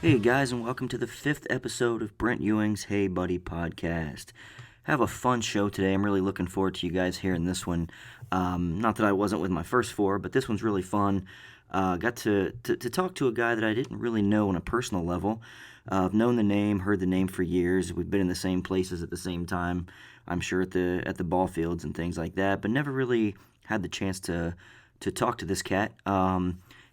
Hey guys, and welcome to the fifth episode of Brent Ewing's Hey Buddy podcast. Have a fun show today. I'm really looking forward to you guys hearing this one. Not that I wasn't with my first four, but this one's really fun. Got to talk to a guy that I didn't really know on a personal level. I've known the name, heard the name for years. We've been in the same places at the same time. I'm sure at the ball fields and things like that, but never really had the chance to talk to this cat.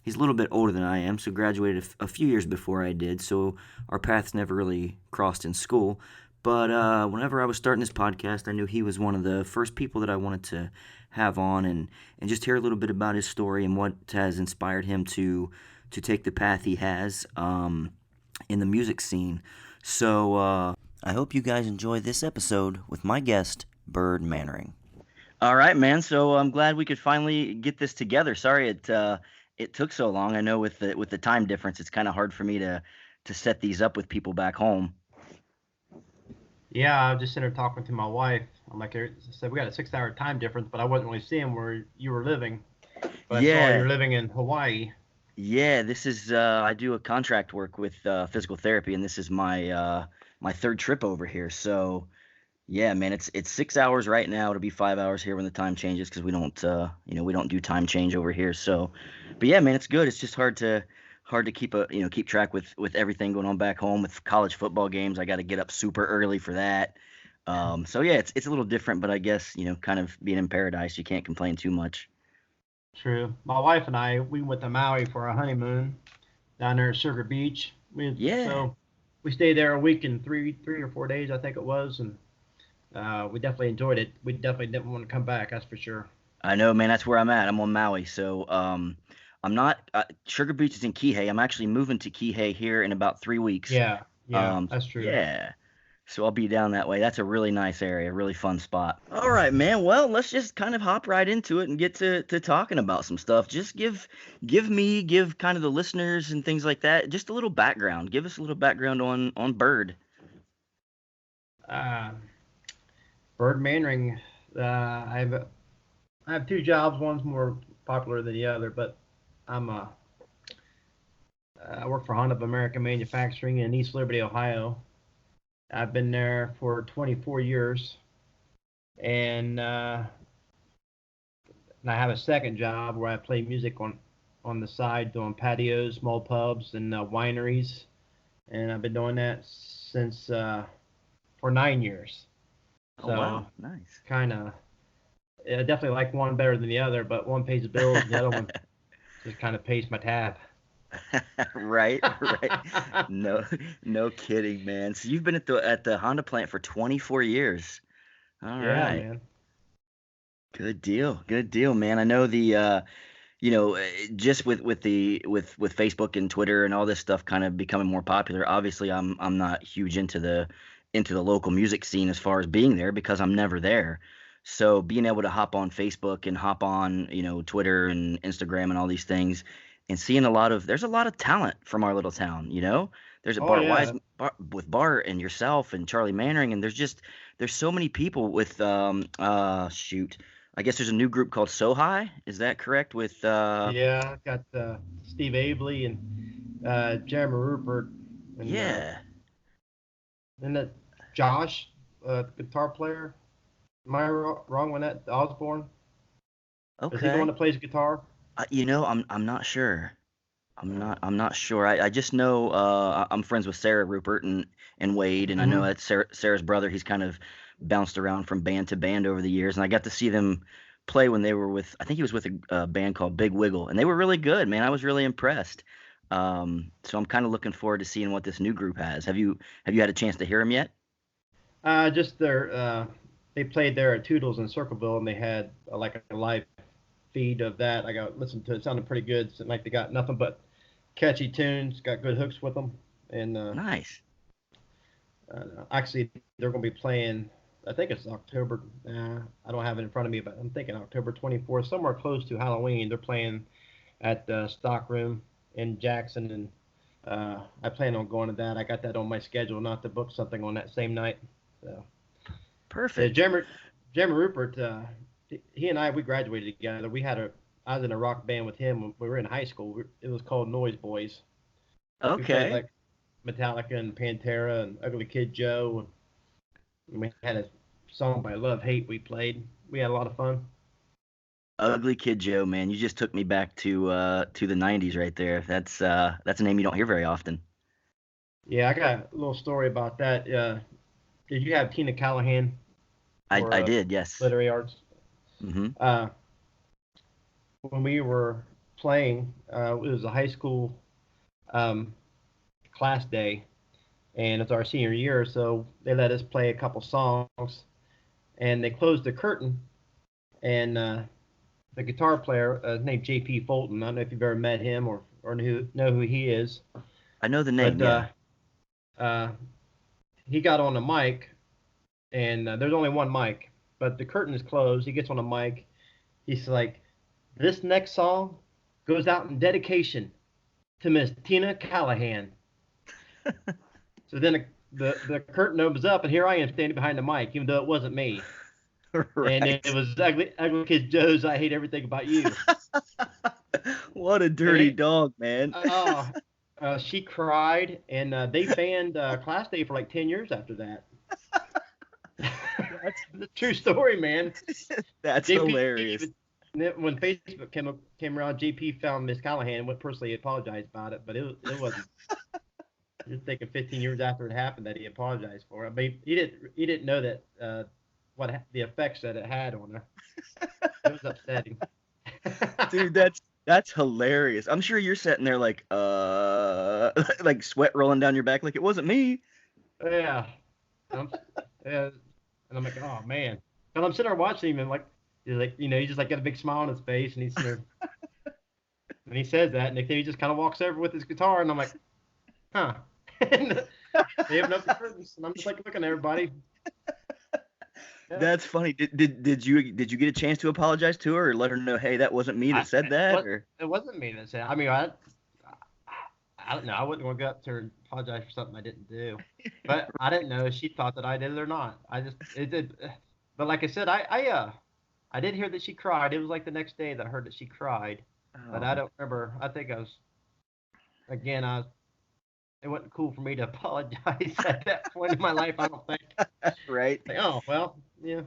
He's a little bit older than I am, so graduated a few years before I did, so our paths never really crossed in school. But whenever I was starting this podcast, I knew he was one of the first people that I wanted to have on and just hear a little bit about his story and what has inspired him to take the path he has in the music scene. So I hope you guys enjoy this episode with my guest, Byrd Manring. All right, man. So I'm glad we could finally get this together. Sorry it took so long. I know with the time difference, it's kind of hard for me to set these up with people back home. Yeah, I was just sitting there talking to my wife. I'm like, I said, we got a 6 hour time difference, but I wasn't really seeing where you were living. But I saw Yeah, you're living in Hawaii. yeah. This is I do a contract work with physical therapy, and this is my third trip over here. So yeah, man, it's 6 hours right now. It'll be 5 hours here when the time changes because we don't do time change over here. So, but yeah, man, it's good. It's just hard to keep track with everything going on back home with college football games. I got to get up super early for that. So yeah, it's a little different, but I guess kind of being in paradise, you can't complain too much. True. My wife and I, we went to Maui for our honeymoon down there at Sugar Beach. Yeah, So we stayed there a week and three or 4 days, I think it was, and we definitely enjoyed it. We definitely didn't want to come back, that's for sure. I know, man. That's where I'm at. I'm on Maui, so I'm not. Sugar Beach is in Kihei. I'm actually moving to Kihei here in about 3 weeks. Yeah, that's true. Yeah. So I'll be down that way. That's a really nice area, really fun spot. All right, man. Well, let's just kind of hop right into it and get to talking about some stuff. Just give kind of the listeners and things like that just a little background. Give us a little background on Bird. Uh, Byrd Manring, I have two jobs. One's more popular than the other, but I'm I work for Honda of American Manufacturing in East Liberty, Ohio. I've been there for 24 years, and I have a second job where I play music on the side, doing patios, small pubs, and wineries, and I've been doing that since for 9 years. Oh So wow, nice. kind of, I definitely like one better than the other, but one pays the bills, and the other one just kind of pays my tab. Right, right. No, no kidding, man. So you've been at the Honda plant for 24 years. All Yeah, right. man. Good deal. Good deal, man. I know just with Facebook and Twitter and all this stuff kind of becoming more popular. Obviously, I'm not huge into the local music scene as far as being there because I'm never there. So being able to hop on Facebook and hop on, Twitter and Instagram and all these things and seeing there's a lot of talent from our little town. There's a Oh Bart Wise yeah. with Bart and yourself and Charlie Mannering, and there's so many people with shoot. I guess there's a new group called So High. Is that correct? With Yeah, got Steve Abley and Jeremy Rupert and yeah. that Josh, guitar player. Am I wrong on that? Osborne? Is he the one Okay. that plays guitar? I'm not sure. I'm not sure. I just know I'm friends with Sarah Rupert and Wade, and I know Mm-hmm. that's Sarah's brother. He's kind of bounced around from band to band over the years, and I got to see them play when they were with. I think he was with a band called Big Wiggle, and they were really good, man. I was really impressed. So I'm kind of looking forward to seeing what this new group has. Have you had a chance to hear them yet? Just their they played there at Toodles in Circleville, and they had like a live feed of that. I got listened to it. It sounded pretty good. It like they got nothing but catchy tunes, got good hooks with them, and Nice. actually they're going to be playing. I think it's October. I don't have it in front of me, but I'm thinking October 24th, somewhere close to Halloween. They're playing at Stock Room in Jackson, and I plan on going to that. I got that on my schedule, not to book something on that same night. So, yeah, Perfect. Jeremy Rupert, he and I we graduated together. I was in a rock band with him when we were in high school. It was called Noise Boys. We played Okay. like Metallica and Pantera and Ugly Kid Joe. And we had a song by Love Hate we played. We had a lot of fun. Ugly Kid Joe, man, you just took me back to the '90s right there. That's a name you don't hear very often. Yeah, I got a little story about that. Did you have Tina Callahan I for did, yes. literary arts? Hmm. Uh, when we were playing, it was a high school um, class day, and it's our senior year, so they let us play a couple songs, and they closed the curtain, and the guitar player named J.P. Fulton. I don't know if you've ever met him or know who he is, I know the but name, yeah. uh, he got on the mic, and there's only one mic, but the curtain is closed. He gets on the mic. He's like, "This next song goes out in dedication to Miss Tina Callahan." So then the curtain opens up, and here I am standing behind the mic, even though it wasn't me. And it Right. was Ugly Kid Joe's "I Hate Everything About You." What a And dirty dog, man. oh, she cried, and they banned Class Day for like 10 years after that. That's The true story, man. that's JP hilarious. when Facebook came around, JP found Miss Callahan and went personally apologized about it, but it wasn't. You're thinking 15 years after it happened that he apologized for it. I mean, he didn't know that the effects that it had on her. It was upsetting. Dude, that's hilarious. I'm sure you're sitting there like like sweat rolling down your back like it wasn't me. Yeah. I'm, yeah. And I'm like, oh man. And I'm sitting there watching him and like, he just like got a big smile on his face and he's sitting there and he says that and then he just kind of walks over with his guitar and I'm like, huh. And they open up the curtains and I'm just like looking at everybody. Yeah. That's funny. Did you get a chance to apologize to her or let her know, hey, that wasn't me that said that? What Or it wasn't me that said. I mean, I don't know. I wouldn't want to go up to her and apologize for something I didn't do, but I didn't know if she thought that I did it or not. I just it did, but like I said, I did hear that she cried. It was like the next day that I heard that she cried, but oh, I don't remember. I think I was again. It wasn't cool for me to apologize at that point in my life. I don't think. right. Like, oh well, yeah.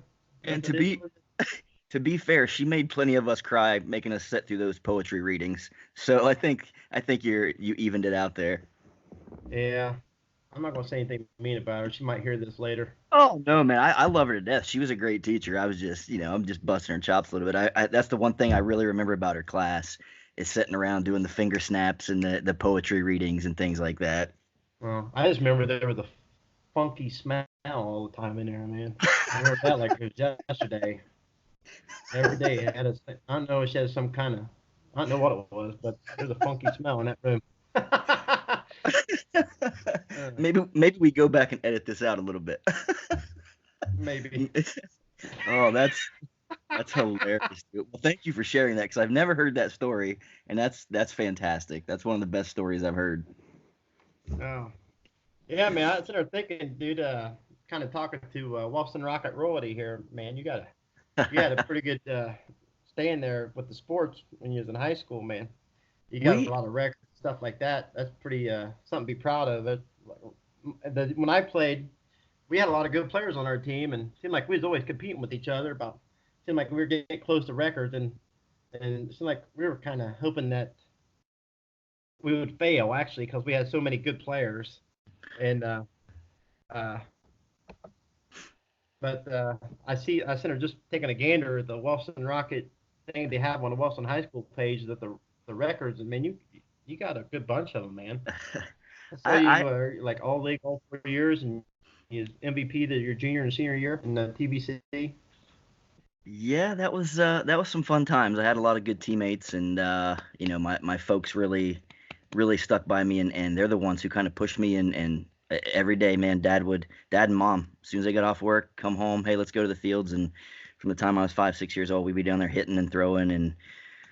Guess And it is what to be fair, she made plenty of us cry making us sit through those poetry readings. So I think you evened it out there. yeah. I'm not gonna say anything mean about her. She might hear this later. Oh no, man, I love her to death. She was a great teacher. I was just, I'm just busting her chops a little bit. That's the one thing I really remember about her class is sitting around doing the finger snaps and the poetry readings and things like that. Well, I just remember there was a funky smell all the time in there, man. I remember that like it was yesterday. Every day it had I don't know if she had some kind of, I don't know what it was, but there's a funky smell in that room. Maybe we go back and edit this out a little bit. Maybe. Oh, that's hilarious, dude. Well, thank you for sharing that because I've never heard that story, and that's fantastic. That's one of the best stories I've heard. Oh. Yeah, man. I was sitting there thinking, dude, kind of talking to Wellston Rocket Royalty here, man. You had a pretty good staying there with the sports when you was in high school, man. You got a We lot of records, stuff like that. That's pretty something to be proud of. When I played, we had a lot of good players on our team, and it seemed like we was always competing with each other. About seemed like we were getting close to records, and it seemed like we were kind of hoping that we would fail actually because we had so many good players. And uh, but I sent her just taking a gander at the Wellston Rocket thing they have on the Wellston High School page that the records. And man, you got a good bunch of them, man. I saw you I were like all league all 4 years, and you was MVP your junior and senior year in the TBC. Yeah, that was some fun times. I had a lot of good teammates, and my folks really stuck by me, and they're the ones who kind of pushed me. And every day, man, dad and mom, as soon as they got off work, come home, hey, let's go to the fields. And from the time I was 5, 6 years old, we'd be down there hitting and throwing, and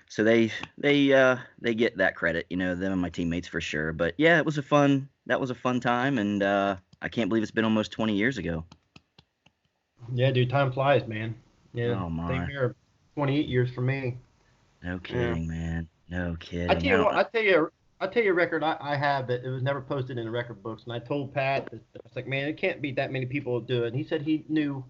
so they get that credit, them and my teammates for sure. But yeah, that was a fun time, and I can't believe it's been almost 20 years ago. Yeah, dude, time flies, man. Yeah, Oh same my, here. 28 years for me. no Yeah. kidding, man, no I kidding. tell I you what, don't. I'll tell you a record I have that it was never posted in the record books, and I told Pat, I was like, man, it can't be that many people who do it. And he said he knew,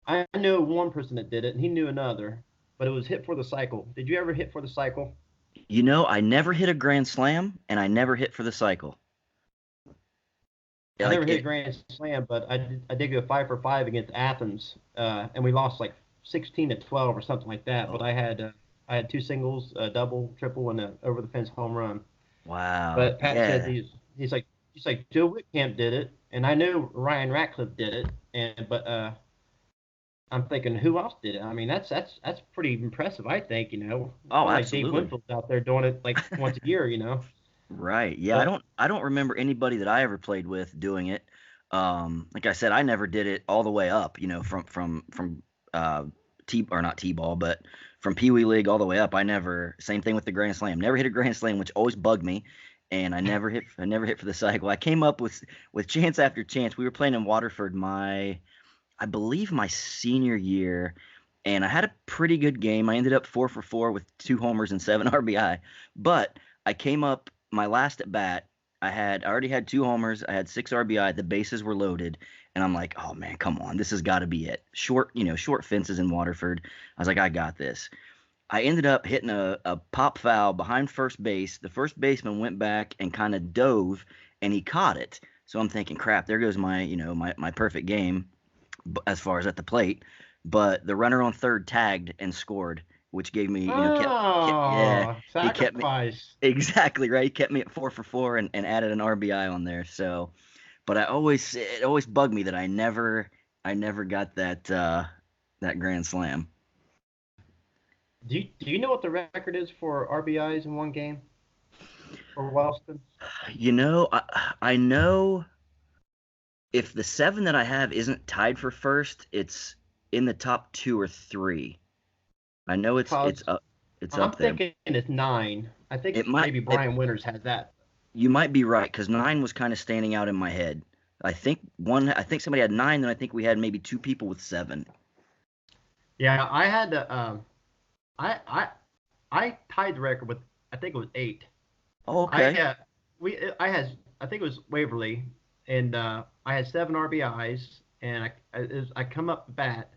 I knew one person that did it, and he knew another, but it was hit for the cycle. Did you ever hit for the cycle? I never hit a grand slam, and I never hit for the cycle. I never Like hit a it, grand slam, but I did go 5 for 5 against Athens, and we lost like 16-12 or something like that. But oh, I had two singles, a double, triple, and a over the fence home run. wow, But Pat said yeah. he's like Joe Whitcamp did it, and I knew Ryan Ratcliffe did it, and but I'm thinking who else did it? I mean that's pretty impressive. I think it's Oh, not like Dave absolutely. Winfield's out there doing it like once a year. Right. Yeah, I But don't I don't remember anybody that I ever played with doing it. Like I said, I never did it all the way up, from uh T or not T-ball, but from Pee Wee League all the way up. I never same thing with the Grand Slam. Never hit a Grand Slam, which always bugged me. And I never hit for the cycle. I came up with chance after chance. We were playing in Waterford I believe my senior year, and I had a pretty good game. I ended up 4 for 4 with 2 homers and 7 RBI. But I came up my last at bat. I already had 2 homers. I had 6 RBI. The bases were loaded, and I'm like, oh man, come on, this has got to be it. Short fences in Waterford. I was like, I got this. I ended up hitting a pop foul behind first base. The first baseman went back and kind of dove, and he caught it. So I'm thinking, crap, there goes my perfect game as far as at the plate, but the runner on third tagged and scored, which gave me, yeah, oh, he kept me sacrifice. exactly right. He kept me at 4 for 4 and added an RBI on there. So, but it always bugged me that I never got that grand slam. Do you know what the record is for RBIs in one game for Wellston? I know if the 7 that I have isn't tied for first, it's in the top 2 or 3. I know it's Because up I'm there. thinking it's 9. I think It might maybe it Brian Winters has that. You might be right because 9 was kind of standing out in my head. I think somebody had 9, and I think we had maybe 2 people with 7. Yeah, I had the I I tied the record with I think it was 8. Oh, I okay. I think it was Waverly, and I had 7 RBIs, and I come up the bat,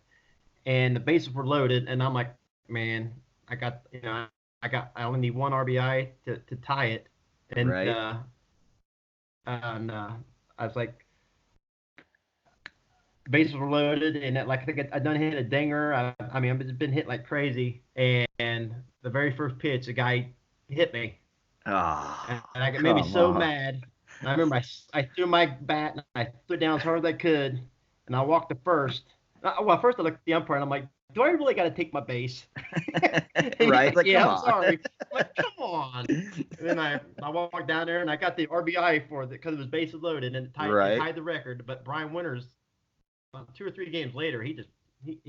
and the bases were loaded, and I'm like, man, I got I only need 1 RBI to tie it, and Right. I was like, bases were loaded, and like I think I done hit a dinger. I mean I've been hit like crazy, and the very first pitch, the guy hit me, and Oh, I made me come so on. mad. And I remember I threw my bat and I threw it down as hard as I could, and I walked to first. Well, first I looked at the umpire and I'm like, do I really got to take my base? And he's Right? like, Like, yeah, come I'm on. sorry. I'm like, come on. And then I walked down there and I got the RBI for it because it was bases loaded and it Right. tied the record. But Brian Winters, 2 or 3 games later, he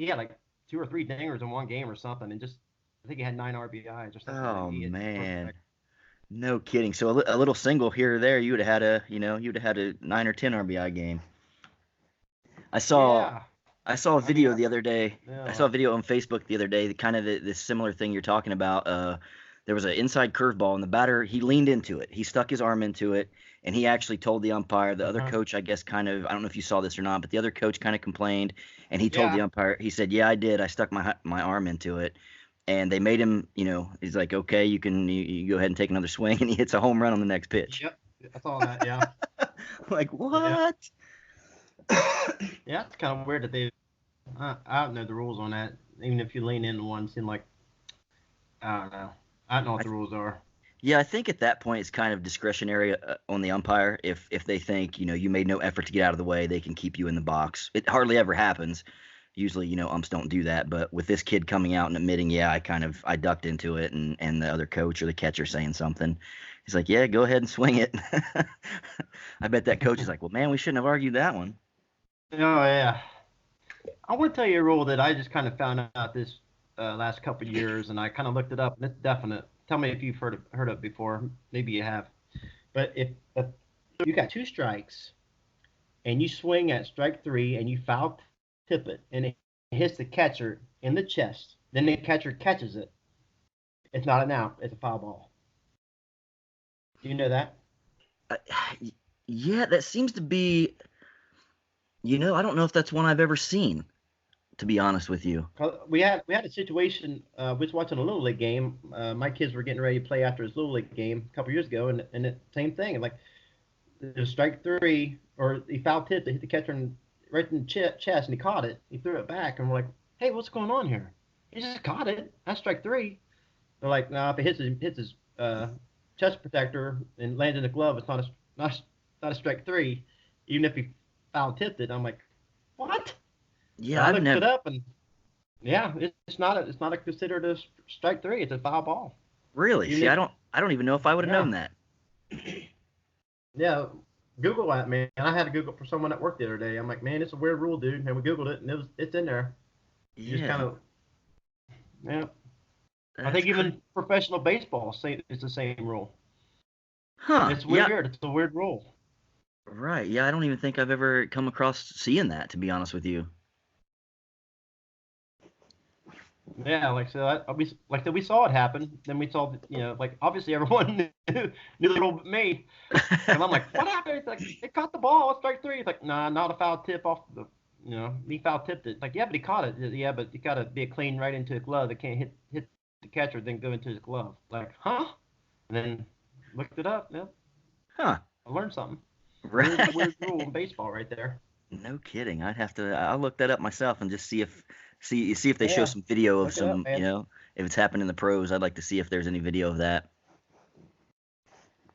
had like 2 or 3 dingers in one game or something, and just I think he had 9 RBIs or something. Like Oh he broke the man. record. No kidding. So a little single here or there, you'd have had a 9 or 10 RBI game. I saw Yeah, I saw a I mean, video the other day. I saw yeah, a video on Facebook the other day, kind of this similar thing you're talking about. There was an inside curveball, and the batter he leaned into it. He stuck his arm into it, and he actually told the umpire. The other uh-huh. coach, I guess, I don't know if you saw this or not, but the other coach kind of complained, and he told the Yeah. umpire. He said, "Yeah, I did. I stuck my arm into it." And they made him. He's like, "Okay, you go ahead and take another swing," and he hits a home run on the next pitch. Yep. I saw that. Yeah. Like Yeah. what? Yeah. It's kind of weird that I don't know the rules on that. Even if you lean into one, it seemed like I don't know. I don't know what the rules are. Yeah, I think at that point it's kind of discretionary on the umpire. If they think you made no effort to get out of the way, they can keep you in the box. It hardly ever happens. Usually, umps don't do that. But with this kid coming out and admitting, yeah, I ducked into it, and the other coach or the catcher saying something, he's like, yeah, go ahead and swing it. I bet that coach is like, well, man, we shouldn't have argued that one. Oh yeah. I want to tell you a rule that I just kind of found out this last couple of years, and I kind of looked it up, and it's definite. Tell me if you've heard of it before. Maybe you have. But if you got 2 strikes and you swing at strike three and you foul tip it and it hits the catcher in the chest, then the catcher catches it. It's not an out. It's a foul ball. You know that? I, yeah, that seems to be. I don't know if that's one I've ever seen. To be honest with you. 'Cause we had a situation. We was watching a little league game. My kids were getting ready to play after his little league game a couple years ago, and the same thing. Like it was strike three, or he foul tipped it, hit the catcher right in the chest, and he caught it. He threw it back, and we're like, "Hey, what's going on here? He just caught it. That's strike three." They're like, "No, if it hits his chest protector and lands in the glove, it's not a strike three, even if he foul tipped it." I'm like, "What?" So Yeah, I I've looked it never up, and yeah, it's not a considered a strike three. It's a foul ball. really. Even See, if I don't even know if I would have yeah known that. yeah, Google that, man. I had to Google for someone at work the other day. I'm like, man, it's a weird rule, dude. And we Googled it, and it's in there. You just kind Yeah, of yeah. I that's think crazy. even professional baseball say it's the same rule. Huh? It's Yeah, weird. It's a weird rule. right. Yeah, I don't even think I've ever come across seeing that. To be honest with you. Yeah, like so, we saw it happen. Then we saw, like obviously everyone knew the rule but me. And I'm like, what happened? It's like, they caught the ball. It's strike three. It's like, nah, not a foul tip off the, he foul tipped it. Like, yeah, but he caught it. Yeah, but you got to be a clean right into the glove. It can't hit the catcher, then go into his glove. Like, huh? And then looked it up. Yep, Huh? I learned something. Weird, Right. weird rule in baseball right there. No kidding. I'll look that up myself and just see if they show Yeah, some video of look it up, some, man. if it's happened in the pros. I'd like to see if there's any video of that.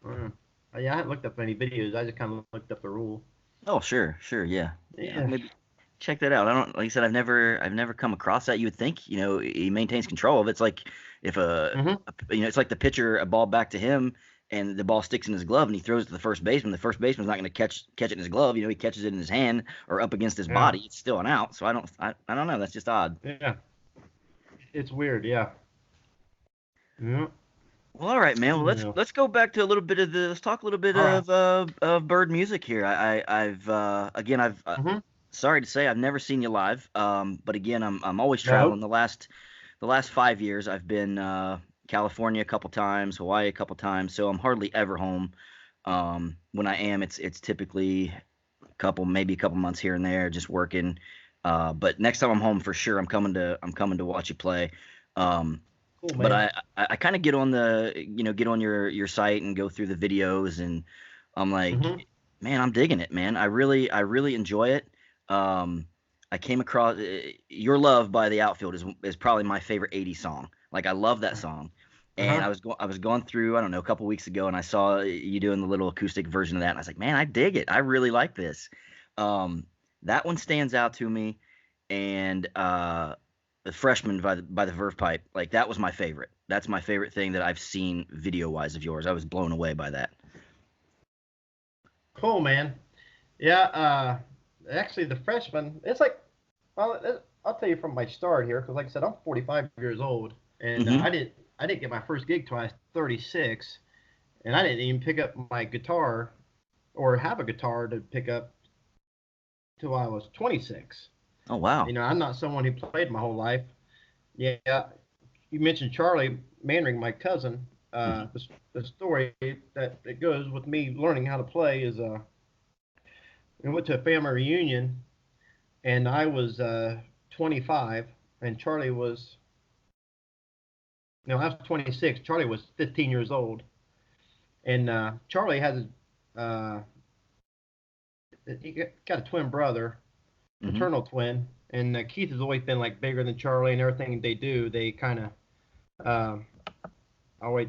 Mm. Yeah, I haven't looked up any videos. I just kind of looked up the rule. Oh, sure, sure, yeah. Yeah, Yeah. maybe check that out. I don't like I said I've never come across that. You would think, he maintains control of it. It's like if Mm-hmm. it's like the pitcher a ball back to him and the ball sticks in his glove and he throws it to the first baseman. The first baseman's not going to catch it in his glove. He catches it in his hand or up against his Yeah. body. It's still an out. So I don't know. That's just odd. Yeah. It's weird. Yeah. Yeah. Well, all right, man. Well, let's Yeah. let's go back to a little bit of the. Let's talk a little bit All right. of Bird music here. I've again I've Mm-hmm. sorry to say I've never seen you live. But again I'm always traveling. No. The last 5 years I've been California a couple times, Hawaii a couple times. So I'm hardly ever home. When I am, it's typically maybe a couple months here and there, just working. But next time I'm home for sure, I'm coming to watch you play. Um, Cool, but man. I kind of get on your site and go through the videos, and I'm like, Mm-hmm. man, I'm digging it, man. I really enjoy it. Um, I came across Your Love by The Outfield is probably my favorite '80s song. Like I love that song. And Uh-huh. I was going through, I don't know, a couple weeks ago, and I saw you doing the little acoustic version of that, and I was like, man, I dig it. I really like this. Um, that one stands out to me, and the Freshman by the Verve Pipe, like that was my favorite. That's my favorite thing that I've seen video wise of yours. I was blown away by that. Cool, man. Yeah. Actually, the freshman, it's like, well, I'll tell you from my start here, because like I said, I'm 45 years old, and Mm-hmm. I didn't get my first gig till I was 36, and I didn't even pick up my guitar or have a guitar to pick up till I was 26. Oh wow. I'm not someone who played my whole life. Yeah, you mentioned Charlie Manring, my cousin. Mm-hmm. The story that goes with me learning how to play is we went to a family reunion, and I was 25, and Charlie was no, I was 26. Charlie was 15 years old, and Charlie has uh, he got a twin brother, Mm-hmm. fraternal twin, and Keith has always been like bigger than Charlie, and everything they do, they kind of always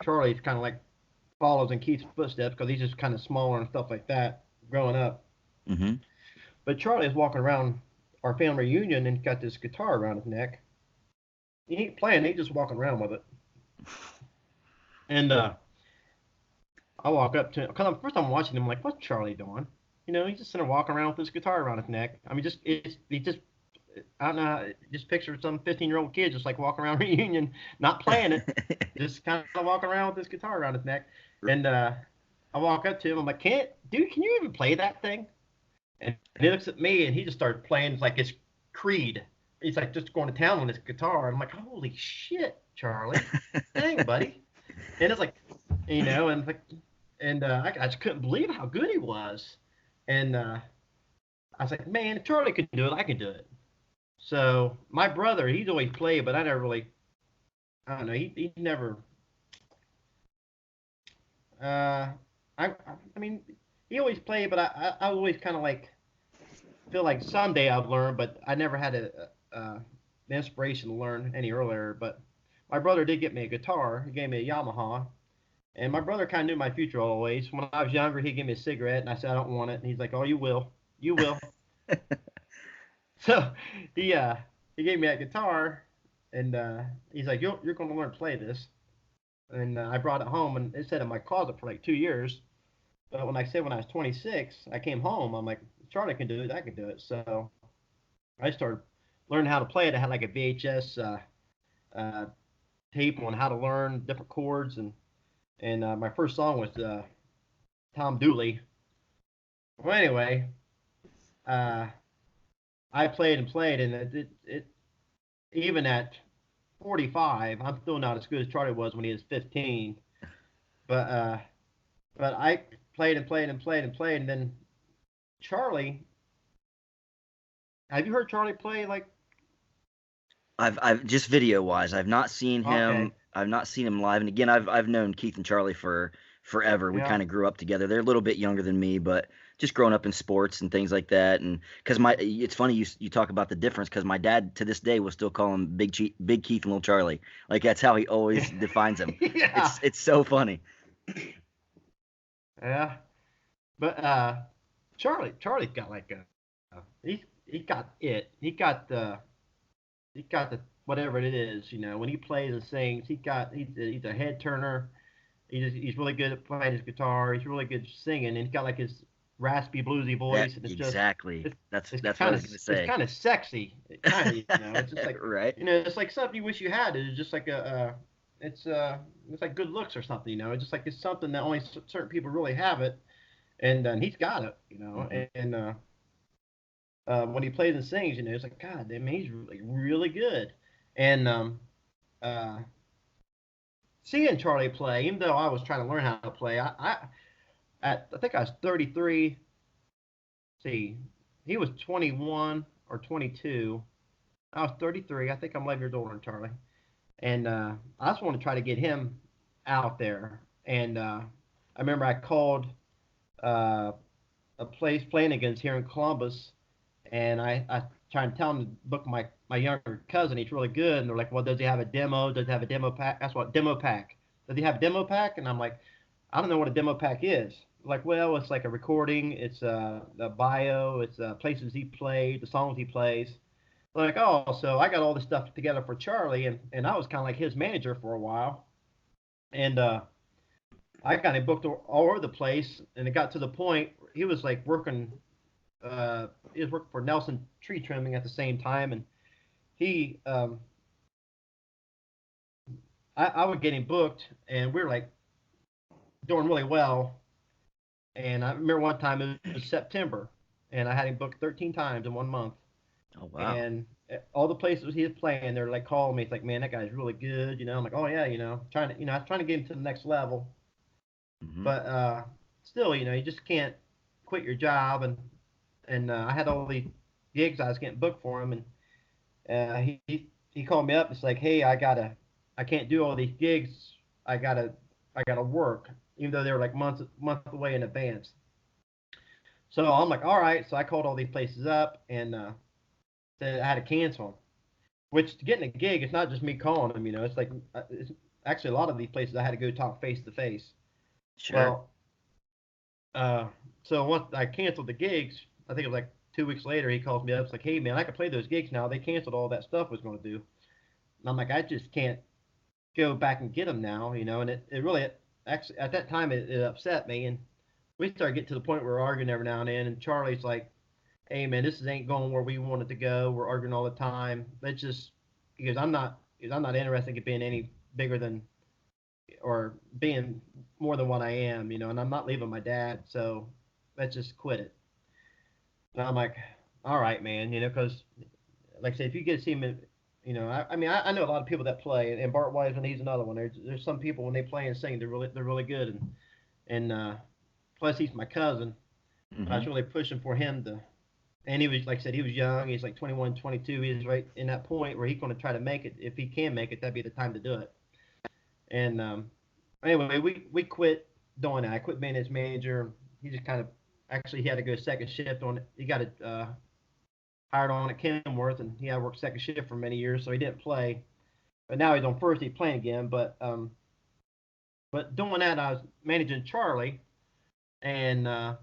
Charlie's kind of like follows in Keith's footsteps because he's just kind of smaller and stuff like that growing up. Mm-hmm. But Charlie is walking around our family reunion and got this guitar around his neck. He ain't playing, he's just walking around with it. And I walk up to him because first I'm watching him like, what's Charlie doing? He's just sitting there walking around with his guitar around his neck. I mean, he just I don't know, just picture some 15-year-old kid just like walking around reunion, not playing it, just kind of walking around with his guitar around his neck. And I walk up to him, I'm like, dude, can you even play that thing? And he looks at me and he just started playing like his Creed. He's like just going to town on his guitar. I'm like, holy shit, Charlie. Dang, buddy. And it's like, and like, and I just couldn't believe how good he was. And I was like, man, if Charlie can do it, I can do it. So my brother, he's always played, but I never really, I don't know, he never, uh, I mean, he always played, but I always kind of like feel like someday I'd learn, but I never had the inspiration to learn any earlier. But my brother did get me a guitar. He gave me a Yamaha, and my brother kind of knew my future always. When I was younger, he gave me a cigarette, and I said I don't want it, and he's like, "Oh, you will." So he uh he gave me that guitar, and he's like, "You're going to learn to play this." And I brought it home, and it sat in my closet for like 2 years. But when I was 26, I came home. I'm like, Charlie can do it. I can do it. So I started learning how to play it. I had like a VHS uh, tape on how to learn different chords, and my first song was Tom Dooley. Well, anyway, uh, I played and played, and it even at 45, I'm still not as good as Charlie was when he was 15. But but I played and played and played and played, and then Charlie. Have you heard Charlie play? Like, I've just video wise, I've not seen okay, him. I've not seen him live. And again, I've known Keith and Charlie for forever. We yeah, kind of grew up together. They're a little bit younger than me, but just growing up in sports and things like that. And because it's funny you talk about the difference because my dad to this day will still call him Big Keith and Little Charlie. Like that's how he always defines him. yeah, It's so funny. yeah. But Charlie's got like he got it. He got the whatever it is. When he plays and sings, he's a head turner. He's really good at playing his guitar. He's really good at singing, and he's got like his raspy bluesy That voice, and exactly. it's it's That's what I kind was of gonna it's say. kind of sexy. It kind of it's just like Right. it's like something you wish you had. It's just like it's it's like good looks or something. It's just like it's something that only certain people really have it, and he's got it. Hmm. And when he plays and sings, it's like God, I mean, he's really good. And uh, seeing Charlie play, even though I was trying to learn how to play, I think I was 33. See, he was 21 or 22. I was 33. I think I'm 11 years older than Charlie. And I just wanted to try to get him out there. And I remember I called uh, a place playing against here in Columbus, and I tried to tell him to book my younger cousin. He's really good, and they're like, "Well, does he have a demo? Does he have a demo pack?" That's what demo pack. Does he have a demo pack? And I'm like, I don't know what a demo pack is. Like, well, it's like a recording. It's the bio. It's places he played, the songs he plays. Like, oh, so I got all this stuff together for Charlie, and I was kind of like his manager for a while, and I got him booked all over the place, and it got to the point he was like working he was working for Nelson Tree Trimming at the same time, and he I would get him booked, and we were like doing really well. And I remember one time it was September, and I had him booked 13 times in 1 month, Oh wow. and all the places he was playing, they're like calling me. It's like, man, that guy's really good. I'm like, oh yeah, trying to, I was trying to get him to the next level, Hmm. but still, you just can't quit your job, and I had all these gigs I was getting booked for him, and he called me up. It's like, hey, I can't do all these gigs. I gotta, I gotta work, even though they were like month away in advance. So I'm like, all right. So I called all these places up and said I had to cancel them. Which getting a gig, it's not just me calling them. It's like it's actually a lot of these places I had to go talk face to face. Sure. Well, uh, so once I canceled the gigs, I think it was like 2 weeks later, he calls me up. It's like, hey man, I can play those gigs now. They canceled all that stuff I was going to do. And I'm like, I just can't go back and get them now, and it really actually at that time it upset me, and we started getting to the point where we're arguing every now and then, and Charlie's like, "Hey man, this ain't going where we want it to go. We're arguing all the time. Let's just," because I'm not interested in being any bigger than or being more than what I am, and I'm not leaving my dad, so let's just quit it. And I'm like, all right, man, because like I said, if you get to see him I mean, I know a lot of people that play, and Bart Wiseman, he's another one. There's some people when they play and sing, they're really good, and plus he's my cousin. But I Mm-hmm. was really pushing for him to. And he was, like I said, he was young. He's like 21, 22. He's right in that point where he's going to try to make it. If he can make it, that'd be the time to do it. And anyway, we quit doing that. I quit being his manager. He just kind of actually he had to go second shift on it. He got it hired on at Kenworth, and he had worked second shift for many years, so he didn't play. But now he's on first. He's playing again. But doing that, I was managing Charlie, and I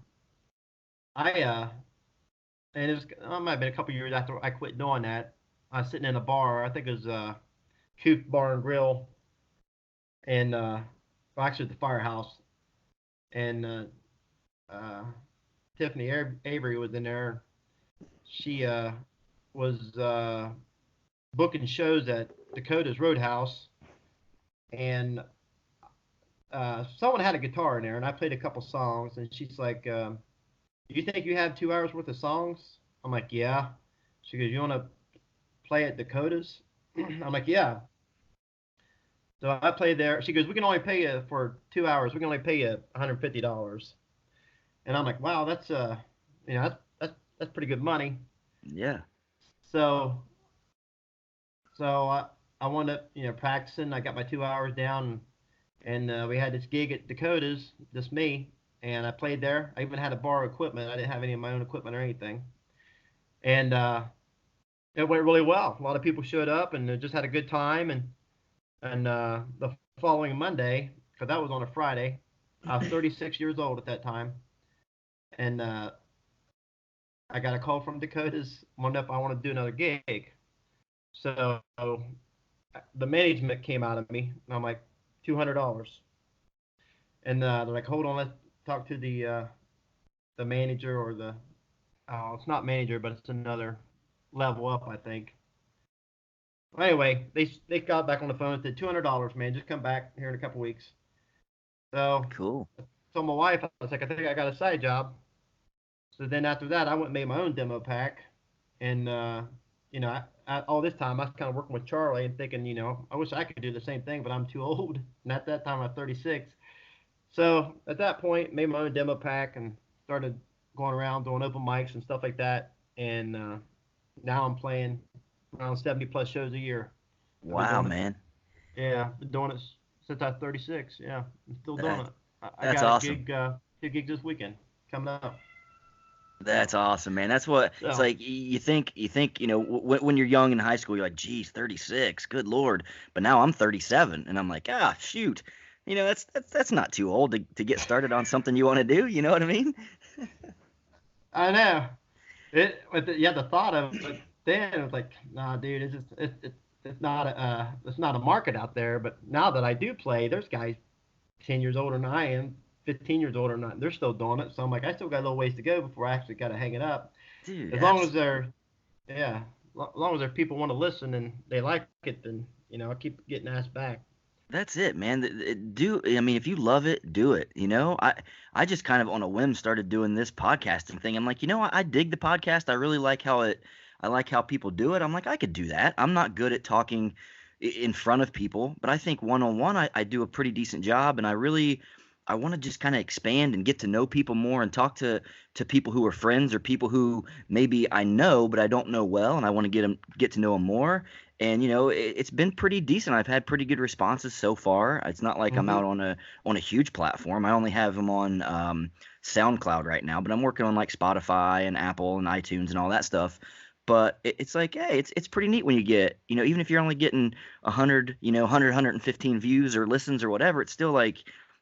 and it was it might have been a couple years after I quit doing that. I was sitting in a bar. I think it was Coop Bar and Grill, and well, actually at the Firehouse, and uh, Tiffany Avery was in there. She was booking shows at Dakota's Roadhouse, and someone had a guitar in there, and I played a couple songs, and she's like, "Do you think you have 2 hours worth of songs?" I'm like, "Yeah." She goes, "You want to play at Dakota's?" I'm like, "Yeah." So I played there. She goes, "We can only pay you for 2 hours. We can only pay you $150." And I'm like, "Wow, that's pretty good money." Yeah. So so I wound up practicing. I got my 2 hours down, and we had this gig at Dakota's, just me, and I played there. I even had to borrow equipment. I didn't have any of my own equipment or anything, and it went really well. A lot of people showed up and just had a good time. And the following Monday, because that was on a Friday, I was 36 years old at that time, and I got a call from Dakota's, wondered if I wanted to do another gig. So the management came out of me, and I'm like, $200. And they're like, hold on, let's talk to the manager or the it's not manager, but it's another level up, I think. Anyway, they got back on the phone and said $200, man, just come back here in a couple weeks. So Cool. I told my wife, I was like, I think I got a side job. So then after that, I went and made my own demo pack, and all this time I was kind of working with Charlie and thinking, I wish I could do the same thing, but I'm too old. And at that time, I'm 36. So at that point, made my own demo pack and started going around doing open mics and stuff like that. And now I'm playing around 70 plus shows a year. I've been Wow, doing it. man. Yeah, been doing it since I was 36. Yeah, I'm still doing That it. I that's got a awesome. gig, two gigs this weekend coming up. That's awesome, man. That's what it's So like. You think, when you're young in high school, you're like, geez, 36, good Lord. But now I'm 37, and I'm like, ah, shoot. That's not too old to get started on something you want to do. You know what I mean? I know the thought of it then it was like, nah, dude, it's not a market out there. But now that I do play, there's guys 10 years older than I am, 15 years older than I am. They're still doing it. So I'm like, I still got a little ways to go before I actually got to hang it up. Dude, As long as absolutely. they're, yeah, as long as there people want to listen and they like it, then I keep getting asked back. That's it, man. I mean, if you love it, do it. I just kind of on a whim started doing this podcasting thing. I'm like, I dig the podcast. I like how people do it. I'm like, I could do that. I'm not good at talking in front of people, but I think one on one, I do a pretty decent job. And I want to just kind of expand and get to know people more and talk to people who are friends or people who maybe I know, but I don't know well. And I want to get to know them more. And it's been pretty decent. I've had pretty good responses so far. It's not like I'm Mm-hmm. out on a huge platform. I only have them on SoundCloud right now, but I'm working on like Spotify and Apple and iTunes and all that stuff. But it's like, hey, it's pretty neat when you get, even if you're only getting 100, 115 views or listens or whatever, it's still like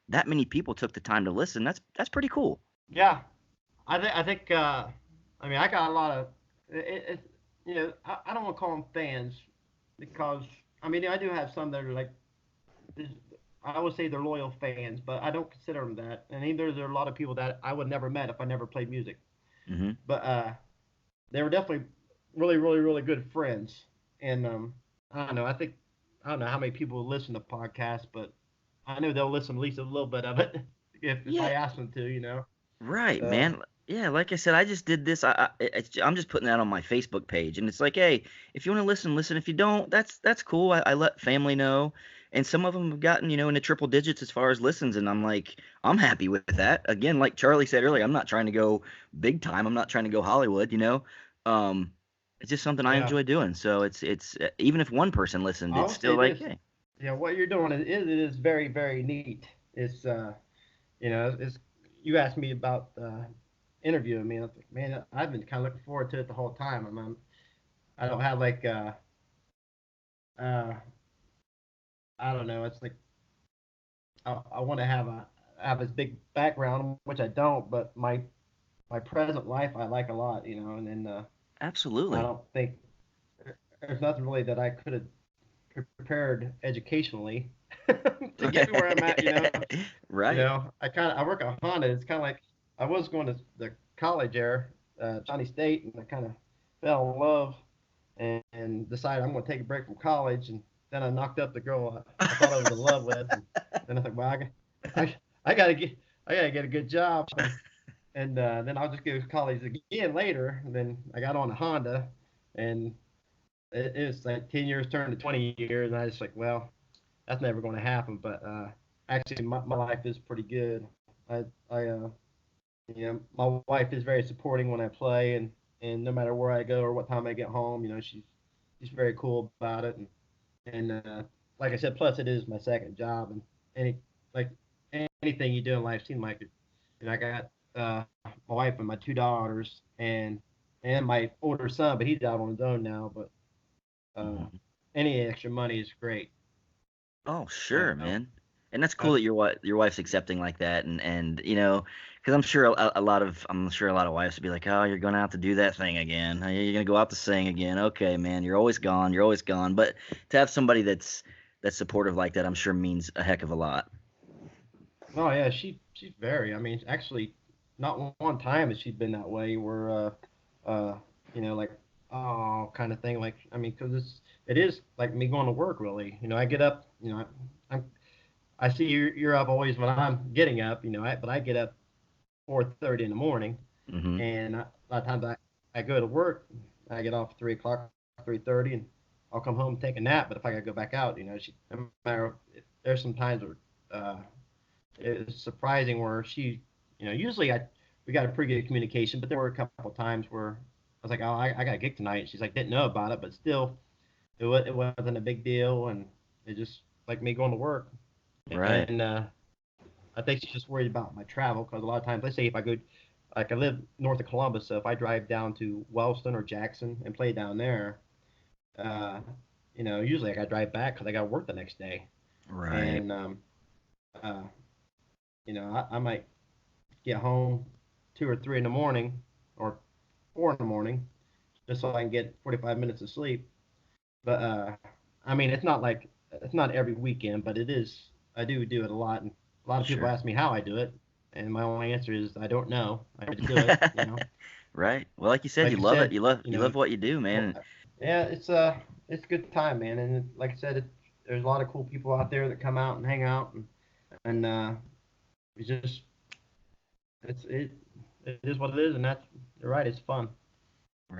that many people took the time to listen. That's pretty cool. Yeah, I think I mean I got a lot of it. I don't want to call them fans because I mean I do have some that are like I would say they're loyal fans, but I don't consider them that. And either there are a lot of people that I would never met if I never played music. Hmm. But they were definitely really, really, really good friends. And I don't know. I don't know how many people listen to podcasts, but I know they'll listen at least a little bit of it if I Yeah, ask them to. right, So man. Yeah, like I said, I just did this. I'm just putting that on my Facebook page, and it's like, hey, if you want to listen, listen. If you don't, that's cool. I let family know, and some of them have gotten into triple digits as far as listens, and I'm like, I'm happy with that. Again, like Charlie said earlier, I'm not trying to go big time. I'm not trying to go Hollywood. Um, it's just something I Yeah, enjoy doing. So it's even if one person listened, I it's will still say like, this. hey, Yeah, what you're doing is very very neat. It's it's you asked me about interviewing me. I was like, man, I've been kind of looking forward to it the whole time. I don't have like uh I don't know. It's like I want to have this big background, which I don't, but my present life I like a lot, and then I absolutely, don't think there's nothing really that I could have prepared educationally to get me where I'm at. right. I work at Honda. It's kind of like I was going to the college there, Johnny State, and I kind of fell in love and decided I'm going to take a break from college. And then I knocked up the girl I thought I was in love with, and then I thought, well, I, I gotta get I gotta get a good job, and then I'll just go to college again later. And then I got on a Honda, and it was like 10 years turned to 20 years, and I was like, well, that's never going to happen. But actually, my life is pretty good. I my wife is very supporting when I play, and no matter where I go or what time I get home, she's very cool about it, and like I said, plus it is my second job, and any like anything you do in life seems like it. I got my wife and my two daughters, and my older son, but he's out on his own now. But uh, Mhm. any extra money is great. Oh, Uh, sure, man. And that's cool that's that your wife's accepting like that, and because I'm sure a lot of wives would be like, oh, you're going out to do that thing again. Oh, you're gonna go out to sing again. Okay, man, you're always gone. You're always gone. But to have somebody that's supportive like that, I'm sure means a heck of a lot. Oh yeah, she's very. I mean, actually, not one time has she been that way. Where uh, like oh kind of thing. Like I mean, because it is like me going to work really. I get up. I see you're up always when I'm getting up. But I get up 4:30 in the morning, Hmm. and a lot of times I go to work. I get off at 3 o'clock, 3:30, and I'll come home and take a nap. But if I gotta go back out, no matter. There's some times where it's surprising where usually we got a pretty good communication, but there were a couple times where I was like, oh, I got a gig tonight. She's like, didn't know about it, but still, it wasn't a big deal, and it just like me going to work. Right. And I think she's just worried about my travel because a lot of times, let's say if I go, like I live north of Columbus, so if I drive down to Wellston or Jackson and play down there, uh, usually I got to drive back because I got to work the next day, Right. and uh, I might get home 2 or 3 in the morning or 4 in the morning just so I can get 45 minutes of sleep. But I mean, it's not every weekend, but it is. I do it a lot, and a lot of people Sure. ask me how I do it, and my only answer is I don't know. I just do it. Right. Well, like you said, you Like I love it. said, You love what you do, man. yeah, it's a good time, man, and like I said, there's a lot of cool people out there that come out and hang out, and it's just it's it is what it is, and that's you're right. It's fun,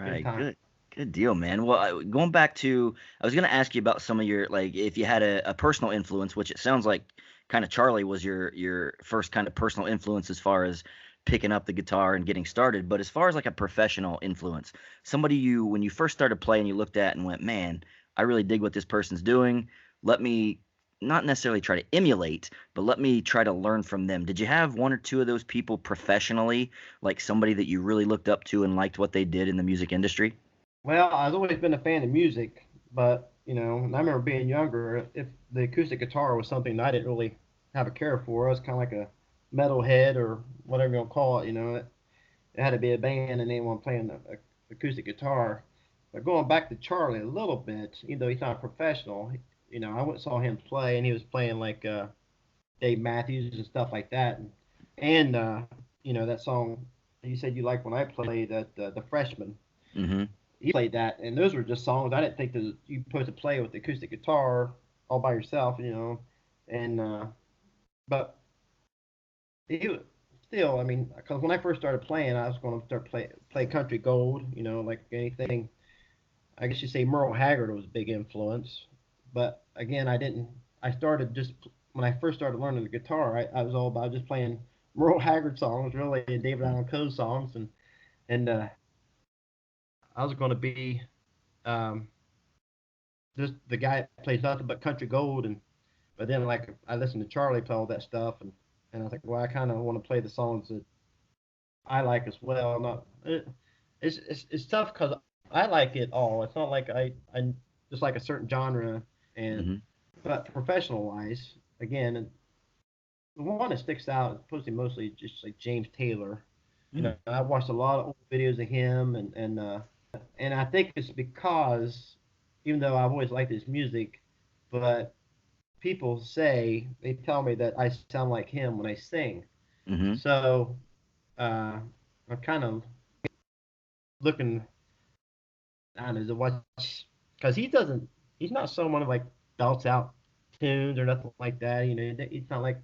good Right. time. Good deal, man. Well, going back to, I was going to ask you about some of your, like, if you had a personal influence, which it sounds like kind of Charlie was your first kind of personal influence as far as picking up the guitar and getting started. But as far as like a professional influence, somebody when you first started playing, you looked at and went, man, I really dig what this person's doing. Let me not necessarily try to emulate, but let me try to learn from them. Did you have one or two of those people professionally, like somebody that you really looked up to and liked what they did in the music industry? Well, I've always been a fan of music, but and I remember being younger. If the acoustic guitar was something that I didn't really have a care for, I was kind of like a metalhead or whatever you want to call it. It had to be a band and anyone playing the acoustic guitar. But going back to Charlie a little bit, even though he's not a professional, I went and saw him play, and he was playing like Dave Matthews and stuff like that, and that song you said you liked when I played that the Freshman. Hmm. He played that, and those were just songs I didn't think that you supposed to play with the acoustic guitar all by yourself, and but he still, I mean, because when I first started playing, I was going to start play country gold, like anything. I guess you say Merle Haggard was a big influence, but again, I didn't. I started just when I first started learning the guitar. I was all about just playing Merle Haggard songs, really, and David Allan Coe songs, and I was going to be um, just the guy that plays nothing but country gold, and but then like I listened to Charlie play all that stuff, and I was like, well, I kind of want to play the songs that I like as well. Not it's tough because I like it all. It's not like I just like a certain genre, and Hmm. but professional wise, again, and the one that sticks out is probably mostly just like James Taylor. Mm. I watched a lot of old videos of him, and I think it's because even though I've always liked his music, but people they tell me that I sound like him when I sing. Hmm. So I'm kind of looking on is to watch because he's not someone who like belts out tunes or nothing like that. He's not like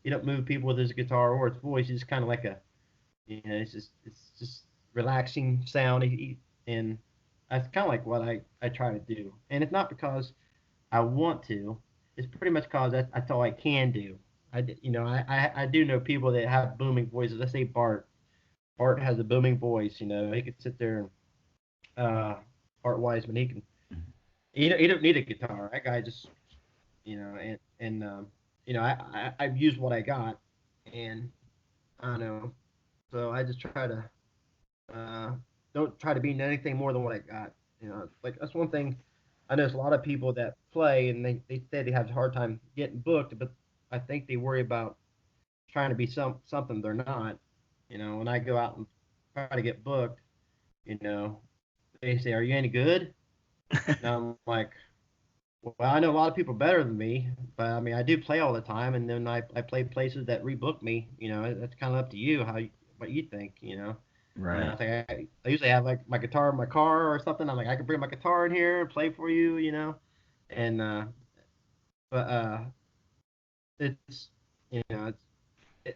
he don't move people with his guitar or his voice. He's kind of like it's just relaxing sound. And that's kind of like what I try to do. And it's not because I want to. It's pretty much because that's all I can do. I do know people that have booming voices. I say Bart. Bart has a booming voice. He could sit there and Art Wiseman. He don't need a guitar. That guy just I've used what I got, and I don't know. So I just try to uh, don't try to be anything more than what I got. Like that's one thing. I know there's a lot of people that play and they say they have a hard time getting booked, but I think they worry about trying to be something they're not. When I go out and try to get booked, you know, they say, "Are you any good?" And I'm like, well, I know a lot of people better than me, but I mean, I do play all the time, and then I play places that rebook me. That's kind of up to you what you think. And I Right. think I usually have like my guitar in my car or something. I'm like, I can bring my guitar in here and play for you, and but it's it's it,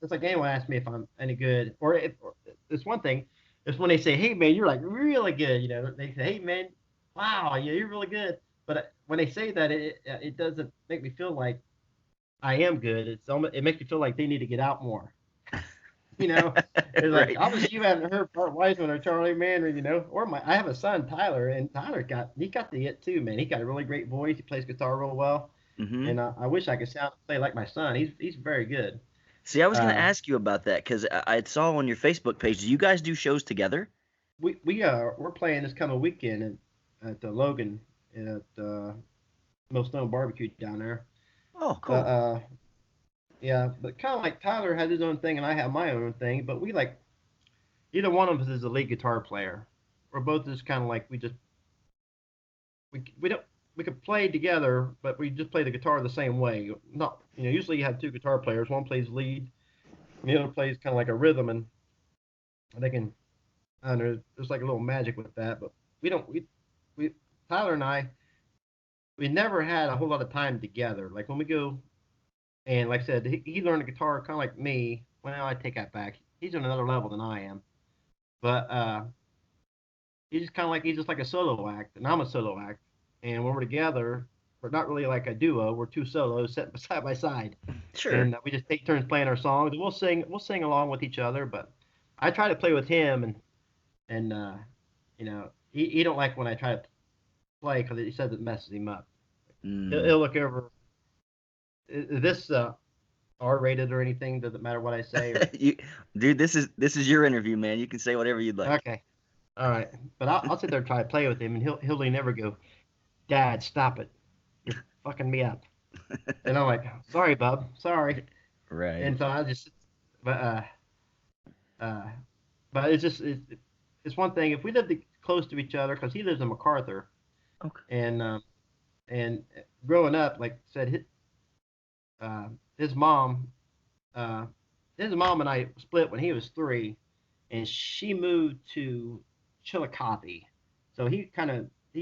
it's like anyone asks me if I'm any good, or it's one thing. It's when they say, "Hey man, you're like really good," They say, "Hey man, wow, yeah, you're really good." But when they say that, it doesn't make me feel like I am good. It makes me feel like they need to get out more. You know, it's like Right. obviously you haven't heard Bart Wiseman or Charlie Manring, or I have a son Tyler, and Tyler got the it too, man. He got a really great voice. He plays guitar real well, Hmm. and I wish I could play like my son. He's very good. See, I was going to Uh, ask you about that because I saw on your Facebook page. Do you guys do shows together? we're playing this coming weekend at the Logan at Millstone Barbecue down there. Oh, But cool. yeah, but kind of like Tyler has his own thing and I have my own thing. But we like either one of us is a lead guitar player. We're both just kind of like we don't we could play together, but we just play the guitar the same way. Not usually you have two guitar players. One plays lead, and the other plays kind of like a rhythm, and they can I don't know. There's like a little magic with that. But we don't we Tyler and I we never had a whole lot of time together. Like when we go and like I said, he learned the guitar kind of like me. Well, I take that back. He's on another level than I am, but he's just like a solo act, and I'm a solo act. And when we're together, we're not really like a duo. We're two solos sitting side by side, Sure. and we just take turns playing our songs. And we'll sing along with each other. But I try to play with him, and he don't like when I try to play because he says it messes him up. He'll Mm. look over. Is this R-rated or anything? Does it matter what I say? Or you, dude, this is your interview, man. You can say whatever you'd like. okay, all right. But I'll sit there and try to play with him, and he'll never go, Dad, stop it. You're fucking me up. And I'm like, sorry, bub, sorry. Right. And so I just, but uh, but it's one thing if we lived close to each other because he lives in MacArthur, Okay. and and growing up, like I said, uh, his mom, uh, his mom and I split when he was 3, and she moved to Chillicothe. So he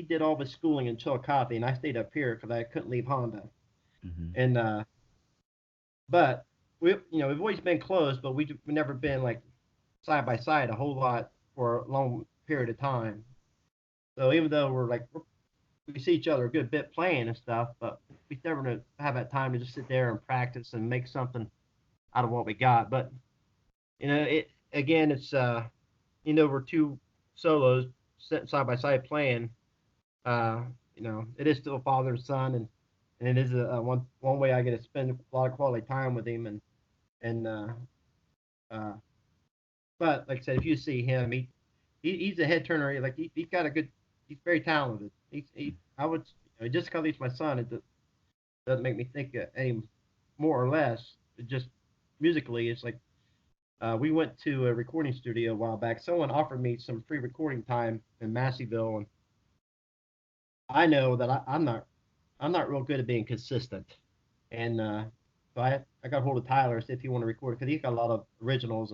did all of his schooling in Chillicothe, and I stayed up here because I couldn't leave Honda. Hmm. And but we've always been close, but we've never been like side by side a whole lot for a long period of time. So even though we see each other a good bit playing and stuff, but we never have that time to just sit there and practice and make something out of what we got. But it again, it's we're two solos sitting side by side playing. Uh, it is still father and son, and it is a one way I get to spend a lot of quality time with him, and uh, but like I said, if you see him, he's a head turner. Like he's got a good, he's very talented. I would just because he's my son, it doesn't make me think any more or less. It just musically, it's like we went to a recording studio a while back. Someone offered me some free recording time in Masseyville, and I know that I'm not real good at being consistent. And so I got hold of Tyler, see if he wanted to record it because he's got a lot of originals,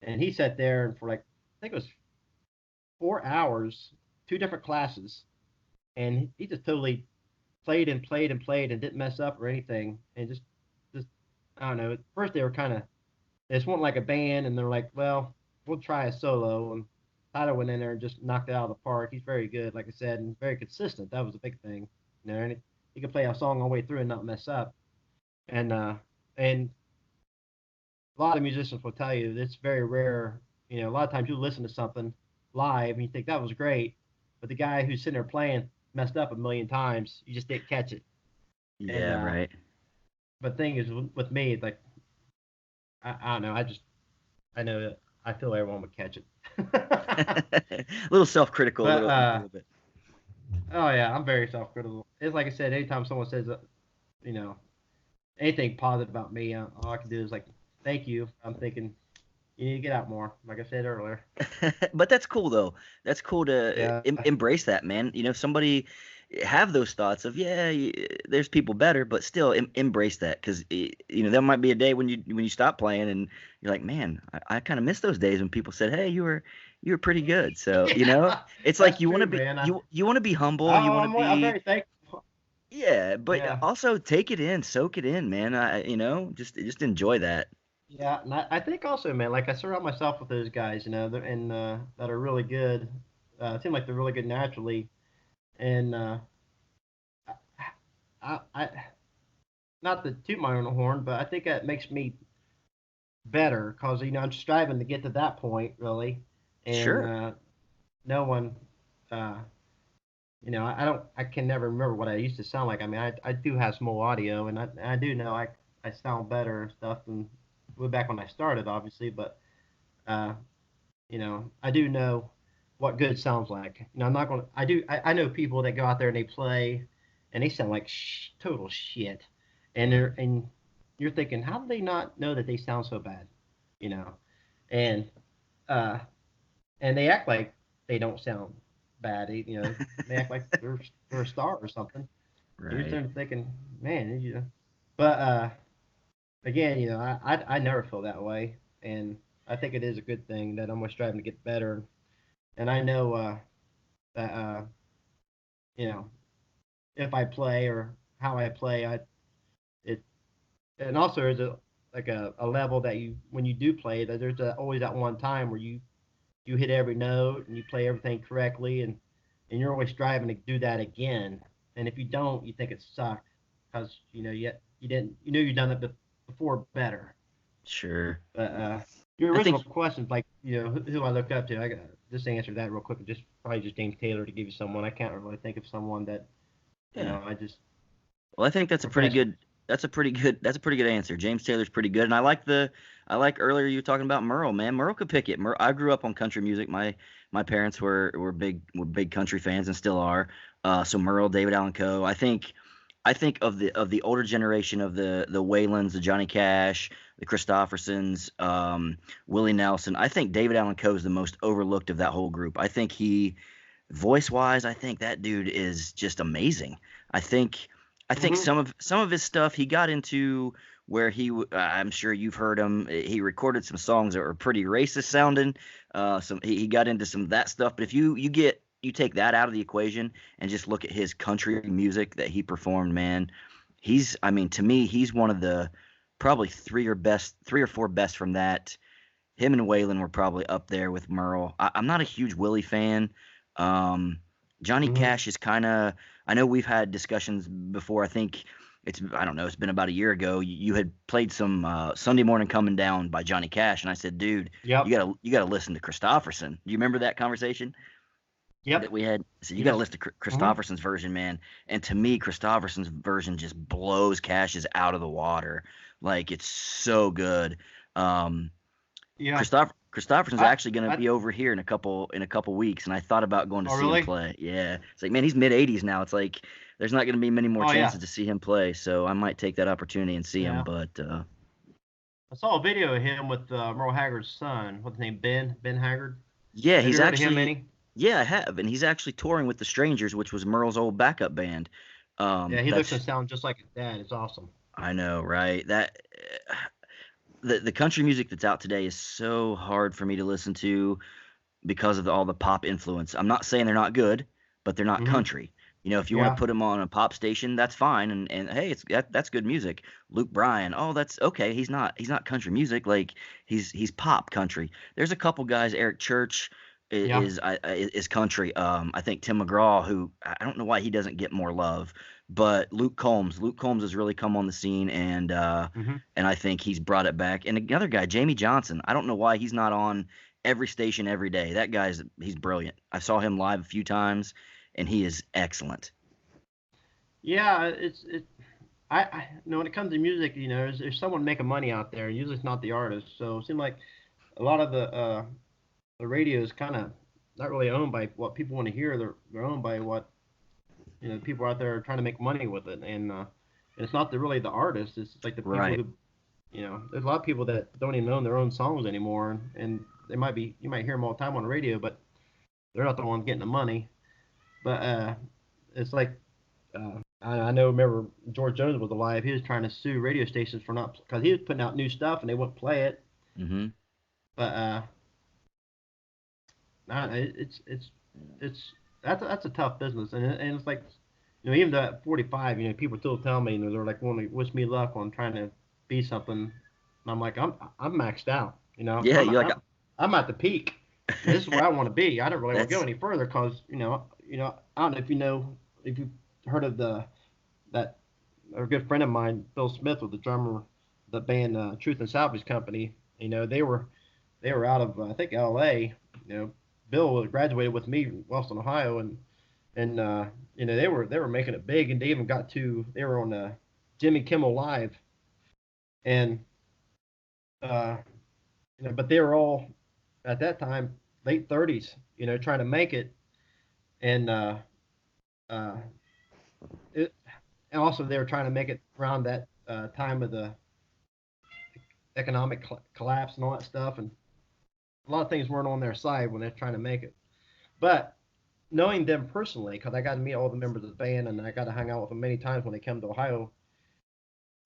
and he sat there and for like I think it was 4 hours, two different classes, and he just totally played and played and played and didn't mess up or anything, and just I don't know. At first they were kind of they just want like a band, and they're like, well, we'll try a solo, and Tyler went in there and just knocked it out of the park. He's very good, like I said, and very consistent. That was a big thing, and he could play a song all the way through and not mess up. And a lot of musicians will tell you it's very rare. A lot of times you listen to something live and you think that was great, but the guy who's sitting there playing messed up a million times. You just didn't catch it. And Yeah, right. but the thing is with me, it's like I don't know. I know that I feel everyone would catch it. A little self-critical, a But little, just a little bit. oh yeah, I'm very self-critical. It's like I said, anytime someone says you know anything positive about me, all I can do is like thank you. I'm thinking you need to get out more, like I said earlier. But that's cool though. That's cool to Yeah, embrace that, man. Somebody have those thoughts of yeah, there's people better, but still embrace that because there might be a day when you stop playing and you're like, man, I kind of miss those days when people said, hey, you were pretty good. So yeah, it's like that's you want to true, be man. you want to be humble. You want to I'm be very thankful. yeah, but Yeah, also take it in, soak it in, man. Just enjoy that. yeah, and I think also, man, like I surround myself with those guys, and that are really good. Seem like they're really good naturally, and I not to toot my own horn, but I think that makes me better because I'm striving to get to that point really, and Sure. no one, uh, I can never remember what I used to sound like. I mean, I do have small audio, and I do know I sound better and stuff than way back when I started, obviously, but uh, I do know what good sounds like. I'm not gonna. I know people that go out there and they play, and they sound like total shit, and you're thinking, how do they not know that they sound so bad? You know, and uh, and they act like they don't sound bad. They act like they're a star or something. And you're Right. sitting there thinking, man, But again, I never feel that way, and I think it is a good thing that I'm always striving to get better. And I know that you know if I play or how I play, it and also there's a level that you when you do play that there's always that one time where you hit every note and you play everything correctly, and you're always striving to do that again. And if you don't, you think it sucked because you didn't you've done it before better. Sure. But your I original think question, like who I look up to, I got just answer that real quick. Just probably just James Taylor to give you someone. I can't really think of someone that yeah. I just Well, I think that's a pretty professional. good that's a pretty good answer. James Taylor's pretty good, and I like earlier you were talking about Merle, man. Merle could pick it. I grew up on country music. My parents were big country fans and still are. So Merle, David Allan Coe. I think of the older generation of the Whalens, the Johnny Cash, the Christophersons, Willie Nelson. I think David Allan Coe is the most overlooked of that whole group. I think voice wise, I think that dude is just amazing. I think I think Hmm. some of his stuff he got into where I'm sure you've heard him. He recorded some songs that were pretty racist sounding. He got into some of that stuff. But if you take that out of the equation and just look at his country music that he performed, man, I mean, to me, he's one of probably three or four best from that. Him and Waylon were probably up there with Merle. I'm not a huge Willie fan. Um, Johnny Hmm. Cash is kind of. I know we've had discussions before. I think I don't know. It's been about a year ago. You had played some Sunday Morning Coming Down by Johnny Cash, and I said, dude, Yep. you gotta listen to Christofferson. Do you remember that conversation that Yep. we had? So you got to Yes. listen to Hmm. Christofferson's version, man. And to me, Christofferson's version just blows Cash's out of the water. Like it's so good. Um, Yeah. Christopherson's I. actually going to I. be over here in a couple weeks, and I thought about going to Oh, see him really? play. Yeah, it's like man, he's mid 80s now. It's like there's not going to be many more Oh, yeah. chances to see him play, so I might take that opportunity and see him. Yeah. But I saw a video of him with Merle Haggard's son. What's his name? Ben Haggard. yeah, Have he's you heard of him, actually any? yeah, I have, and he's actually touring with the Strangers, which was Merle's old backup band. Yeah, he looks and That's sounds just like his dad. It's awesome. I know, right? That the country music that's out today is so hard for me to listen to because of all the pop influence. I'm not saying they're not good, but they're not Hmm. country. You know, if you want to Yeah. put them on a pop station, that's fine, and hey, that's good music. Luke Bryan, oh, that's okay. He's not country music, like he's pop country. There's a couple guys. Eric Church Yeah. is country. I think Tim McGraw, who I don't know why he doesn't get more love, but Luke Combs has really come on the scene, Hmm. and I think he's brought it back. And another guy, Jamie Johnson, I don't know why he's not on every station every day. He's brilliant. I saw him live a few times, and he is excellent. Yeah. I when it comes to music, there's someone making money out there. Usually it's not the artist. So it seems like a lot of the radio is kind of not really owned by what people want to hear. They're owned by what people out there are trying to make money with it, and it's not really the artist. It's like the people Right. who there's a lot of people that don't even own their own songs anymore, and they might be you might hear them all the time on the radio, but they're not the ones getting the money. But it's like I know. Remember George Jones was alive. He was trying to sue radio stations for not because he was putting out new stuff and they wouldn't play it. Mm-hmm. But nah, it's that's a tough business, and it's like even though at 45, people still tell me, they're like, want to wish me luck on trying to be something, and I'm like, I'm maxed out, Yeah, you're like I'm at the peak. This is where I want to be. I don't really want to go that's any further because I don't know if you've heard of that a good friend of mine, Bill Smith, was the drummer of the band Truth and Salvage Company. They were out of I think L.A. Bill graduated with me in Wellston, Ohio, and they were making it big, and they were on Jimmy Kimmel Live, and uh, but they were all at that time late 30s, trying to make it, and uh, it, and also they were trying to make it around that time of the economic collapse and all that stuff, and a lot of things weren't on their side when they're trying to make it. But knowing them personally, because I got to meet all the members of the band and I got to hang out with them many times when they come to Ohio,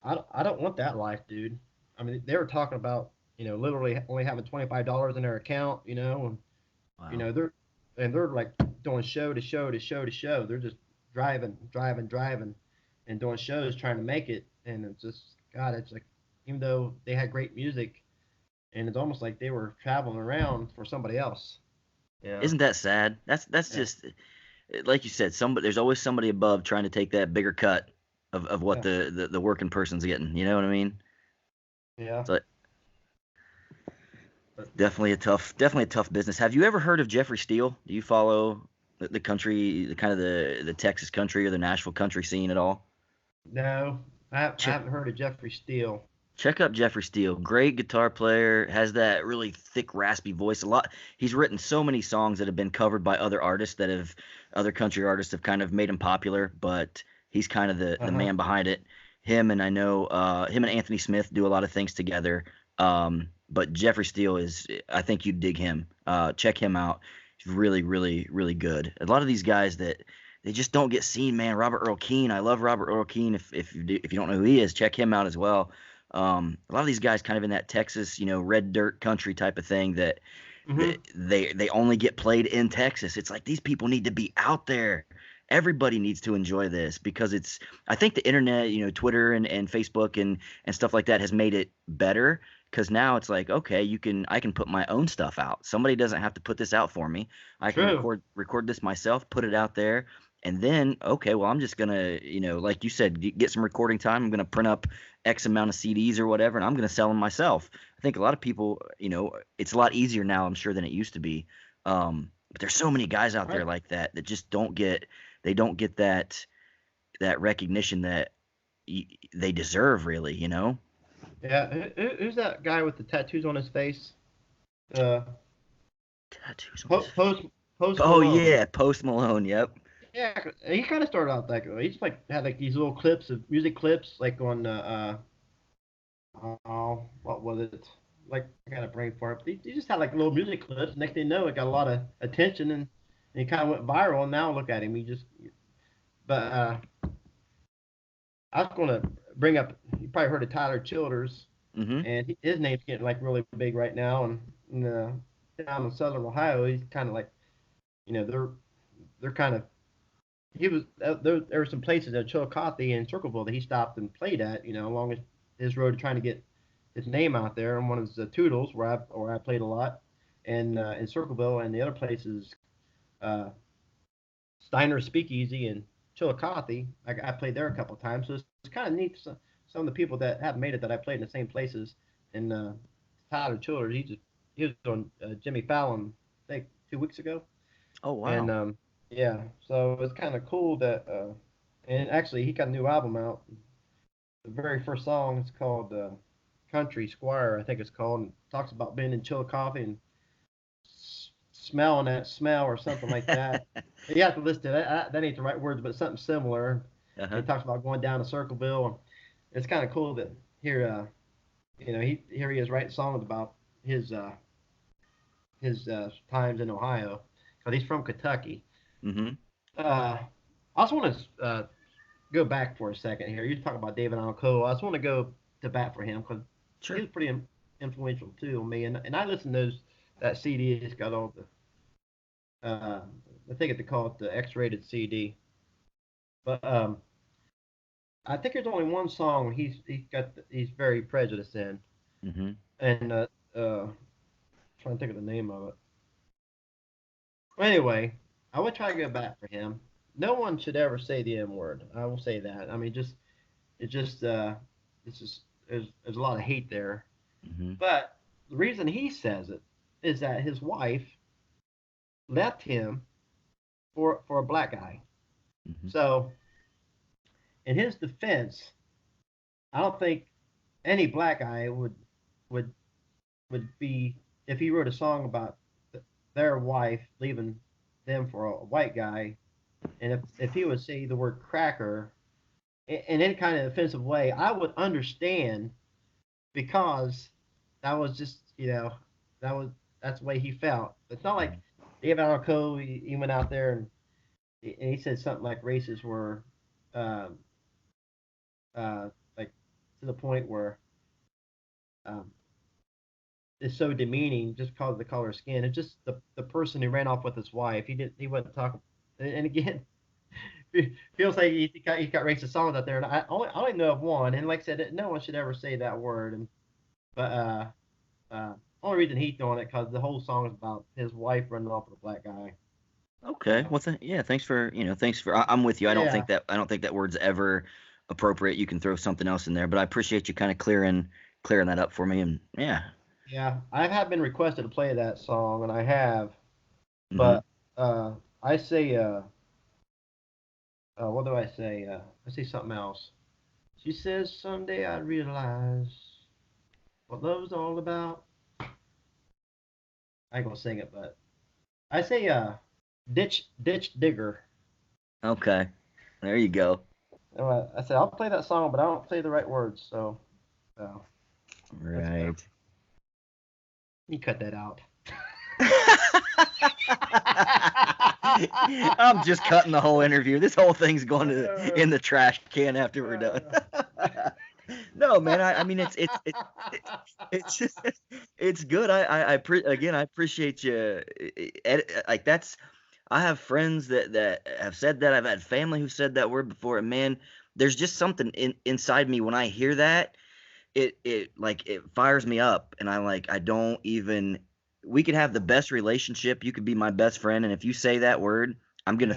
I don't want that life, dude. I mean, they were talking about literally only having $25 in their account, and you wow. know they're like doing show to show to show to show. They're just driving, and doing shows trying to make it, and it's just God. It's like even though they had great music, and it's almost like they were traveling around for somebody else. Yeah, Isn't that sad? That's yeah, just like you said. Somebody there's always somebody above trying to take that bigger cut of what yeah, the working person's getting. You know what I mean? yeah. So But definitely a tough business. Have you ever heard of Jeffrey Steele? Do you follow the country, the kind of the Texas country or the Nashville country scene at all? no, I Check haven't heard of Jeffrey Steele. check up Jeffrey Steele. Great guitar player, has that really thick, raspy voice. A lot. He's written so many songs that have been covered by other artists other country artists have kind of made him popular, but he's kind of Uh the huh. man behind it. Him and I know him and Anthony Smith do a lot of things together. But Jeffrey Steele is, I think you'd dig him. Check him out. He's really, really, really good. A lot of these guys that they just don't get seen, man. Robert Earl Keen. I love Robert Earl Keen. If you don't know who he is, check him out as well. A lot of these guys kind of in that Texas, red dirt country type of thing that Mhm. they only get played in Texas. It's like these people need to be out there, everybody needs to enjoy this because I think the internet, Twitter and Facebook and stuff like that has made it better because now it's like, okay, I can put my own stuff out. Somebody doesn't have to put this out for me. I can True. record this myself, put it out there, and then, okay, well, I'm just gonna, like you said, get some recording time. I'm gonna print up X amount of CDs or whatever, and I'm gonna sell them myself. I think a lot of people, it's a lot easier now, I'm sure, than it used to be. But there's so many guys out there Right. like that just don't get that recognition that they deserve, really. Yeah. Who's that guy with the tattoos on his face? Uh, Tattoos on his Po- face. Post Post Oh Malone. yeah, Post Malone. Yep. Yeah, he kind of started out that way. He just like had like these little clips of music clips, like on what was it? Like I got a brain fart. He just had like little music clips. Next thing you know, it got a lot of attention and he kind of went viral. And now look at him. He just. But I was going to bring up. You probably heard of Tyler Childers, Mm-hmm. and his name's getting like really big right now. And down in Southern Ohio, he's kind of like they're kind of he was there were some places at Chillicothe and Circleville that he stopped and played at, along his road trying to get his name out there. And one of the Toodles where I played a lot, and in Circleville, and the other places, uh, Steiner Speakeasy in Chillicothe. I played there a couple of times, so it's kind of neat. Some of the people that have made it that I played in the same places. And Tyler Childers, he was on Jimmy Fallon, I think 2 weeks ago. Oh And wow. yeah, so it's kind of cool that and actually he got a new album out. The very first song is called Country Squire, I think it's called, and talks about being in Chillicothe and smelling that smell or something like that. You have to listen to that. That ain't the right words, but something similar. And Uh-huh. he talks about going down to Circleville. It's kind of cool that here, here he is writing songs about his uh, his times in Ohio, because he's from Kentucky. Mm-hmm. I also want to go back for a second here. You talk about David Alcoa. I just want to go to bat for him because he Sure. was pretty influential too on me. And I listened to that CD. It's got all the I think they call it the X-rated CD. But I think there's only one song he's very prejudiced in, Mm-hmm. and trying to think of the name of it. Well, anyway, I would try to go back for him. No one should ever say the N word. I will say that. I mean, just this is there's a lot of hate there. Mm-hmm. But the reason he says it is that his wife left him for a black guy. Mm-hmm. So in his defense, I don't think any black guy would would be, if he wrote a song about their wife leaving them for a white guy, and if he would say the word cracker in any kind of offensive way, I would understand, because that was just that was that's the way he felt. It's not like David Arco. He went out there and he said something like races were um, like to the point where um, it's so demeaning just because of the color of skin. It's just the person who ran off with his wife. He wasn't talking. And again, feels like he got racist songs out there, and I only know of one. And like I said, no one should ever say that word. And but only reason he's doing it because the whole song is about his wife running off with a black guy. Okay. Uh, Well, yeah. Thanks for. I'm with you. yeah, I don't think that word's ever appropriate. You can throw something else in there, but I appreciate you kind of clearing that up for me. And yeah. yeah. I have been requested to play that song, and I have, Mm-hmm. but I say what do I say? I say something else. She says someday I realize what love's all about. I ain't gonna sing it, but I say ditch digger. Okay. There you go. I said I'll play that song, but I don't say the right words, so uh, that's Right. you cut that out. I'm just cutting the whole interview. This whole thing's going in the trash can after we're done. No, man. I mean, it's just, it's good. Again, I appreciate you. Like that's. I have friends that have said that. I've had family who said that word before, and man, there's just something inside me when I hear that. It fires me up, and I don't even. We could have the best relationship. You could be my best friend, and if you say that word, Yeah. I'm gonna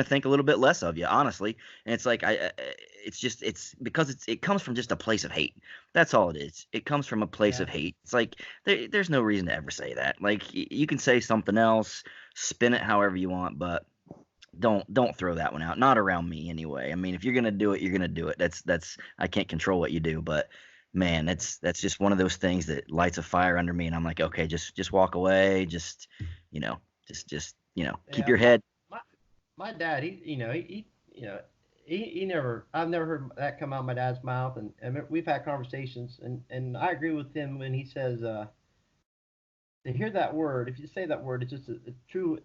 think a little bit less of you, honestly. And it's like it's because it comes from just a place of hate. That's all it is. It comes from a place Yeah. of hate. It's like there's no reason to ever say that. Like you can say something else, spin it however you want, but don't throw that one out. Not around me anyway. I mean, if you're gonna do it, you're gonna do it. That's I can't control what you do, but man, that's just one of those things that lights a fire under me, and I'm like, okay, just walk away, you know, keep Yeah. your head. My my dad, he never. I've never heard that come out of my dad's mouth, and we've had conversations, and I agree with him when he says, to hear that word. If you say that word, it's just a true.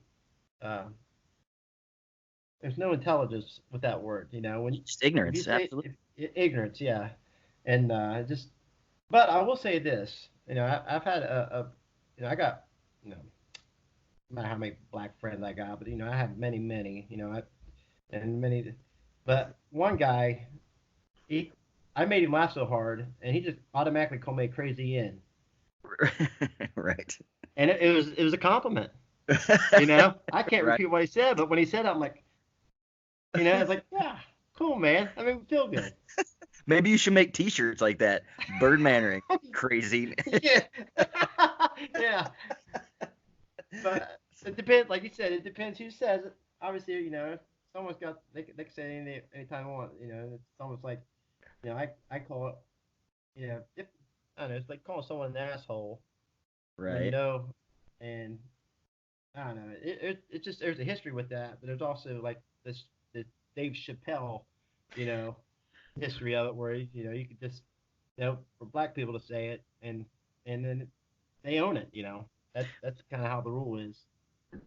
Uh, there's no intelligence with that word. When Just if you ignorance, say absolutely. ignorance, yeah, and just. But I will say this. I've had I got, no matter how many black friends I got, but I have many, many. And many, but one guy, he, I made him laugh so hard, and he just automatically called me a crazy in, Right. and it was a compliment. I can't Right. repeat what he said, but when he said it, I'm like, it's like, yeah, cool, man. I mean, feel good. Maybe you should make T-shirts like that. Bird Manring, crazy. Yeah, yeah. But it depends, like you said, it depends who says it. Obviously, someone's got they can say anytime they want. It's almost like I call it, if I don't know, it's like calling someone an asshole when Right. and I don't know. It just there's a history with that, but there's also like this Dave Chappelle, you know, history of it where you could just for black people to say it and then they own it. That's kind of how the rule is.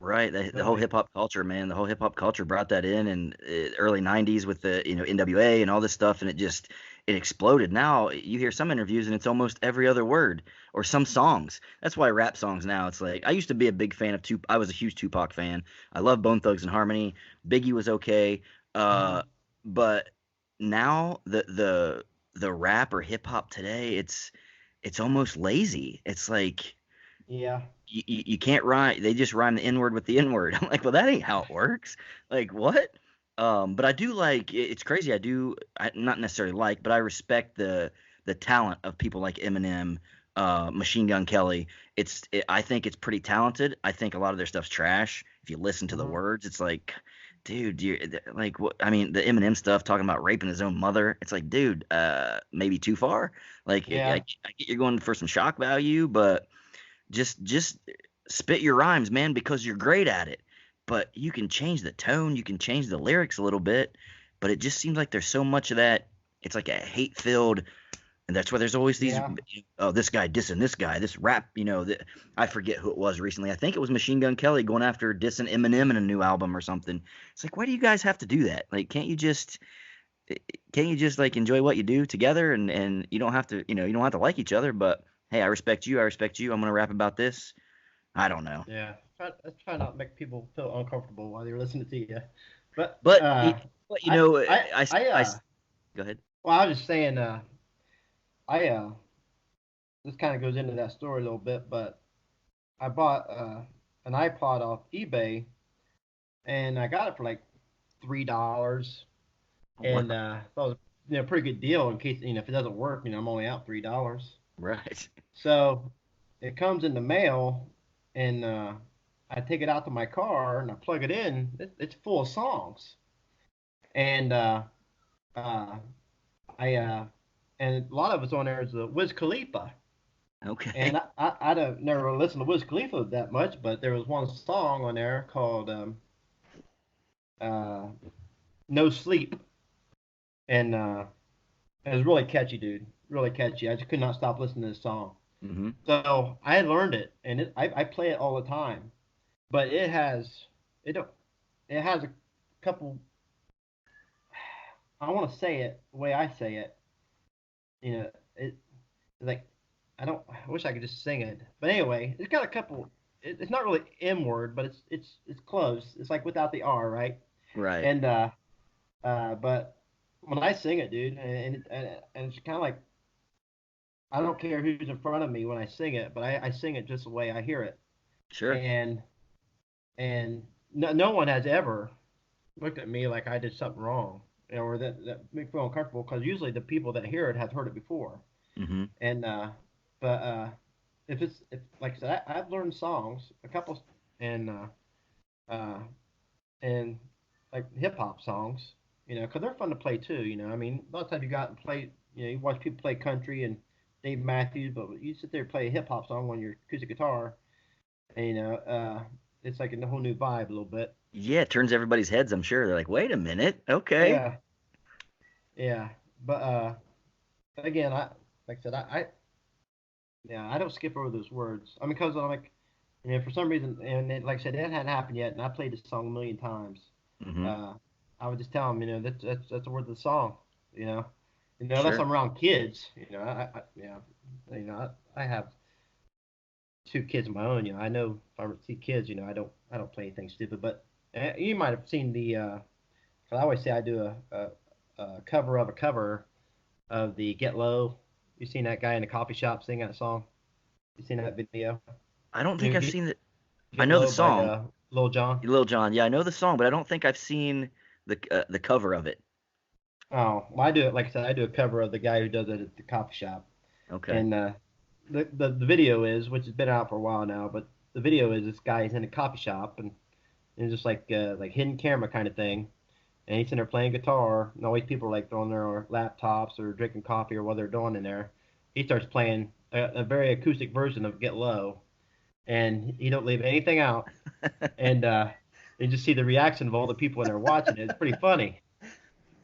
Right, the whole Nobody. hip hop culture, man, the whole hip hop culture brought that in early '90s with the NWA and all this stuff, and it exploded. Now you hear some interviews and it's almost every other word or some songs. That's why rap songs now. It's like I used to be a big fan of Tupac. I was a huge Tupac fan. I love Bone Thugs and Harmony. Biggie was okay, Mm, but now the rap or hip hop today, it's almost lazy. It's like yeah, you can't rhyme. They just rhyme the N word with the N word. I'm like, well, that ain't how it works. Like, what? But I do like. It's crazy. Not necessarily like, but I respect the talent of people like Eminem, Machine Gun Kelly. I think it's pretty talented. I think a lot of their stuff's trash. If you listen to the hmm words, it's like, dude, like what? I mean, the Eminem stuff talking about raping his own mother. It's like, dude, maybe too far. Like, yeah, I get you're going for some shock value, but just spit your rhymes, man, because you're great at it. But you can change the tone, you can change the lyrics a little bit, but it just seems like there's so much of that. It's like a hate-filled, and that's why there's always these. yeah, Oh, this guy dissing this guy, this rap. I forget who it was recently. I think it was Machine Gun Kelly going after dissing Eminem in a new album or something. It's like, why do you guys have to do that? Like, can't you just like enjoy what you do together and you don't have to you don't have to like each other, but hey, I respect you, I respect you, I'm gonna rap about this. I don't know. yeah. Try not to make people feel uncomfortable while they're listening to you. But But but I I go ahead. well, I was just saying, I this kind of goes into that story a little bit, but I bought an iPod off eBay and I got it for like $3, Wow. and that was a pretty good deal in case if it doesn't work, I'm only out $3. Right. So it comes in the mail, and I take it out to my car and I plug it in. It's full of songs, and uh, I and a lot of it's on there is the Wiz Khalifa. And Okay. I don't never really listened to Wiz Khalifa that much, but there was one song on there called uh, "No Sleep," and it was really catchy, dude. Really catchy. I just could not stop listening to this song. Hmm. So I learned it, and I play it all the time. But it it has a couple. I want to say it the way I say it. It like I don't. I wish I could just sing it. But anyway, it's got a couple. it's not really M word, but it's close. It's like without the R, right? Right. And but when I sing it, dude, and it's kind of like I don't care who's in front of me when I sing it, but I sing it just the way I hear it, Sure. and no one has ever looked at me like I did something wrong, or that make me feel uncomfortable because usually the people that hear it have heard it before, Mm-hmm. and but if like I said, I've learned songs a couple and uh and like hip hop songs, because they're fun to play too. I mean, a lot of times you got and play, you watch people play country and Dave Matthews, but you sit there and play a hip hop song on your acoustic guitar, and it's like a whole new vibe a little bit. Yeah, it turns everybody's heads, I'm sure. They're like, wait a minute. Okay. Yeah, yeah, but again, like I said, yeah, I don't skip over those words. I mean, because I'm like, for some reason, and like I said, that hadn't happened yet, and I played this song a million times. Mm-hmm. Uh, I would just tell them, that's the word of the song, you know, unless Sure. I'm around kids, yeah, I have two kids of my own. I know if I see kids, I don't play anything stupid. But you might have seen cause I always say I do a cover of a cover of the Get Low. You seen that guy in the coffee shop singing that song? You seen that video? I don't think You I've Get, seen it. I Get know the Low by song, Lil Jon. Lil Jon. Yeah, I know the song, but I don't think I've seen the cover of it. Oh, well, I do it like I said. I do a cover of the guy who does it at the coffee shop, Okay. and the video is, which has been out for a while now, but the video is this guy is in a coffee shop and it's just like hidden camera kind of thing, and he's in there playing guitar, and always people are like throwing their laptops or drinking coffee or what they're doing in there. He starts playing a very acoustic version of Get Low, and he don't leave anything out, and you just see the reaction of all the people in there watching it. It's pretty funny.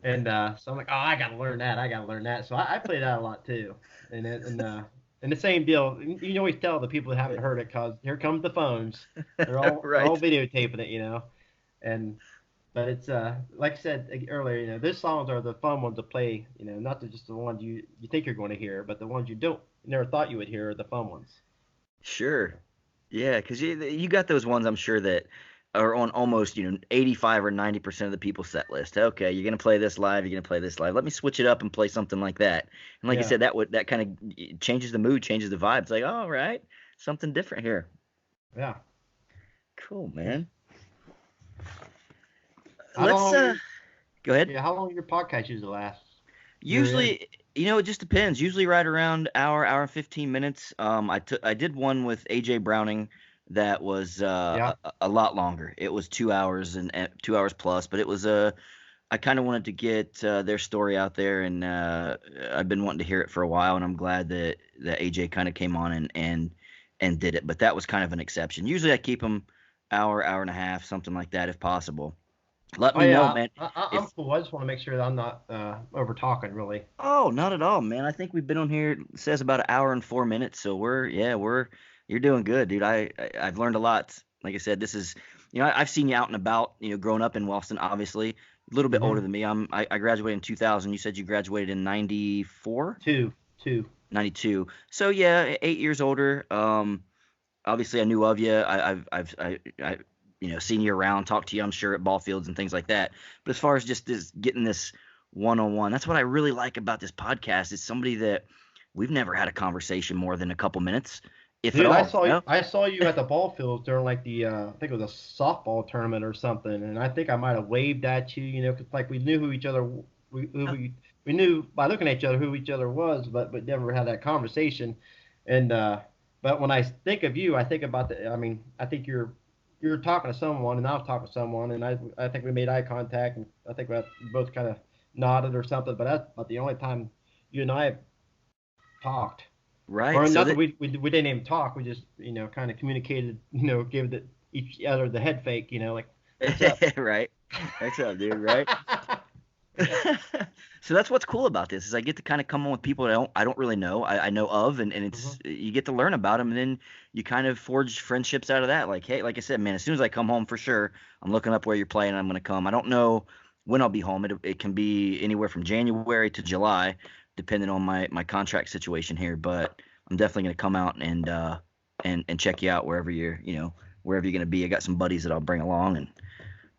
And so I'm like, oh, I gotta learn that. I gotta learn that. So I play that a lot too. And the same deal. You always tell the people that haven't heard it because here comes the phones. They're all Right. videotaping it. And but it's like I said earlier, those songs are the fun ones to play. Not just the ones you think you're going to hear, but the ones you never thought you would hear are the fun ones. Sure. Yeah, because you got those ones I'm sure that are on almost 85 or 90% of the people's set list. Okay, you're gonna play this live. You're gonna play this live. Let me switch it up and play something like that. And like you Yeah, said, that kind of changes the mood, changes the vibe. It's like, all right, something different here. yeah. Cool, man. How Let's long? go ahead. Yeah, how long your podcast usually lasts? You're in. Usually, it just depends. Usually right around hour and 15 minutes. I did one with AJ Browning that was Yeah. a lot longer. It was 2 hours and 2 hours plus, but it was I kind of wanted to get their story out there, and I've been wanting to hear it for a while, and I'm glad that AJ kind of came on and did it. But that was kind of an exception. Usually I keep them hour and a half, something like that, if possible. Let Oh me know, yeah, man. I'm If cool. I just want to make sure that I'm not over talking really. Oh, not at all, man. I think we've been on here, it says about an hour and 4 minutes. So you're doing good, dude. I've learned a lot. Like I said, this is, I've seen you out and about, growing up in Wellston, obviously, a little bit older Mm-hmm. than me. I graduated in 2000. You said you graduated in 94, Two. 92. So yeah, 8 years older. Obviously I knew of you. Seen you around, talked to you, I'm sure, at ball fields and things like that. But as far as just this getting this one-on-one, that's what I really like about this podcast. Is somebody that we've never had a conversation more than a couple minutes, if at Dude, I all. saw I saw you at the ball fields during like the I think it was a softball tournament or something, and I think I might have waved at you, 'cause like we knew who each other we knew by looking at each other who each other was, but never had that conversation. And but when I think of you, I think about I mean, I think you're talking to someone, and I was talking to someone, and I think we made eye contact, and I think we both kind of nodded or something. But that's about the only time you and I have talked. Right. Or So not that that we didn't even talk. We just kind of communicated. Gave each other the head fake. Like what's up? right. What's up, dude? Right. Yeah. So that's what's cool about this is I get to kind of come on with people that I don't really know. I know of, and Hmm. it's you get to learn about them, and then you kind of forge friendships out of that. Like, hey, like I said, man, as soon as I come home, for sure, I'm looking up where you're playing. And I'm gonna come. I don't know when I'll be home. It can be anywhere from January to July, depending on my contract situation here. But I'm definitely gonna come out and and check you out wherever wherever you're gonna be. I got some buddies that I'll bring along and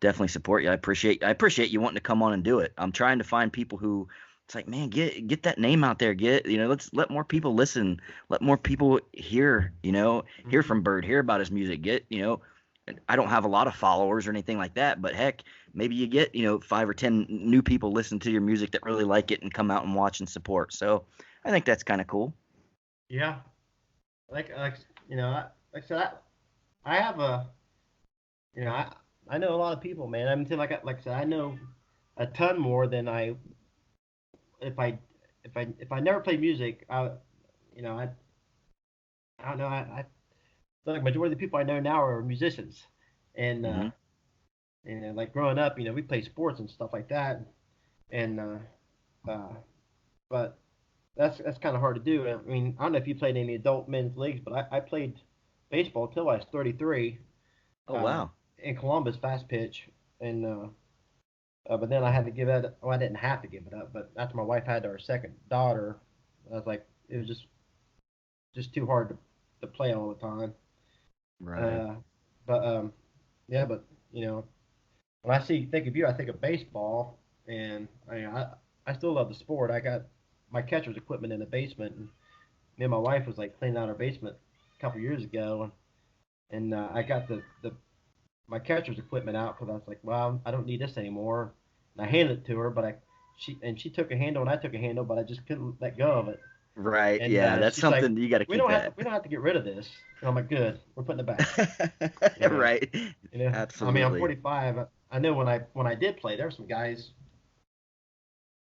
definitely support you. I appreciate you wanting to come on and do it. I'm trying to find people who it's like, man, get that name out there. Let's let more people listen. Let more people hear Hmm. from Byrd, hear about his music. I don't have a lot of followers or anything like that, but heck, maybe you get, 5 or 10 new people listen to your music that really like it and come out and watch and support. So I think that's kind of cool. Yeah, like like I said, I have a you know I know a lot of people, man. I mean, like I said, I know a ton more than I if I if I never played music. You know I I don't know. I feel like majority of the people I know now are musicians, and Hmm. like growing up, we play sports and stuff like that, and uh, but that's kind of hard to do. I mean, I don't know if you played any adult men's leagues, but I played baseball till I was 33 Oh uh, wow. in Columbus, fast pitch, and but then I had to give it. Well, I didn't have to give it up, but after my wife had our second daughter, I was like, it was just too hard to play all the time. Right. Uh, but yeah, but when I think of you, I think of baseball, and I still love the sport. I got my catcher's equipment in the basement, and me and my wife was like cleaning out our basement a couple years ago, and I got the my catcher's equipment out because I was like, well, I don't need this anymore. And I handed it to her, but she took a handle and I took a handle, but I just couldn't let go of it. Right. And Yeah, that's she's like, something you got to keep that. we don't have to get rid of this. And I'm like, good, we're putting it back. You know, Right. I mean, I'm Absolutely. 45. I know when I did play, there were some guys.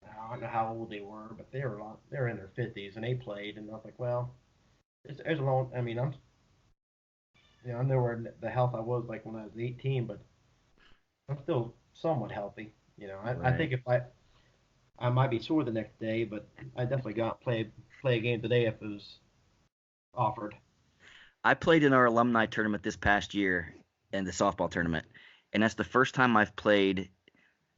I don't know how old they were, but they were in their 50s and they played. And I was like, well, there's a long. I mean, I'm nowhere the health I was like when I was 18, but I'm still somewhat healthy. I Right. think if I might be sore the next day, but I definitely go out and play a game today if it was offered. I played in our alumni tournament this past year in the softball tournament, and that's the first time I've played.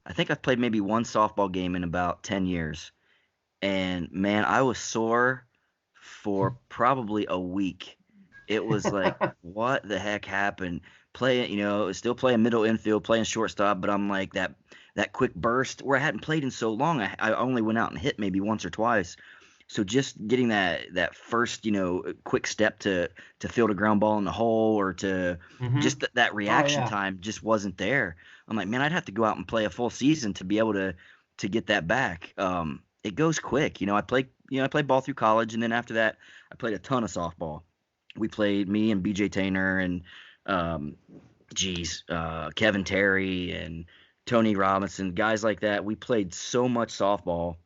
I think I've played maybe one softball game in about 10 years. And man, I was sore for probably a week. It was like, what the heck happened? Still playing middle infield, playing shortstop, but I'm like that quick burst where I hadn't played in so long. I only went out and hit maybe once or twice. So just getting that first, quick step to field a ground ball in the hole or to Hmm. just that Oh reaction yeah. time just wasn't there. I'm like, man, I'd have to go out and play a full season to be able to get that back. It goes quick. I played ball through college, and then after that, I played a ton of softball. We played me and BJ Tainer and um, Kevin Terry and Tony Robinson, guys like that. We played so much softball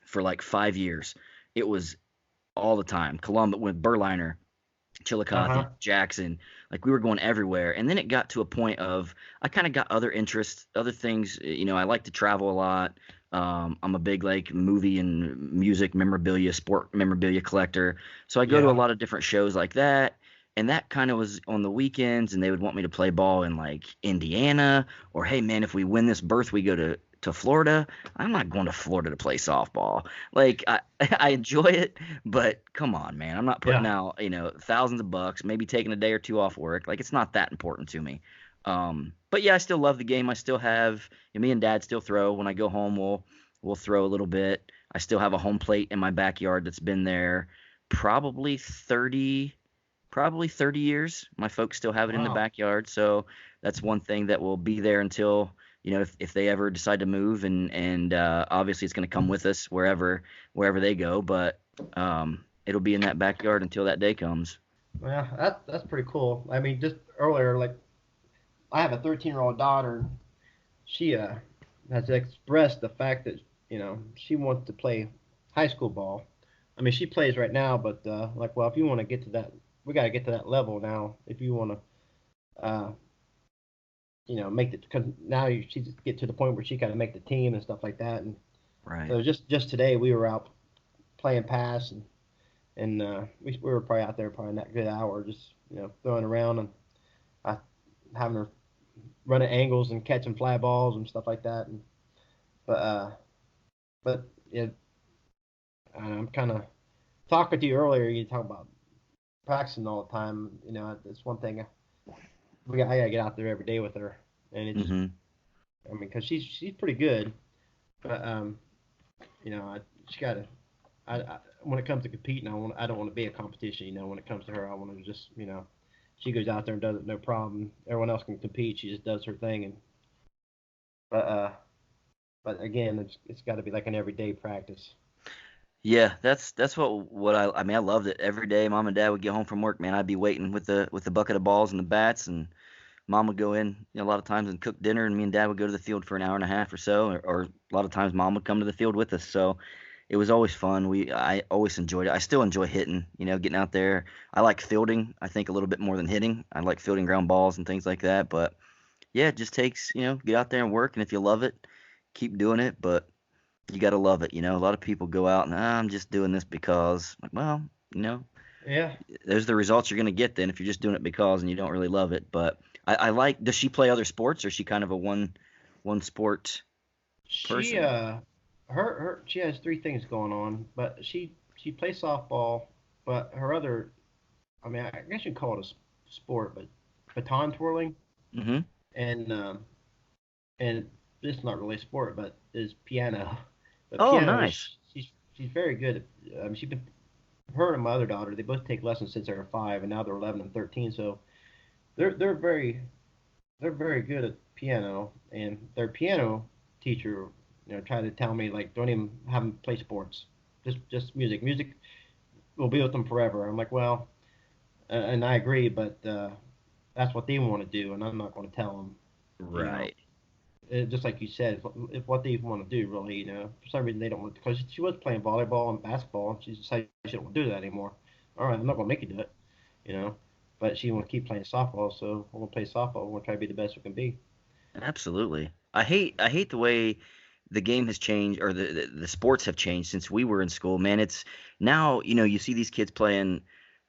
for like 5 years. It was all the time. Columbus with Berliner, Uh Chillicothe, huh. Jackson, like we were going everywhere. And then it got to a point of I kind of got other interests, other things. I like to travel a lot. I'm a big like movie and music memorabilia, sport memorabilia collector. So I go to a Yeah. lot of different shows like that. And that kind of was on the weekends, and they would want me to play ball in like Indiana, or hey man, if we win this berth, we go to Florida. I'm not going to Florida to play softball. Like I enjoy it, but come on, man. I'm not putting Yeah. out, thousands of bucks, maybe taking a day or two off work. Like it's not that important to me. But yeah, I still love the game. I still have, me and dad still throw. When I go home, we'll throw a little bit. I still have a home plate in my backyard that's been there probably 30 probably 30 years. My folks still have it in the Wow. backyard, so that's one thing that will be there until, if they ever decide to move, and obviously it's going to come with us wherever they go, but it'll be in that backyard until that day comes. Well, that's pretty cool. I mean, just earlier, like I have a 13-year-old daughter. She has expressed the fact that she wants to play high school ball. I mean, she plays right now, but like, well, if you want to get to that, we got to get to that level now. If you want to, make the because now she just get to the point where she got to make the team and stuff like that. And Right. so just today we were out playing pass and we were probably out there probably that good hour just throwing around and uh, having her running angles and catching fly balls and stuff like that. And but but yeah, I'm kind of talking to you earlier. You talk about practicing all the time. It's one thing. I gotta get out there every day with her, and it's Mm-hmm. I mean, because she's pretty good, but she gotta. When it comes to competing, I don't want to be a competition. When it comes to her, I want to just she goes out there and does it no problem. Everyone else can compete. She just does her thing, and but uh, but again, it's got to be like an everyday practice. Yeah, that's what I mean. I loved it every day. Mom and Dad would get home from work, man. I'd be waiting with the bucket of balls and the bats, and Mom would go in, a lot of times and cook dinner, and me and Dad would go to the field for an hour and a half or so, or a lot of times Mom would come to the field with us. So it was always fun. I always enjoyed it. I still enjoy hitting, getting out there. I like fielding, I think a little bit more than hitting. I like fielding ground balls and things like that. But yeah, it just takes, get out there and work, and if you love it, keep doing it. But you got to love it. A lot of people go out and I'm just doing this because, like, well, you know, Yeah, there's the results you're going to get then if you're just doing it because and you don't really love it. But I like. Does she play other sports, or is she kind of a one sport she person? uh, her she has three things going on, but she plays softball, but her other, I mean, I guess you'd call it a sport, but baton twirling Mm-hmm. and and it's not really a sport, but is piano. But Oh, piano, nice. she's very good at. She's been her and my other daughter. They both take lessons since they were 5, and now they're 11 and 13. So they're very good at piano, and their piano teacher, tried to tell me like don't even have them play sports, just music. Music will be with them forever. I'm like, well, and I agree, but that's what they want to do, and I'm not going to tell them. You know, Right. just like you said, if what they want to do, really, for some reason they don't want, because she was playing volleyball and basketball, and she decided she don't want to do that anymore. All right, I'm not going to make you do it, you know, but she want to keep playing softball, so we're going to play softball. We're going to try to be the best we can be. Absolutely. I hate the way the game has changed, or the sports have changed since we were in school. Man, it's now, you see these kids playing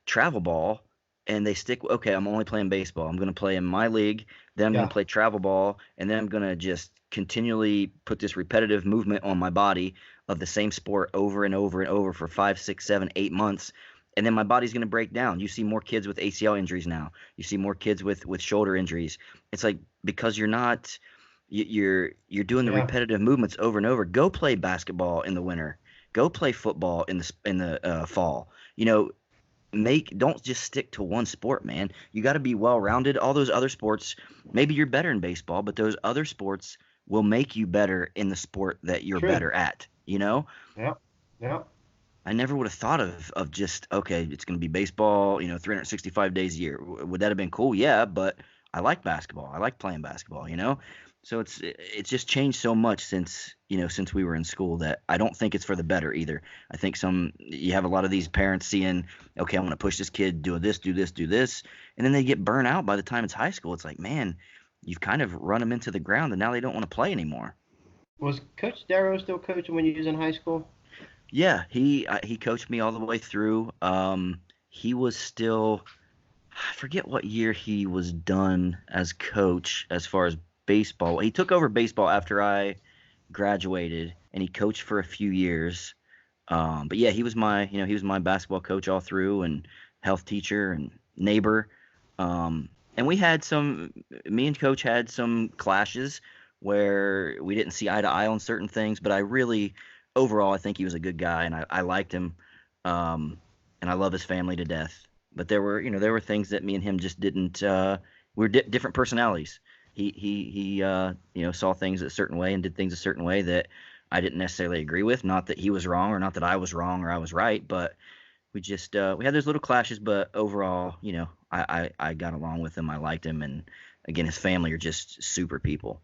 travel ball, and they stick, okay, I'm only playing baseball. I'm going to play in my league, then I'm going Yeah, to play travel ball, and then I'm going to just continually put this repetitive movement on my body of the same sport over and over and over for 5, 6, 7, 8 months. And then my body's going to break down. You see more kids with ACL injuries now. You see more kids with shoulder injuries. It's like, because you're not you're doing the yeah, repetitive movements over and over. Go play basketball in the winter. Go play football in the fall. Make don't just stick to one sport, man. You got to be well rounded. All those other sports, maybe you're better in baseball, but those other sports will make you better in the sport that you're true. better at. Yeah, yeah, I never would have thought of just, okay, it's going to be baseball, 365 days a year. Would that have been cool? Yeah, but I like basketball. I like playing basketball. So it's just changed so much since we were in school, that I don't think it's for the better either. I think you have a lot of these parents seeing, okay, I'm going to push this kid, do this, do this, and then they get burnt out by the time it's high school. It's like, man, you've kind of run them into the ground, and now they don't want to play anymore. was Coach Darrow still coaching when you was in high school? Yeah, he coached me all the way through. He was still, I forget what year he was done as coach as far as baseball. He took over baseball after I graduated, and he coached for a few years. But yeah, he was my basketball coach all through, and health teacher and neighbor. And me and coach had some clashes where we didn't see eye to eye on certain things, but overall, I think he was a good guy, and I liked him. Um, and I love his family to death. But there were things that me and him just didn't. We were different personalities. He saw things a certain way and did things a certain way that I didn't necessarily agree with. Not that he was wrong, or not that I was wrong or I was right, but we had those little clashes. But overall, I got along with him. I liked him, and again, his family are just super people.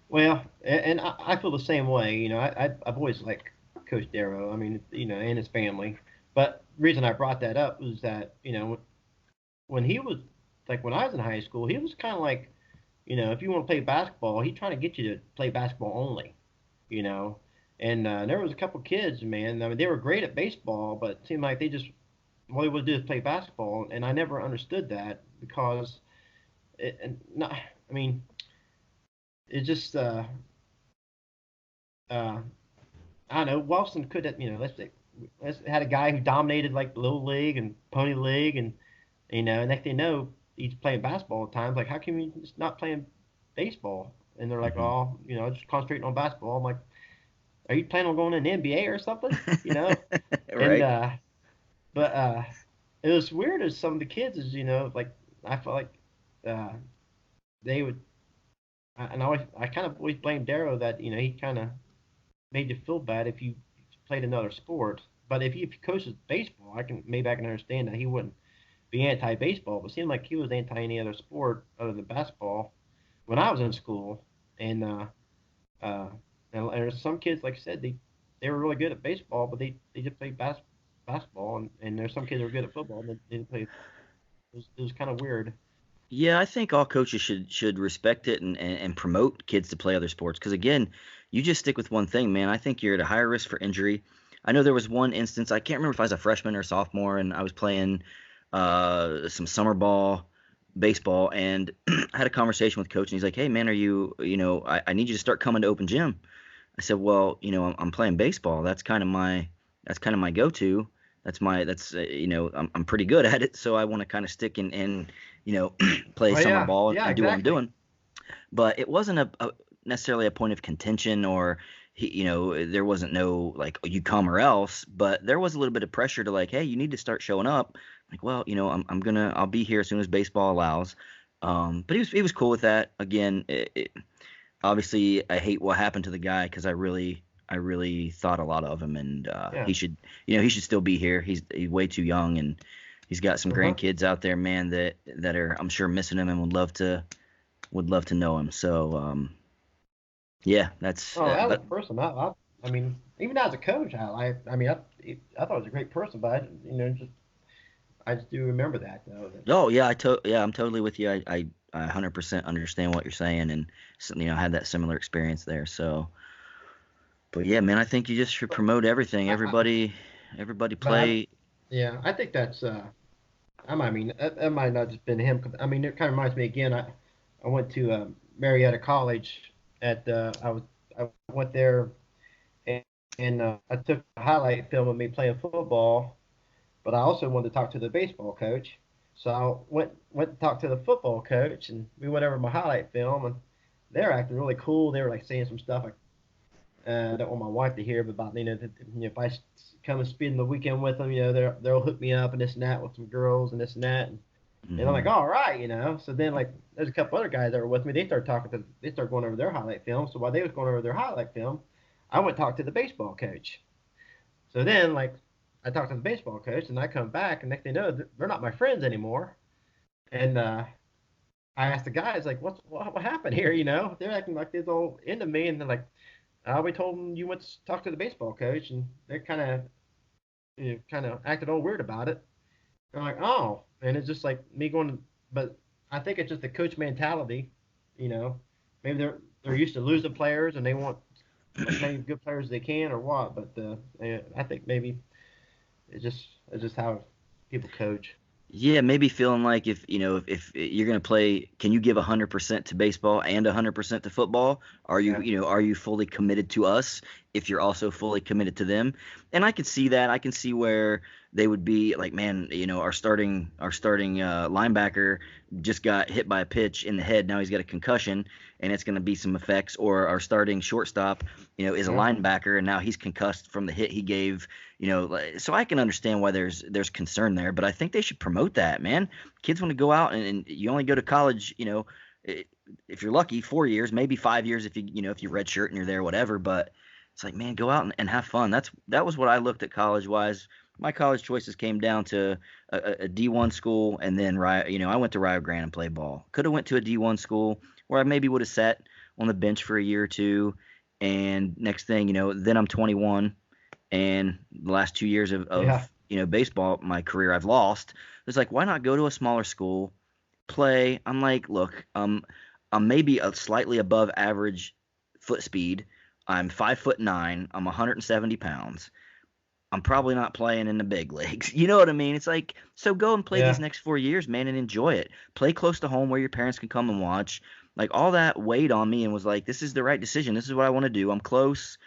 Well, and I feel the same way. I've always liked Coach Darrow. I mean, and his family. But the reason I brought that up was that when he was like when I was in high school, he was kind of like if you want to play basketball, he's trying to get you to play basketball only. You know, and there was a couple kids, man. I mean, they were great at baseball, but it seemed like they just all they would do is play basketball, and I never understood that because and not. I mean, it just uh I don't know. Wellston could have, let's say had a guy who dominated like Little League and Pony League, and next thing you know, he's playing basketball at times. Like, how come he's not playing baseball? And they're like, Hmm. oh, just concentrating on basketball. I'm like, are you planning on going in the NBA or something? You know? And Right. but it was weird as some of the kids is, like I felt like uh they would, and I kind of always blame Darrow that he kind of made you feel bad if you played another sport. But if you coaches baseball, I can understand that he wouldn't be anti-baseball, but it seemed like he was anti any other sport other than basketball when I was in school. And uh, and there's some kids, like I said, they were really good at baseball, but they just played basketball, and there's some kids that were good at football, and they didn't play. It was kind of weird. Yeah, I think all coaches should respect it and promote kids to play other sports. Because again, you just stick with one thing, man. I think you're at a higher risk for injury. I know there was one instance. I can't remember if I was a freshman or sophomore, and I was playing some summer ball, baseball, and I had a conversation with coach, and he's like, "Hey, man, I need you to start coming to open gym." I said, "Well, I'm playing baseball. That's kind of my go-to. I'm pretty good at it, so I want to kind of stick in play Oh summer yeah, ball yeah, and do what I'm exactly. doing." But it wasn't necessarily a point of contention, or there wasn't no like, "Oh, you come or else," but there was a little bit of pressure to like, "Hey, you need to start showing up." Like, well, I'll be here as soon as baseball allows. But he was cool with that. Again, obviously I hate what happened to the guy because I really thought a lot of him, and Yeah. he should still be here. He's way too young, and he's got some Uh huh. grandkids out there, man, that are, I'm sure, missing him and would love to know him. So yeah, that's Oh, as a but person, I mean, even as a coach, I mean, I thought he was a great person, but I just do remember that though. That oh yeah, I'm totally with you. I 100% understand what you're saying, and had that similar experience there. So, but yeah, man, I think you just should but promote everything. I Everybody but I play. yeah, I think that's I mean, that might not just been him. I mean, it kind of reminds me again. I went to Marietta College at I went there, and, I took a highlight film of me playing football, but I also wanted to talk to the baseball coach. So I went to talk to the football coach, and we went over my highlight film, and they're acting really cool. They were like saying some stuff I don't want my wife to hear, but about if I come and spend the weekend with them, they'll hook me up and this and that with some girls and this and that, and I'm like, Hmm. all right. So then like there's a couple other guys that were with me. They started going over their highlight film. So while they was going over their highlight film, I went to talk to the baseball coach. So then like I talked to the baseball coach, and I come back, and next thing you know, they're not my friends anymore. And I asked the guys like, what happened here? They're acting like they're all into me, and they're like, we told them you went to talk to the baseball coach, and they kind of acted all weird about it. I'm like, oh, and it's just like me going, but I think it's just the coach mentality, you know. Maybe they're used to losing players and they want as many good players as they can, or what. But I think maybe it's just how people coach. Yeah, maybe feeling like if you're gonna play, can you give 100% to baseball and 100% to football? Yeah, Are you fully committed to us if you're also fully committed to them? And I can see that. I can see where they would be like, man, our starting linebacker just got hit by a pitch in the head. Now he's got a concussion, and it's gonna be some effects. Or our starting shortstop, is a yeah, linebacker, and now he's concussed from the hit he gave. So I can understand why there's concern there, but I think they should promote that, man. Kids want to go out, and you only go to college, i- if you're lucky, 4 years, maybe 5 years if you redshirt and you're there, whatever. But it's like, man, go out and have fun. That was what I looked at college wise. My college choices came down to a D1 school, and then I went to Rio Grande and played ball. Could have went to a D1 school where I maybe would have sat on the bench for a year or two, and next thing then I'm 21, and the last 2 years of, yeah, baseball, my career, I've lost. It's like, why not go to a smaller school, play? I'm like, look, I'm maybe a slightly above average foot speed. I'm 5'9". I'm 170 pounds. I'm probably not playing in the big leagues. You know what I mean? It's like, so go and play these yeah, next 4 years, man, and enjoy it. Play close to home where your parents can come and watch. Like, all that weighed on me and was like, this is the right decision. This is what I want to do. I'm close.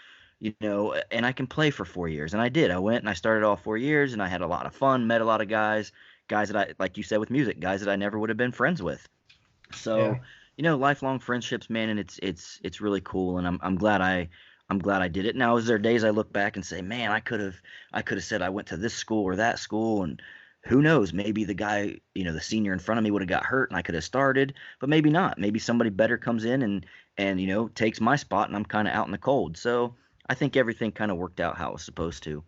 and I can play for 4 years. And I did. I went and I started all 4 years, and I had a lot of fun, met a lot of guys that I, like you said with music, guys that I never would have been friends with. Yeah. So, lifelong friendships, man, and it's really cool, and I'm glad I did it. Now, is there days I look back and say, man, I could have said I went to this school or that school, and who knows, maybe the guy, the senior in front of me would have got hurt and I could have started, but maybe not. Maybe somebody better comes in and takes my spot, and I'm kind of out in the cold. So I think everything kind of worked out how it was supposed to.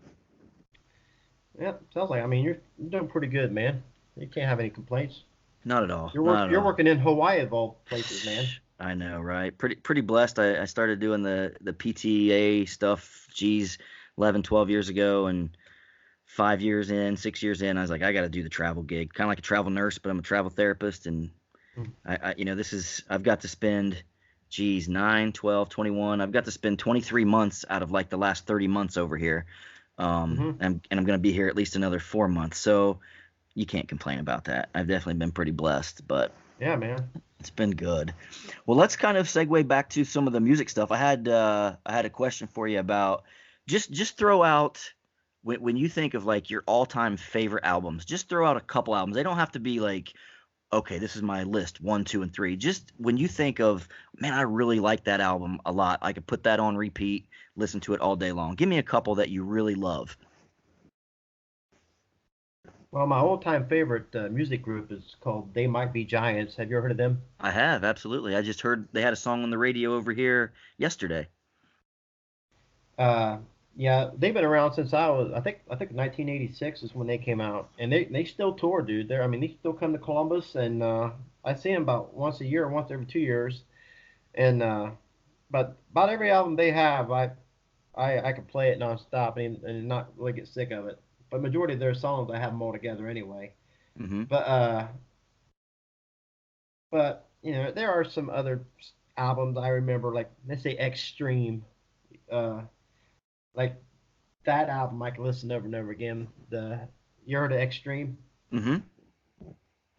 Yeah. Sounds like, I mean, you're doing pretty good, man. You can't have any complaints. Not at all. You're Not at you're all. working in Hawaii of all places, man. I know, right? Pretty blessed. I started doing the PTA stuff, geez, 11, 12 years ago, and 5 years in, 6 years in, I was like, I got to do the travel gig, kind of like a travel nurse, but I'm a travel therapist, and I've got to spend, geez, 9, 12, 21. I've got to spend 23 months out of like the last 30 months over here, Mm-hmm. and I'm going to be here at least another 4 months, so you can't complain about that. I've definitely been pretty blessed, but Yeah, man. it's been good. Well, let's kind of segue back to some of the music stuff. I had a question for you about just throw out when you think of like your all-time favorite albums. Just throw out a couple albums. They don't have to be like, okay, this is my list, one, two, and three. Just when you think of, man, I really like that album a lot. I could put that on repeat, listen to it all day long. Give me a couple that you really love. Well, my all-time favorite music group is called They Might Be Giants. Have you ever heard of them? I have, absolutely. I just heard they had a song on the radio over here yesterday. Uh, yeah, they've been around since I think 1986 is when they came out, and they still tour, dude. I mean, they still come to Columbus, and I see them about once a year, once every 2 years, and but about every album they have, I can play it nonstop and not really get sick of it. But majority of their songs, I have them all together anyway. Mm-hmm. But there are some other albums I remember, like let's say Extreme, uh, like that album I can listen over and over again. You heard of Extreme? Mm-hmm.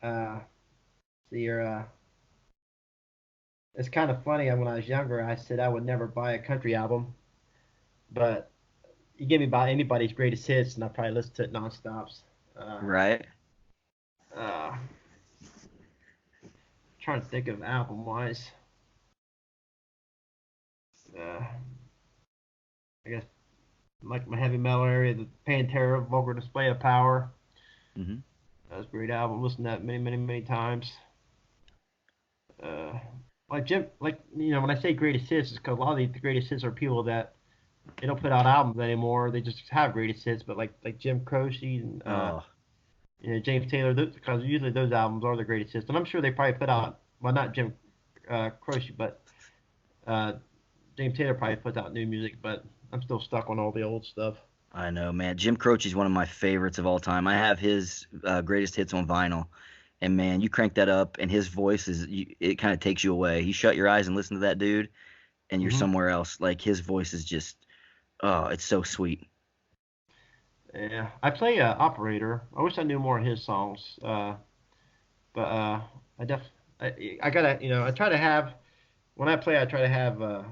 Uh, so it's kind of funny. When I was younger, I said I would never buy a country album, but you give me about anybody's greatest hits, and I probably listen to it nonstops. Uh, Right. uh, Trying to think of album wise. Uh, I guess like my heavy metal area, the Pantera, Vulgar Display of Power. Mm-hmm. That was a great album. Listened to that many, many, many times. Uh, like Jim, like when I say greatest hits, it's because a lot of the greatest hits are people that they don't put out albums anymore. They just have greatest hits. But like Jim Croce and Oh, James Taylor, because usually those albums are the greatest hits. And I'm sure they probably put out, well, not Jim Croce, but uh, James Taylor probably puts out new music. But I'm still stuck on all the old stuff. I know, man. Jim Croce's one of my favorites of all time. I have his greatest hits on vinyl, and man, you crank that up, and his voice it kind of takes you away. You shut your eyes and listen to that dude, and you're Hmm. somewhere else. Like his voice is just, oh, it's so sweet. Yeah, I play operator. I wish I knew more of his songs. But I def I gotta I try to have when I play I try to have a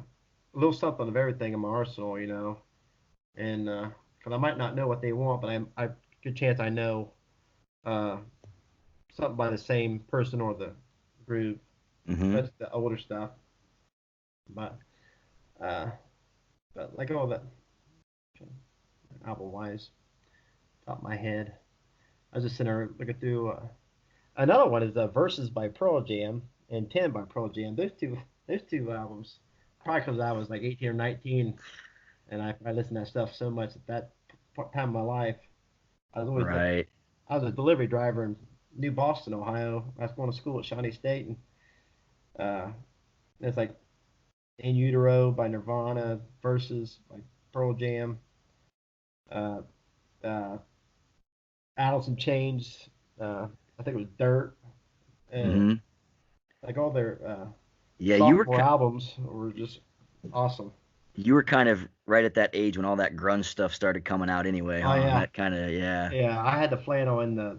little something of everything in my arsenal, and because I might not know what they want, but I good chance I know uh something by the same person or the group. Hmm. That's the older stuff, but uh like all that album wise, top of my head. I was just sitting there looking through. Another one is Verses by Pearl Jam and 10 by Pearl Jam. Those two albums, probably because I was like 18 or 19, and I listened to that stuff so much at that time of my life. I was always like, Right. I was a delivery driver in New Boston, Ohio. I was going to school at Shawnee State, and uh, it's like In Utero by Nirvana, Verses by Pearl Jam, uh, uh, Alice in Chains. I think it was Dirt, and Hmm. like all their Yeah, sophomore albums were just awesome. you were kind of right at that age when all that grunge stuff started coming out anyway, Oh huh? yeah, That kind of, yeah. yeah. I had the flannel and that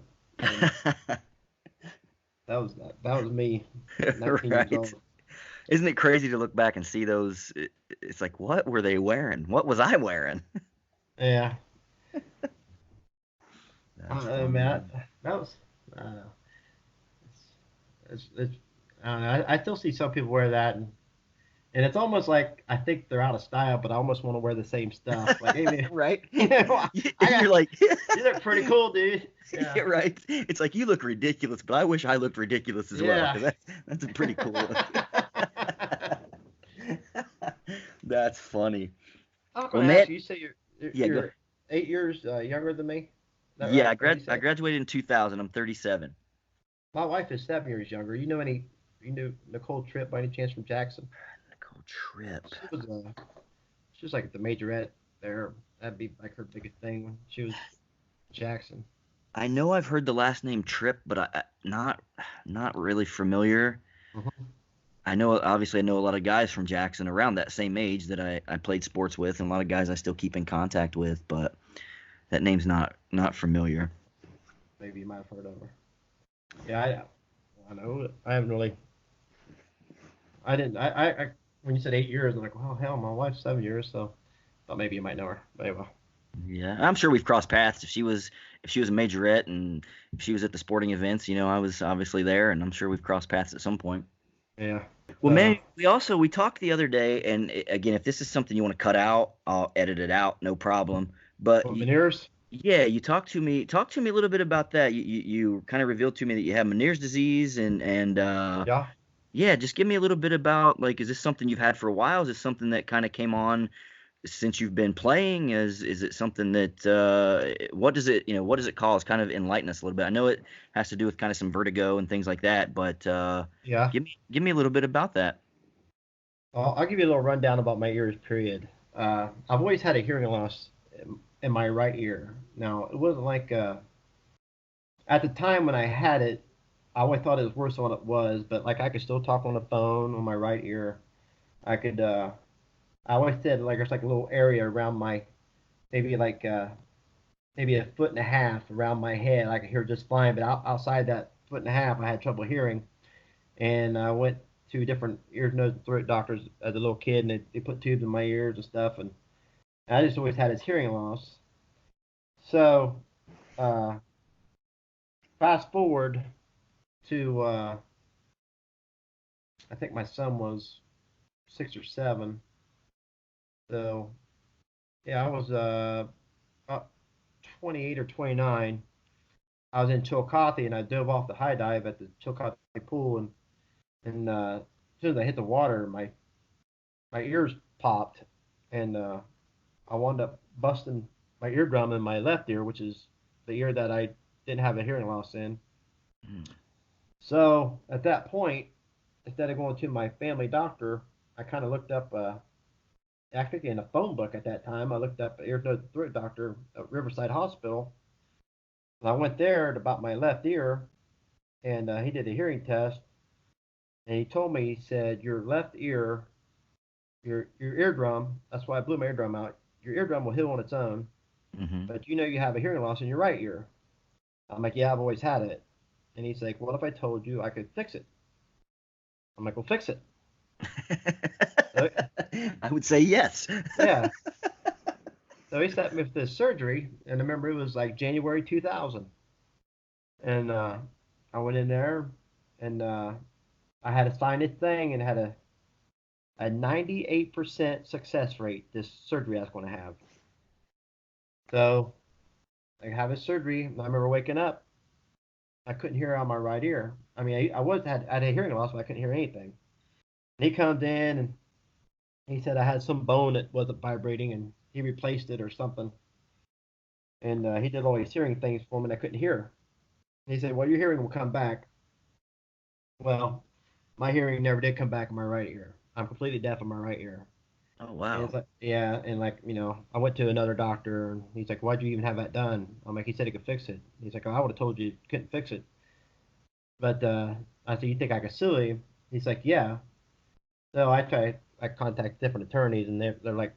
was me, 19 years Right. old. Isn't it crazy to look back and see those? It's like, what were they wearing? What was I wearing? Yeah. That's funny, Man, man. that was. Uh, it's I don't know. I still see some people wear that, and it's almost like I think they're out of style, but I almost want to wear the same stuff. Like, hey man, Right? I got You're like, you look pretty cool, dude. Yeah, yeah, right. It's like you look ridiculous, but I wish I looked ridiculous as well yeah. because that's a pretty cool look. That's funny. I'm Well, gonna man, ask you. You say you're yeah, go. you're 8 years younger than me. Is that Yeah, right? What did you I say? graduated in 2000. I'm 37. My wife is 7 years younger. You know any? You knew Nicole Tripp by any chance from Jackson? Nicole Trip. She was like the majorette there. That'd be like her biggest thing when she was Jackson. I know I've heard the last name Tripp, but not really familiar. Hmm. I know obviously I know a lot of guys from Jackson around that same age that I played sports with, and a lot of guys I still keep in contact with, but that name's not familiar. Maybe you might have heard of her. Yeah, I know. I haven't really. I didn't. I when you said 8 years, I'm like, well, hell, my wife's 7 years, so thought maybe you might know her. But anyway, Yeah, I'm sure we've crossed paths. If she was a majorette and if she was at the sporting events, I was obviously there, and I'm sure we've crossed paths at some point. yeah. Well, man, we talked the other day, and again, if this is something you want to cut out, I'll edit it out, no problem. But What veneers? yeah, you talk to me a little bit about that. You kind of revealed to me that you have Meniere's disease, and Yeah. yeah, just give me a little bit about, like, is this something you've had for a while? Is this something that kind of came on since you've been playing? Is it something that what does it cause? Kind of enlighten us a little bit. I know it has to do with kind of some vertigo and things like that, but Yeah. give me a little bit about that. I'll give you a little rundown about my ears. Period. I've always had a hearing loss in my right ear. Now it wasn't like at the time when I had it, I always thought it was worse than what it was. But like I could still talk on the phone on my right ear. I could. I always said like there's like a little area around my maybe like maybe a foot and a half around my head. I could hear just fine, but outside that foot and a half, I had trouble hearing. And I went to different ear, nose, and throat doctors as a little kid, and they put tubes in my ears and stuff. And I just always had this hearing loss. So uh, fast forward to I think my son was 6 or 7. So yeah, I was about 28 or 29. I was in Chillicothe and I dove off the high dive at the Chillicothe pool, and as soon as I hit the water, my ears popped, and I wound up busting my eardrum in my left ear, which is the ear that I didn't have a hearing loss in. Mm. So at that point, instead of going to my family doctor, I kind of looked up, actually in a phone book at that time, I looked up ear, nose, and throat doctor at Riverside Hospital. And I went there about my left ear, and he did a hearing test, and he told me, he said, your left ear, your eardrum, that's why I blew my eardrum out. Your eardrum will heal on its own, Mm-hmm. but you know you have a hearing loss in your right ear. I'm like, yeah, I've always had it. And he's like, what if I told you I could fix it? I'm like, well, fix it. So, I would say yes. yeah. So he set me with this surgery, and I remember it was like January 2000. And I went in there, and I had to sign this thing, and had a 98% success rate, this surgery I was going to have. So I have his surgery. I remember waking up, I couldn't hear out my right ear. I mean, I had a hearing loss, but I couldn't hear anything. And he comes in, and he said I had some bone that wasn't vibrating, and he replaced it or something. And he did all these hearing things for me, and I couldn't hear. He said, "Well, your hearing will come back." Well, my hearing never did come back in my right ear. I'm completely deaf in my right ear. Oh And it's wow. like, yeah, and like, I went to another doctor, and he's like, "Why'd you even have that done?" I'm like, "He said he could fix it." He's like, "Oh, I would have told you couldn't fix it." But I said, "You think I could sue him?" He's like, "Yeah." So I contact different attorneys, and they're like,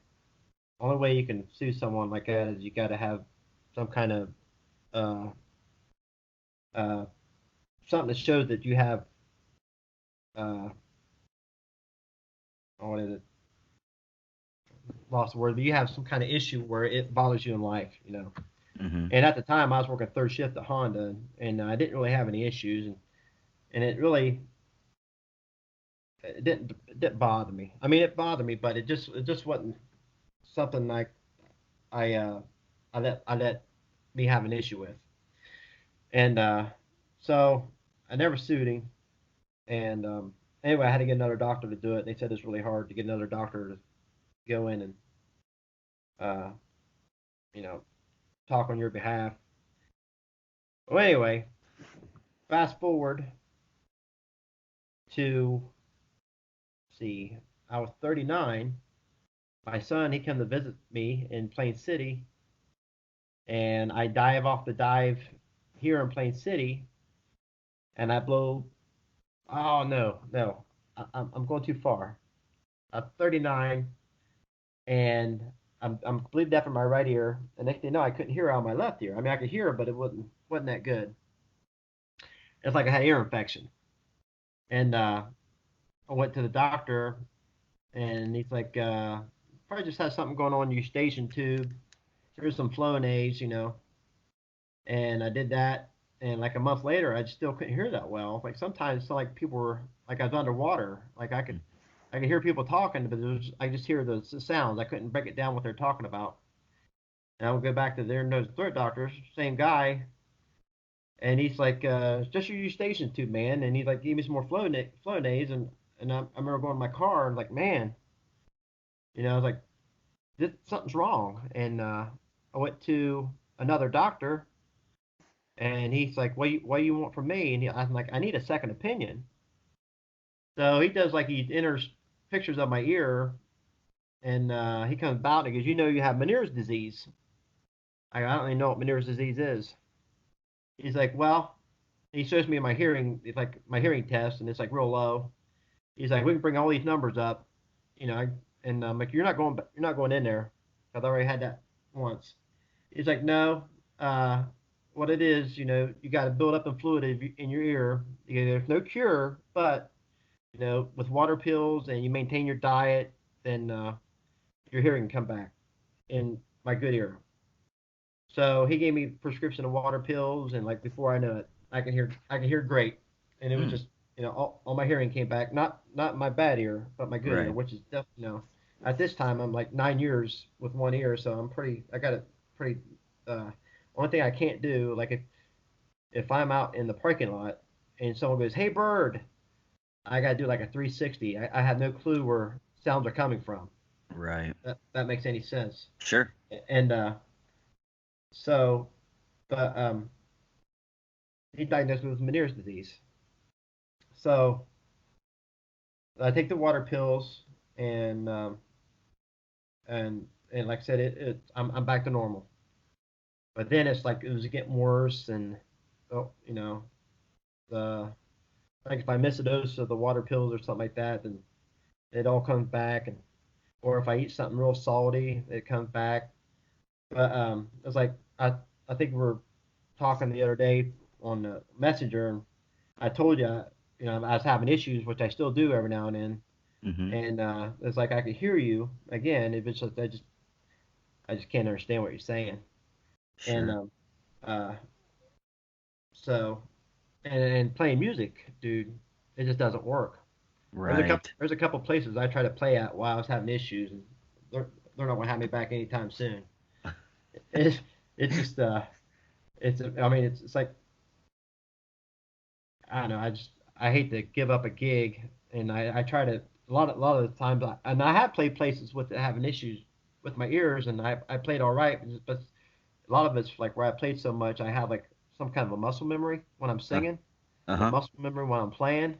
only way you can sue someone like that is you got to have some kind of uh, uh, something that shows that you have uh, what is it? Lost the word, but you have some kind of issue where it bothers you in life, you know. Mm-hmm. And at the time, I was working third shift at Honda, and I didn't really have any issues, and it didn't bother me. I mean, it bothered me, but it just wasn't something like I I let me have an issue with. And so I never sued him. And anyway, I had to get another doctor to do it. They said it's really hard to get another doctor to go in and uh, you know talk on your behalf. Well, anyway, fast forward to see, I was 39. My son, he came to visit me in Plain City, and I dive off the dive here in Plain City, and I blow. Oh no, no, I'm going too far. I'm 39, and I'm completely deaf in my right ear. And next thing you know, I couldn't hear out of my left ear. I mean, I could hear, but it wasn't that good. It's like I had ear infection. And I went to the doctor, and he's like, probably just has something going on in your station tube. Here's some Flonase, you know. And I did that, and like a month later, I just still couldn't hear that well. Like sometimes it's like people were like I was underwater. Like I could hear people talking, but I just hear the sounds. I couldn't break it down what they're talking about. And I would go back to their nose and throat doctor, same guy, and he's like, just your eustachian tube, man. And he's like, give me some more Flonase, and I remember going to my car and like, man, I was like, something's wrong. And I went to another doctor, and he's like, what do you want from me? And I'm like, I need a second opinion. So he does like he enters pictures of my ear, and he comes about and he goes, you have Meniere's disease. I don't even know what Meniere's disease is. He's like, well, he shows me my hearing, it's like my hearing test, and it's like real low. He's like, we can bring all these numbers up, you know, and I'm like, you're not going in there. I've already had that once. He's like, no, what it is, you got to build up in fluid in your ear. There's no cure, but with water pills and you maintain your diet, then your hearing can come back in my good ear. So he gave me prescription of water pills, and like before I know it, I can hear great, and it was Hmm. just all my hearing came back, not my bad ear, but my good ear, Right. which is at this time I'm like 9 years with one ear, so I got it pretty. Uh, Only thing I can't do, like if I'm out in the parking lot and someone goes, "Hey, Bird," I got to do like a 360. I have no clue where sounds are coming from. Right. That makes any sense. Sure. And so, but he diagnosed me with Meniere's disease. So I take the water pills, and and like I said, I'm back to normal. But then it's like it was getting worse, and oh, the like if I miss a dose of the water pills or something like that, then it all comes back, and or if I eat something real salty, it comes back. But it's like I think we were talking the other day on the messenger, and I told you, I was having issues, which I still do every now and then. Mm-hmm. And it's like I could hear you again. If it's just I just can't understand what you're saying. And Sure. uh, so and playing music, dude, it just doesn't work. There's a couple Right. there's a couple places I try to play at while I was having issues, and they're not gonna have me back anytime soon. It's it's just I mean it's like I don't know. I hate to give up a gig, and I try to a lot of the times and I have played places with having issues with my ears, and I played all right, but a lot of it's like where I played so much, I have like some kind of a muscle memory when I'm Uh singing, and a huh. muscle memory when I'm playing,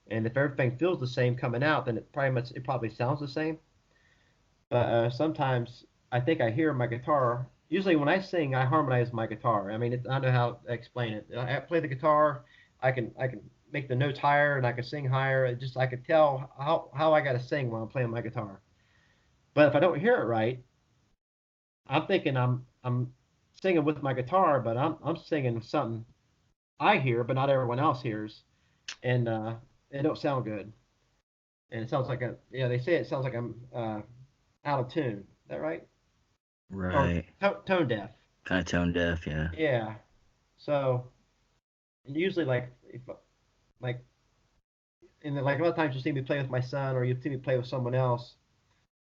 and if everything feels the same coming out, then it probably sounds the same. But sometimes I think I hear my guitar. Usually when I sing, I harmonize my guitar. I mean, I know how to explain it. I play the guitar. I can make the notes higher, and I can sing higher. I can tell how I got to sing when I'm playing my guitar. But if I don't hear it right, I'm thinking I'm singing with my guitar, but I'm singing something I hear, but not everyone else hears, and it don't sound good. and it sounds like they say it sounds like I'm out of tune. Is that right? Or Right. tone deaf. Kind of tone deaf, yeah. Yeah. So usually like and then, like a lot of times you see me play with my son or you see me play with someone else.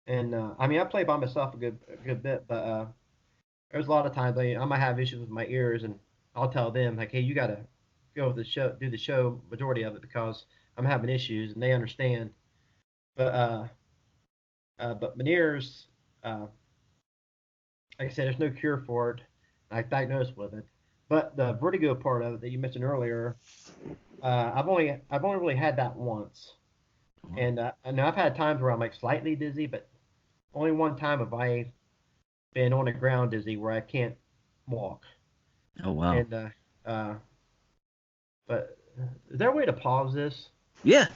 And I mean I play by myself a good bit, but there's a lot of times I might have issues with my ears, and I'll tell them like, hey, you gotta go with the show, do the show majority of it because I'm having issues, and they understand. But but Meniere's, uh, like I said, there's no cure for it. I diagnosed with it. But the vertigo part of it that you mentioned earlier, I've only really had that once, and I know I've had times where I'm like slightly dizzy, but only one time have I been on the ground dizzy where I can't walk. Oh, wow. And uh, but is there a way to pause this? Yeah,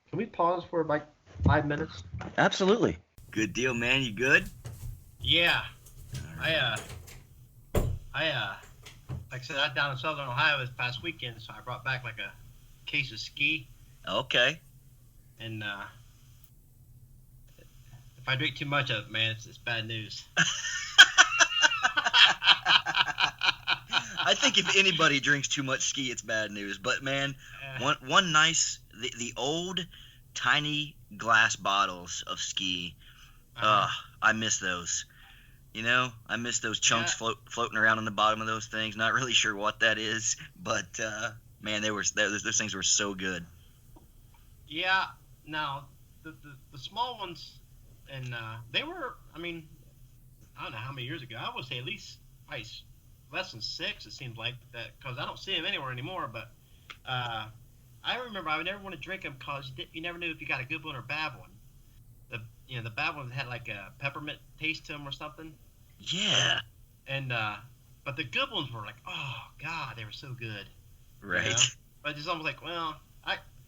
Can we pause for like 5 minutes? absolutely. Good deal, man. You good? Yeah, I I like I said, I was down in Southern Ohio this past weekend, so I brought back like a case of ski, Okay. and if I drink too much of it, man, it's bad news. I think if anybody drinks too much ski, it's bad news. But man, one nice the old tiny glass bottles of ski. I miss those. You know, I miss those chunks Yeah, floating around on the bottom of those things. Not really sure what that is, but man, those things were so good. yeah. Now the small ones, and they were. I mean, I don't know how many years ago. I would say at least probably less than six. It seems like that because I don't see them anywhere anymore. But uh, I remember I would never want to drink them because you never knew if you got a good one or a bad one. The bad ones had like a peppermint taste to them or something. But Yeah. and but the good ones were like, oh God, they were so good. You Right. know. But it's almost like, well,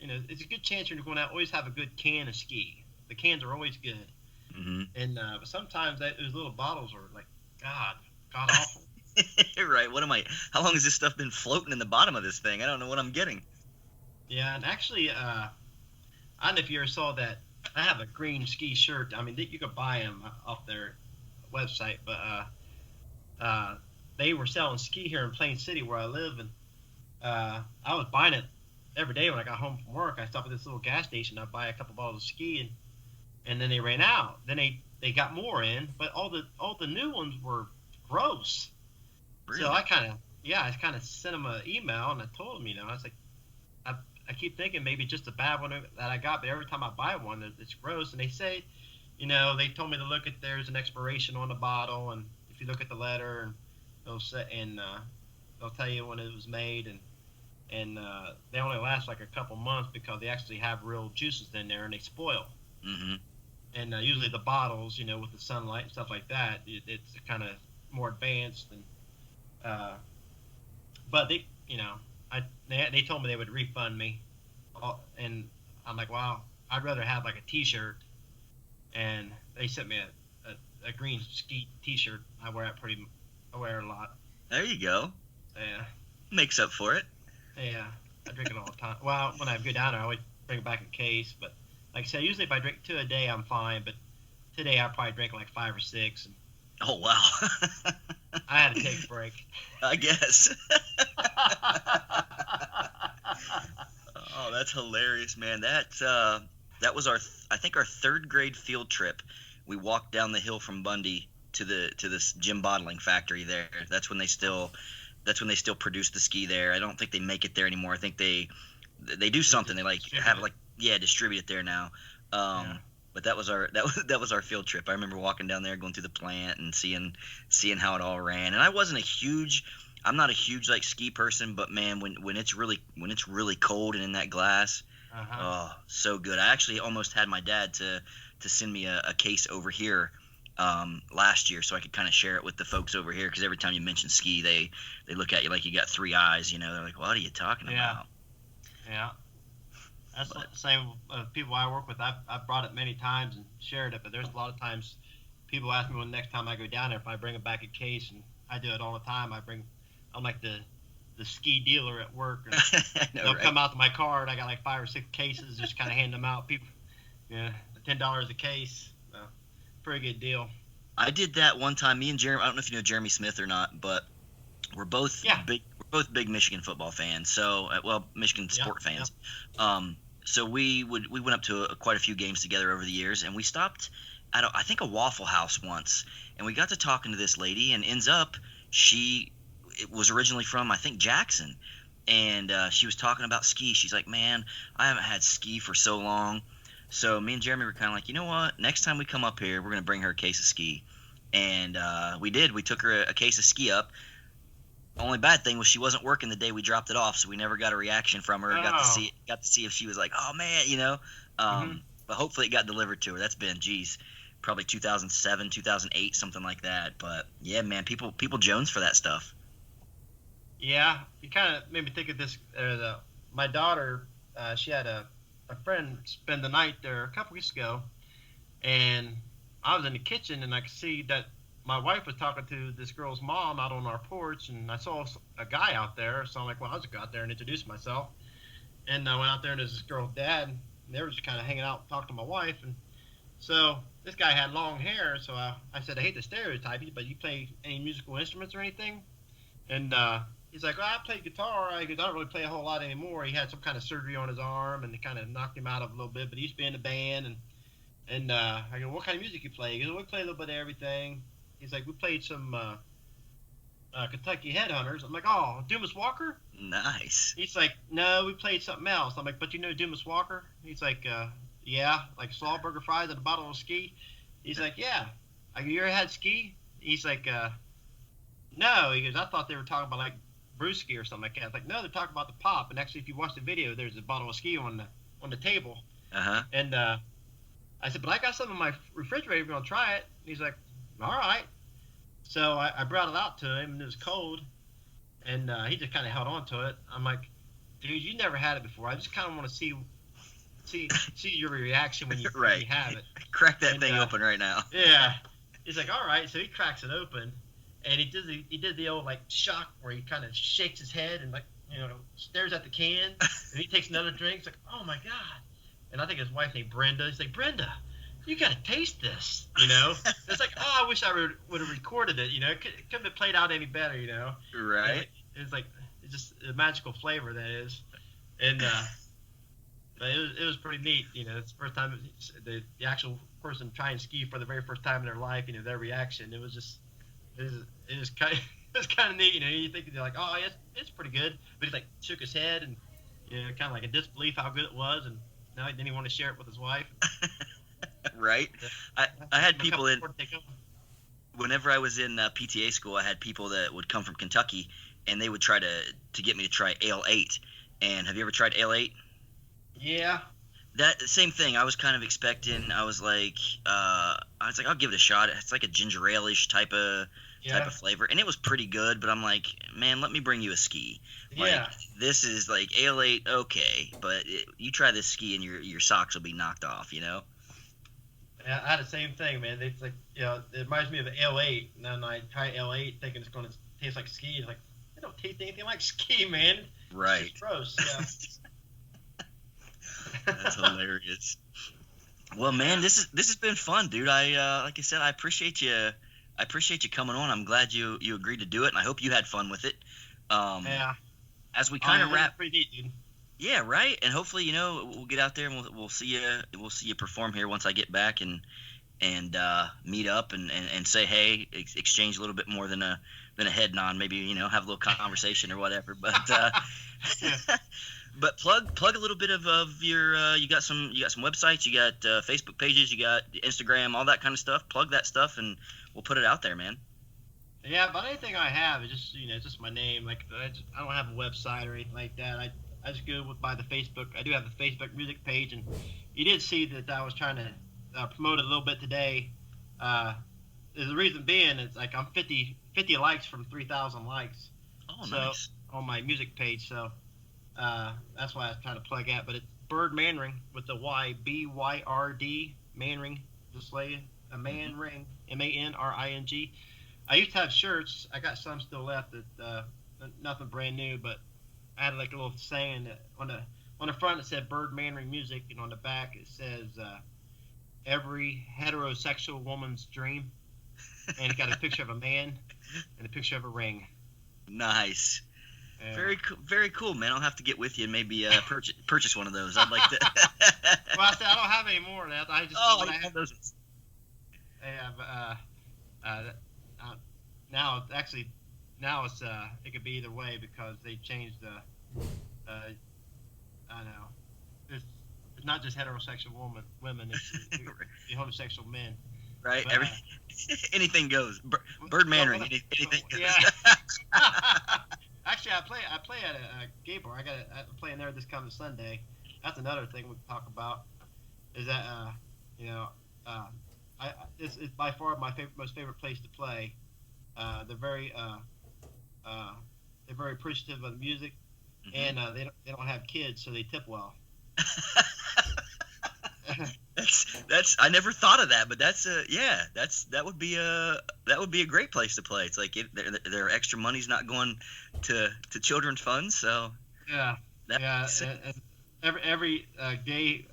it's a good chance you're going to always have a good can of ski. The cans are always good. Hmm. And but sometimes those little bottles are like, God awful. Right. What am I? How long has this stuff been floating in the bottom of this thing? I don't know what I'm getting. Yeah, and actually, I don't know if you ever saw that. I have a green ski shirt. I mean, you could buy them off their website, but uh, they were selling ski here in Plain City where I live, and I was buying it every day when I got home from work. I stopped at this little gas station. I buy a couple bottles of ski, and then they ran out. Then they got more in, but all the new ones were gross. So Really? I kind of sent them an email and I told them, I was like, I, I keep thinking maybe just a bad one that I got, but every time I buy one, it's gross. And they say, they told me to look at there's an expiration on the bottle, and if you look at the letter, and they'll say, and they'll tell you when it was made, and they only last like a couple months because they actually have real juices in there and they spoil. Hmm. And usually the bottles, with the sunlight and stuff like that, it's kind of more advanced. And but they told me they would refund me, and I'm like, wow, I'd rather have like a T-shirt. And they sent me a green ski T-shirt. I wear it a lot. There you go. Yeah, Makes up for it. yeah. I drink it all the time. Well, when I go down there, I always bring it back a case. But like I said, usually if I drink two a day, I'm fine. But today I probably drank like five or six, and Oh wow. I had to take a break. I guess. Oh, that's hilarious, man. That was I think our third grade field trip. We walked down the hill from Bundy to this gym bottling factory there. That's when they still produce the ski there. I don't think they make it there anymore. I think they do something. They like Distribute have it. like yeah distribute it there now. Yeah. But that was our field trip. I remember walking down there, going through the plant and seeing how it all ran. And I'm not a huge like ski person, but man, when it's really cold and in that glass, Uh huh. oh, so good. I actually almost had my dad to send me a case over here last year so I could kind of share it with the folks over here because every time you mention ski, they look at you like you got three eyes. They're like, "What are you talking Yeah. about?" Yeah. That's But the same people I work with. I've brought it many times and shared it, but there's a lot of times people ask me when the next time I go down there if I bring it back a case, and I do it all the time. I'm like the ski dealer at work, and I know, they'll right? come out to my car, and I got like five or six cases, just kind of hand them out. Yeah, $10 a case. Pretty good deal. I did that one time. Me and Jeremy. I don't know if you know Jeremy Smith or not, but we're both Yeah. big. We're both big Michigan football fans. So, well, Michigan Yep. sport Yep. fans. So we went up to quite a few games together over the years, and we stopped at I think a Waffle House once, and we got to talking to this lady, and ends up she it was originally from I think Jackson, and she was talking about ski. She's like, man, I haven't had ski for so long. So me and Jeremy were kind of like, you know what? Next time we come up here, we're gonna bring her a case of ski, and we did. We took her a case of ski up. The only bad thing was she wasn't working the day we dropped it off, so we never got a reaction from her. Oh. Got to see if she was like, oh man, you know. Hmm. But hopefully it got delivered to her. That's been, geez, probably 2007, 2008, something like that. But yeah, man, people Jones for that stuff. Yeah, you kind of made me think of this. My daughter, she had a friend spend the night there a couple weeks ago, and I was in the kitchen and I could see that my wife was talking to this girl's mom out on our porch, and I saw a guy out there. So I'm like, well, I'll just go out there and introduce myself. And I went out there and there's this girl's dad, and they were just kind of hanging out, talking to my wife. And so this guy had long hair, so I said, I hate to stereotype you, but you play any musical instruments or anything? And he's like, well, I play guitar. I don't really play a whole lot anymore. He had some kind of surgery on his arm, and it kind of knocked him out of a little bit. But he used to be in a band, and I go, what kind of music you play? He goes, we play a little bit of everything. He's like, we played some Kentucky Headhunters. I'm like, oh, Dumas Walker? Nice. He's like, no, we played something else. I'm like, but you know Dumas Walker? He's like, yeah, like Slawburger fries and a bottle of ski. He's like, yeah. I go, you ever had ski? He's like, no. He goes, I thought they were talking about like brewski or something like that. I was like, no, they're talking about the pop. And actually, if you watch the video, there's a bottle of ski on the table. Uh-huh. And I said, but I got some in my refrigerator. If you want to try it? And he's like, all right. So I brought it out to him, and it was cold, and he just kind of held on to it. I'm like, dude, you never had it before. I just kind of want to see your reaction when you, Right. when you have it. Crack that And, thing open right now. Yeah. He's like, all right. So he cracks it open, and he did the old like shock where he kind of shakes his head and like stares at the can, and he takes another drink. He's like, oh my god. And I think his wife named Brenda. He's like, Brenda, you gotta taste this, It's like, oh, I wish I would have recorded it, It couldn't have played out any better, Right. It's like it's just a magical flavor that is, and but it was pretty neat, It's the first time the actual person trying to ski for the very first time in their life, their reaction. It was just it was kind of, it was kind of neat, You think they're like, oh, yeah, it's pretty good, but he like shook his head and kind of like a disbelief how good it was, and now then he wanted to share it with his wife. Right. I had people in. Take over. Whenever I was in PTA school, I had people that would come from Kentucky, and they would try to get me to try Ale 8. And have you ever tried Ale 8? Yeah. That same thing. I was kind of expecting. I was like, I'll give it a shot. It's like a ginger ale-ish type of flavor, and it was pretty good. But I'm like, man, let me bring you a ski. Like, Yeah. this is like Ale 8, okay, but you try this ski, and your socks will be knocked off. Yeah, I had the same thing, man. It's like, it reminds me of L8. And then I try L8 thinking it's going to taste like ski. It's like, it don't taste anything like ski, man. Right. It's gross. Yeah. That's hilarious. Well, man, this has been fun, dude. I like I said, I appreciate you. I appreciate you coming on. I'm glad you agreed to do it, and I hope you had fun with it. Yeah. As we kind of wrap. Pretty neat, dude. Yeah, right. And hopefully, we'll get out there and we'll see you. We'll see you perform here once I get back and meet up and say hey, exchange a little bit more than a head nod. Maybe have a little conversation or whatever. But but plug a little bit of your. You got some websites. You got Facebook pages. You got Instagram. All that kind of stuff. Plug that stuff and we'll put it out there, man. Yeah, but anything I have is just it's just my name. Like I don't have a website or anything like that. I just go by the Facebook. I do have the Facebook music page, and you did see that I was trying to promote it a little bit today. The reason being is like I'm 50 likes from 3,000 likes. Oh, nice. On my music page, so that's why I was trying to plug at. But it's Byrd Manring with the Y, Byrd Manring, just like a Manring, Manring. I used to have shirts. I got some still left that nothing brand new, but I had like a little saying that on the front it said Byrd Manring Music, and on the back it says every heterosexual woman's dream, and it got a picture of a man and a picture of a ring. Nice. Yeah. Very cool, man. I'll have to get with you and maybe purchase one of those. I'd like to. Well, I said I don't have any more of that. I just Oh, what you I have have. those. I have now it's actually now it's it could be either way because they changed the I don't know it's not just heterosexual women it's the homosexual men. Right. But Anything goes. Byrd Manring. Anything goes. yeah. Actually, I play at a gay bar. I'm playing there this coming Sunday. That's another thing we can talk about. Is that you know it's by far my most favorite place to play. They're very they're very appreciative of the music, and they don't have kids, so they tip well. That's I never thought of that, but that would be a great place to play. It's like their extra money's not going to children's funds, so Yeah, that yeah. makes sense. And every gay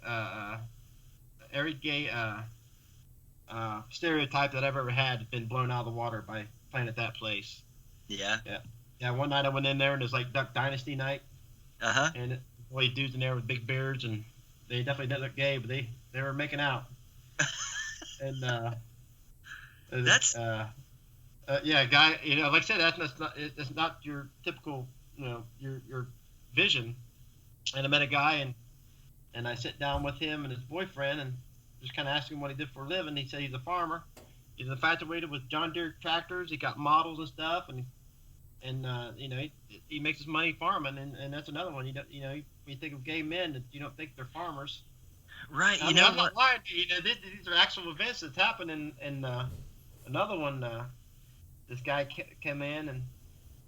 stereotype that I've ever had has been blown out of the water by playing at that place. Yeah. Yeah, yeah. One night I went in there and it was like Duck Dynasty night, Uh-huh. and all these dudes in there with big beards, and they definitely didn't look gay, but they were making out. And That's yeah, guy. Like I said, that's not your typical, your vision. And I met a guy, and I sit down with him and his boyfriend, and just kind of asked him what he did for a living. He said he's a farmer. He's infatuated with John Deere tractors. He got models and stuff, and he makes his money farming, and that's another one. When you think of gay men, you don't think they're farmers. right. I You mean, know I'm what? not lying to you. These are actual events that's happened. And another one, this guy came in and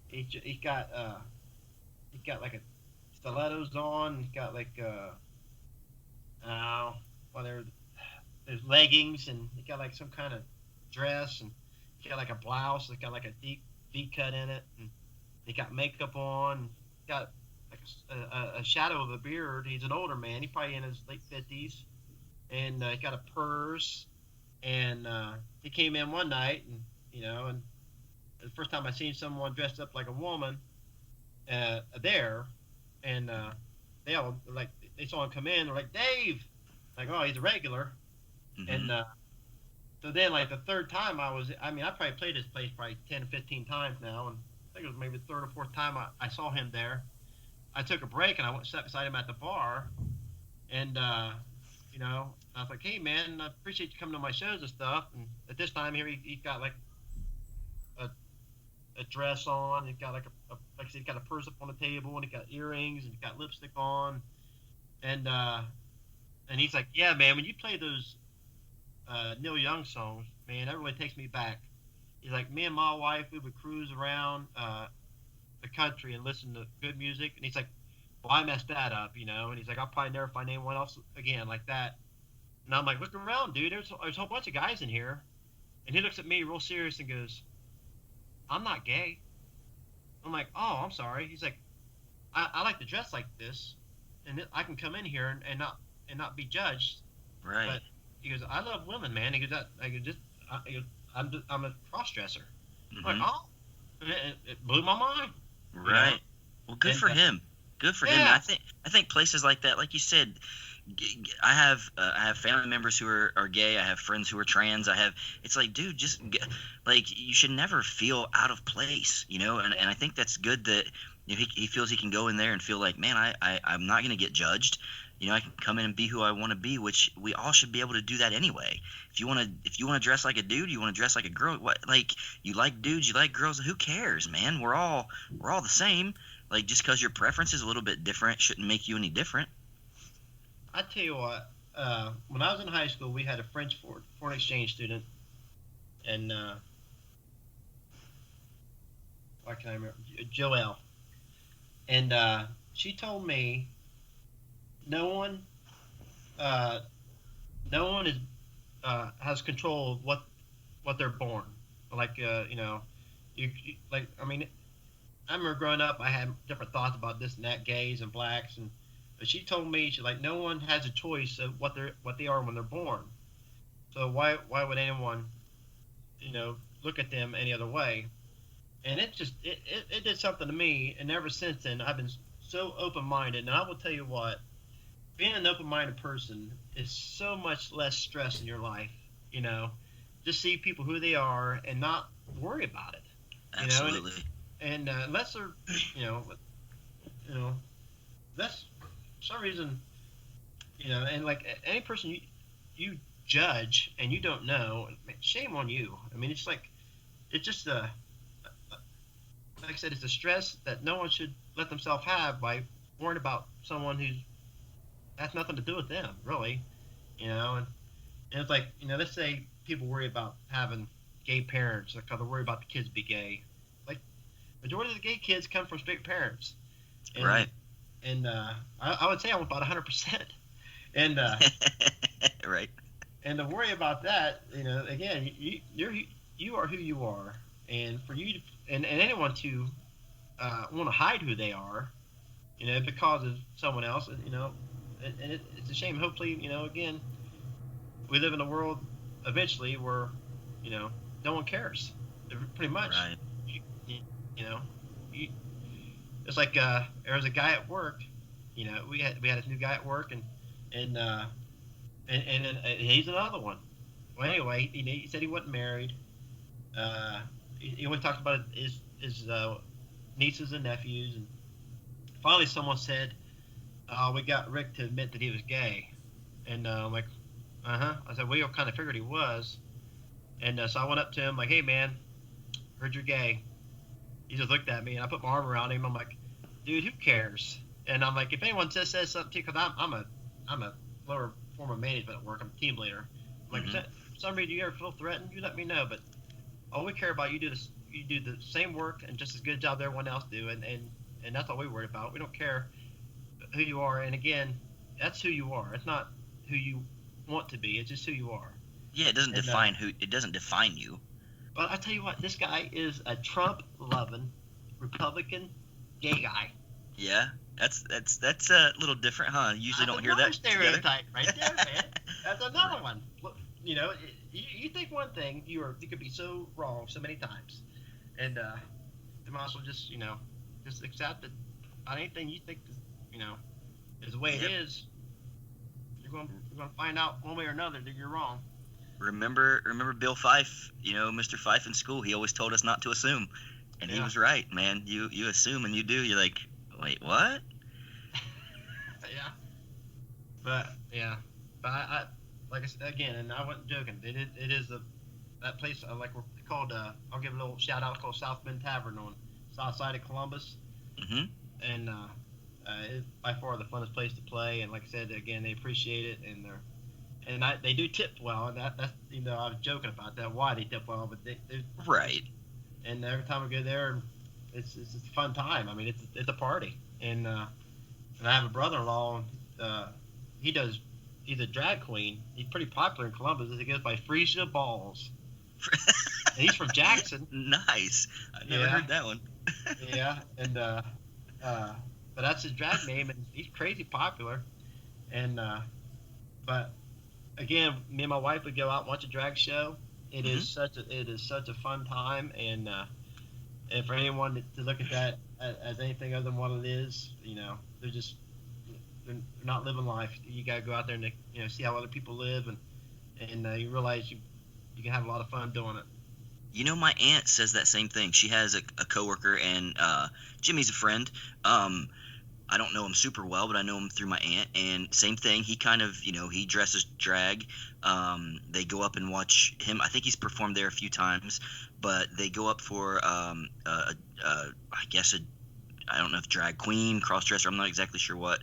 he got like a stilettos on. He's got like well, there's leggings, and he got like some kind of dress, and he got like a blouse that got like a deep V cut in it, and he got makeup on. Got like a shadow of a beard. He's an older man. He's probably in his late 50s, and he got a purse. And he came in one night, and the first time I seen someone dressed up like a woman there, and they all like they saw him come in. They're like, Dave, like, oh, he's a regular. And so then, like the third time I probably played this place probably 10 or 15 times now, and I think it was maybe the third or fourth time I saw him there. I took a break and I went sat beside him at the bar, and I was like, hey man, I appreciate you coming to my shows and stuff. And at this time here, he got like a dress on. He got like like I said, he got a purse up on the table, and he got earrings, and he got lipstick on, and he's like, yeah man, when you play those Neil Young songs, man, that really takes me back. He's like, me and my wife, we would cruise around the country and listen to good music. And he's like, well, I messed that up, And he's like, I'll probably never find anyone else again like that. And I'm like, look around, dude. There's a whole bunch of guys in here. And he looks at me real serious and goes, I'm not gay. I'm like, oh, I'm sorry. He's like, I like to dress like this, and I can come in here and not be judged. Right. But he goes, I love women, man. He goes, I'm a cross dresser. I'm like, oh, and it blew my mind. Right. Well, good for him. Good for him. Yeah. I think places like that, like you said, I have family members who are gay. I have friends who are trans. It's like, dude, like you should never feel out of place, And I think that's good that he feels he can go in there and feel like, man, I'm not gonna get judged. I can come in and be who I want to be, which we all should be able to do that anyway. If you want to dress like a dude, you want to dress like a girl. What, like, you like dudes, you like girls. Who cares, man? We're all the same. Like, just because your preference is a little bit different shouldn't make you any different. I tell you what, when I was in high school, we had a French foreign exchange student, and what can I remember? Joelle, and she told me no one is has control of what they're born. Like like I mean, I remember growing up, I had different thoughts about this and that, gays and blacks, but she told me, she's like, no one has a choice of what they are when they're born. So why would anyone, look at them any other way? And it did something to me, and ever since then I've been so open minded. And I will tell you what, being an open minded person is so much less stress in your life. You know, just see people who they are and not worry about it. You know, Absolutely. and unless they're, you know, you know, that's for some reason, and like any person you judge and you don't know, shame on you. I mean, it's just like I said, it's a stress that no one should let themselves have by worrying about someone who's has nothing to do with them, really. And it's like, let's say people worry about having gay parents, like they worry about the kids be gay. Like majority of the gay kids come from straight parents, and Right. I would say I'm about 100%. And Right. and to worry about that, again, you are who you are, and for you to, and anyone to want to hide who they are, because of someone else, it's a shame. Hopefully, again, we live in a world eventually where, you know, no one cares. Pretty much, Right. you, you, you know, you, it's like there was a guy at work. We had a new guy at work, and uh, and he's another one. Well, anyway, he said he wasn't married. He only talked about his nieces and nephews, and finally someone said, "We got Rick to admit that he was gay," and I'm like, "Uh huh." I said, "We all kind of figured he was," and so I went up to him like, "Hey man, heard you're gay." He just looked at me, and I put my arm around him. I'm like, "Dude, who cares?" And I'm like, "If anyone says something to you, because I'm a lower form of management at work. I'm a team leader. I'm like, Hmm. if somebody do you ever feel threatened, you let me know. But all we care about, you do the same work and just as good a job as everyone else do, and that's all we worry about. We don't care who you are. And again, that's who you are. It's not who you want to be. It's just who you are." Yeah, And it doesn't define you. but I tell you what, this guy is a Trump loving Republican gay guy. Yeah. That's a little different, huh? You usually That's don't hear another that together. stereotype right there, man. That's another Right. one. Look, you think one thing, you could be so wrong so many times, and you might as well just accept that not anything you think is the way it Yep. is. You're gonna find out one way or another that you're wrong. Remember Bill Fife, Mr. Fife in school, he always told us not to assume. And he Yeah, was right, man. You assume and you do. You're like, "Wait, what?" yeah, yeah, but I like I said again, and I wasn't joking. It is that place like we're called. I'll give a little shout out. It's called South Bend Tavern on south side of Columbus, Mhm. and it's by far the funnest place to play. And like I said, again, they appreciate it, they do tip well. And that's I was joking about that why they tip well, but they Right. and every time we go there, it's just a fun time. I mean, it's a party, and I have a brother-in-law. Uh, he does. He's a drag queen. He's pretty popular in Columbus. He goes by Freesia Balls. And he's from Jackson. Nice. I never Yeah, heard that one. yeah, and uh, but that's his drag name, and he's crazy popular. And but again, me and my wife would go out and watch a drag show. Mhm. It is such a fun time, and for anyone to look at that as anything other than what it is, they're just they're not living life. You gotta go out there and see how other people live, and you realize you can have a lot of fun doing it. My aunt says that same thing. She has a coworker, and Jimmy's a friend. Um, I don't know him super well, but I know him through my aunt. And same thing. He kind of, he dresses drag. They go up and watch him. I think he's performed there a few times, but they go up for, I guess, I don't know if drag queen, cross dresser. I'm not exactly sure what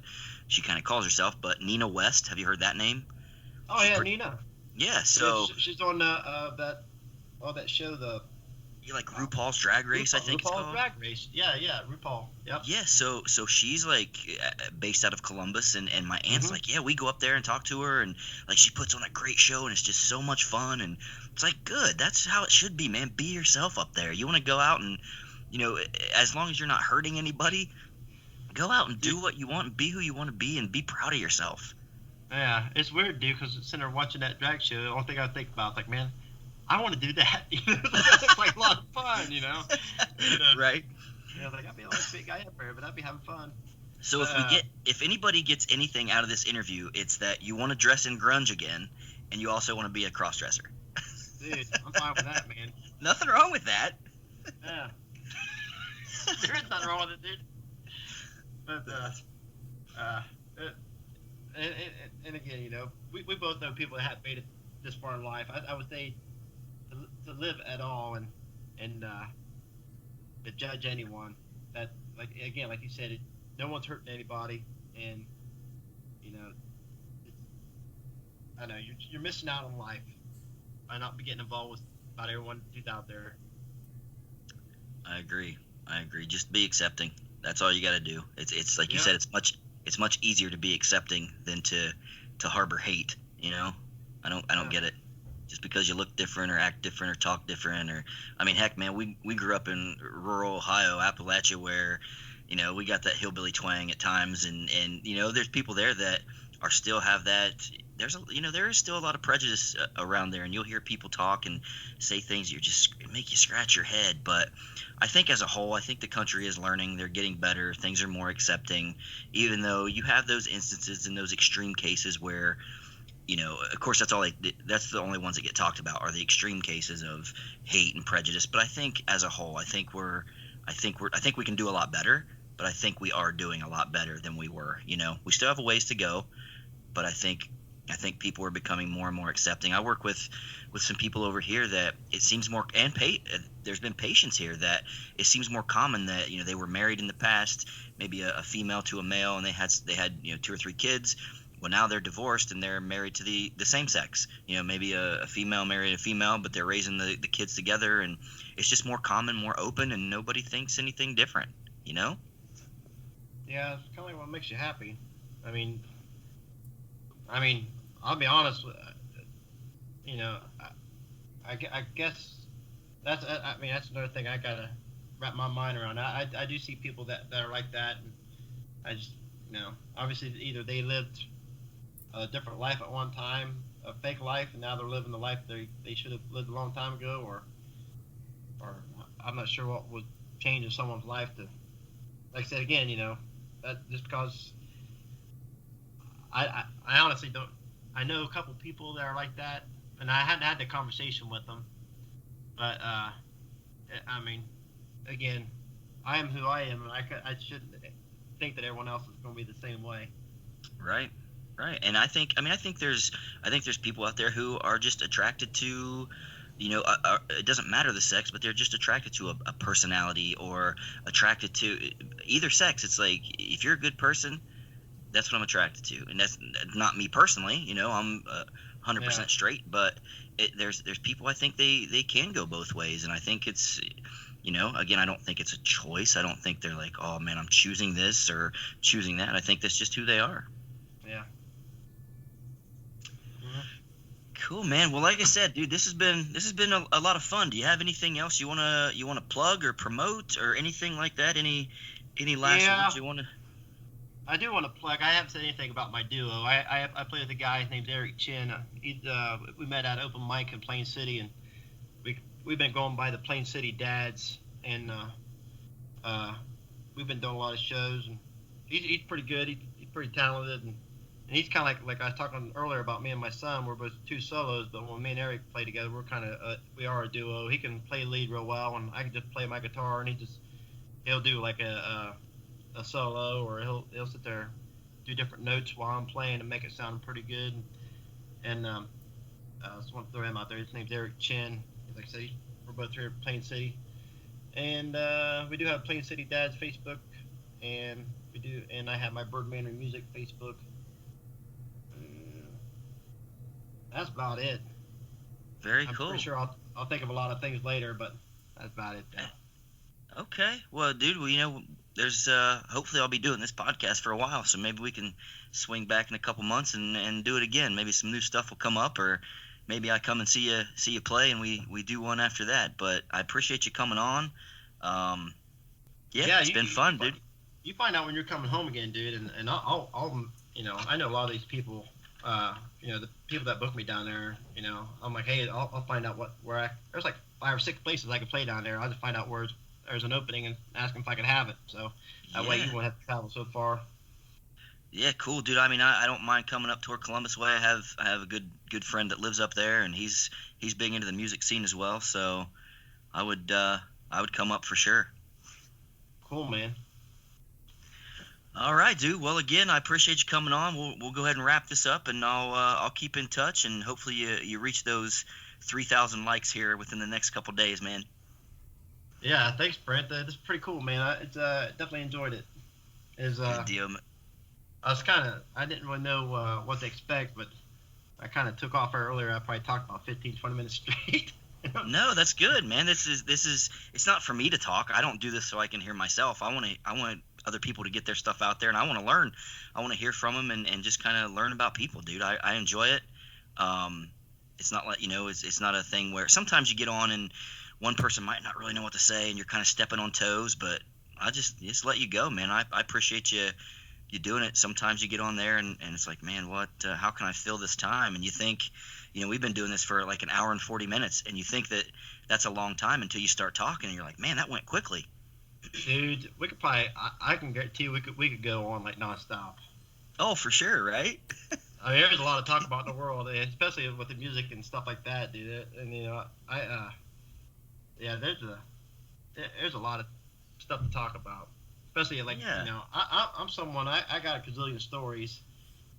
she kind of calls herself, but Nina West. Have you heard that name? Oh She's yeah, pretty. Nina. Yeah. Yeah, So she's on that show, the you like RuPaul's Drag Race, I think it's RuPaul's called. Drag Race. Yeah, RuPaul. Yep. Yeah, so she's like based out of Columbus, and my aunt's Hmm. like, yeah, we go up there and talk to her, and like she puts on a great show, and it's just so much fun, and it's like good. That's how it should be, man. Be yourself up there. You want to go out and, as long as you're not hurting anybody, go out and do what you want, and be who you want to be, and be proud of yourself. Yeah, it's weird, dude, because sitting there watching that drag show, the only thing I think about is like, man, I want to do that. That looks like a lot of fun, you know. And, Right. like I'd be the only big guy up there, but I'd be having fun. So if anybody gets anything out of this interview, it's that you want to dress in grunge again, and you also want to be a crossdresser. Dude, I'm fine with that, man. Nothing wrong with that. Yeah. There is nothing wrong with it, dude. But and again, you know, we both know people that have made it this far in life. I would say to live at all and to judge anyone that, like, again, like you said, no one's hurting anybody, and you know, I know you're missing out on life by not be getting involved with about everyone who's out there. I agree. Just be accepting. That's all you got to do. It's like you said. It's much easier to be accepting than to harbor hate. You know, I don't get it. Just because you look different or act different or talk different, or I mean, heck, man, we grew up in rural Ohio, Appalachia, where, you know, we got that hillbilly twang at times, and you know, there's people there that are still have that. There is still a lot of prejudice around there, and you'll hear people talk and say things it make you scratch your head. But I think as a whole, I think the country is learning. They're getting better. Things are more accepting, even though you have those instances and those extreme cases where, you know, of course, that's the only ones that get talked about are the extreme cases of hate and prejudice. But I think as a whole, I think we can do a lot better. But I think we are doing a lot better than we were. You know, we still have a ways to go, but I think people are becoming more and more accepting. I work with some people over here that it seems more, and there's been patients here that it seems more common that, you know, they were married in the past, maybe a female to a male, and they had you know 2 or 3 kids. Well, now they're divorced and they're married to the same sex. You know, maybe a female married a female, but they're raising the kids together, and it's just more common, more open, and nobody thinks anything different. You know? Yeah, it's kind of like what makes you happy. I mean, I'll be honest. You know, I guess that's another thing I gotta wrap my mind around. I do see people that are like that, and I just, you know, obviously either they lived a different life at one time, a fake life, and now they're living the life they should have lived a long time ago, or I'm not sure what would change in someone's life to, like I said again, you know, that just because I honestly don't. I know a couple people that are like that, and I hadn't had the conversation with them. But I mean, again, I am who I am, and I shouldn't think that everyone else is going to be the same way. Right. And I think there's people out there who are just attracted to, you know, it doesn't matter the sex, but they're just attracted to a personality, or attracted to either sex. It's like, if you're a good person, that's what I'm attracted to, and that's not me personally. You know, I'm 100% straight, but there's people, I think they can go both ways, and I think it's, you know, again, I don't think it's a choice. I don't think they're like, oh man, I'm choosing this or choosing that. I think that's just who they are. Yeah. Cool, man. Well, like I said, dude, this has been a lot of fun. Do you have anything else you wanna plug or promote or anything like that? Any last words you wanna? I do want to plug. I haven't said anything about my duo. I play with a guy named Eric Chin. We met at open mic in Plain City, and we've been going by the Plain City Dads, and we've been doing a lot of shows. And he's pretty good. He's pretty talented, and he's kind of like I was talking earlier about me and my son. We're both 2 solos, but when me and Eric play together, we are a duo. He can play lead real well, and I can just play my guitar, and he'll do like a solo, or he'll sit there, do different notes while I'm playing and make it sound pretty good. And I just want to throw him out there. His name's Eric Chin. Like I said, we're both here in Plain City, and we do have Plain City Dads Facebook, and I have my Byrd Manring Music Facebook. That's about it. Very cool. I'm pretty sure I'll think of a lot of things later, but that's about it. Okay. Well, dude, you know, there's hopefully I'll be doing this podcast for a while, so maybe we can swing back in a couple months and do it again. Maybe some new stuff will come up, or maybe I come and see you play, and we do one after that. But I appreciate you coming on. It's been fun, dude. You find out when you're coming home again, dude, and I'll you know, I know a lot of these people the people that booked me down there, I'm like, hey, I'll find out there's like 5 or 6 places I could play down there. I'll just find out where there's an opening and ask them if I could have it. So that way Yeah. you won't have to travel so far. Yeah, cool, dude. I mean, I don't mind coming up toward Columbus way. I have a good friend that lives up there, and he's big into the music scene as well. So I would come up for sure. Cool, man. All right, dude. Well, again, I appreciate you coming on. We'll go ahead and wrap this up, and I'll keep in touch, and hopefully you reach those 3,000 likes here within the next couple days, man. Yeah, thanks, Brent. This is pretty cool, man. Definitely enjoyed it. Good deal. I didn't really know what to expect, but I kind of took off earlier. I probably talked about 15, 20 minutes straight. No, that's good, man. This is it's not for me to talk. I don't do this so I can hear myself. I want other people to get their stuff out there, and I want to learn. I want to hear from them and just kind of learn about people, dude. I enjoy it. It's not like, it's not a thing where sometimes you get on and one person might not really know what to say and you're kind of stepping on toes, but I just let you go, man. I appreciate you doing it. Sometimes you get on there and it's like, man, how can I fill this time? And you think, we've been doing this for like an hour and 40 minutes, and you think that that's a long time until you start talking, and you're like, man, that went quickly. Dude, we could probably. I can guarantee you we could go on like nonstop. Oh, for sure, right? I mean, there's a lot to talk about in the world, and especially with the music and stuff like that, dude. And yeah, there's a lot of stuff to talk about. Especially like, Yeah. I'm someone I got a gazillion stories.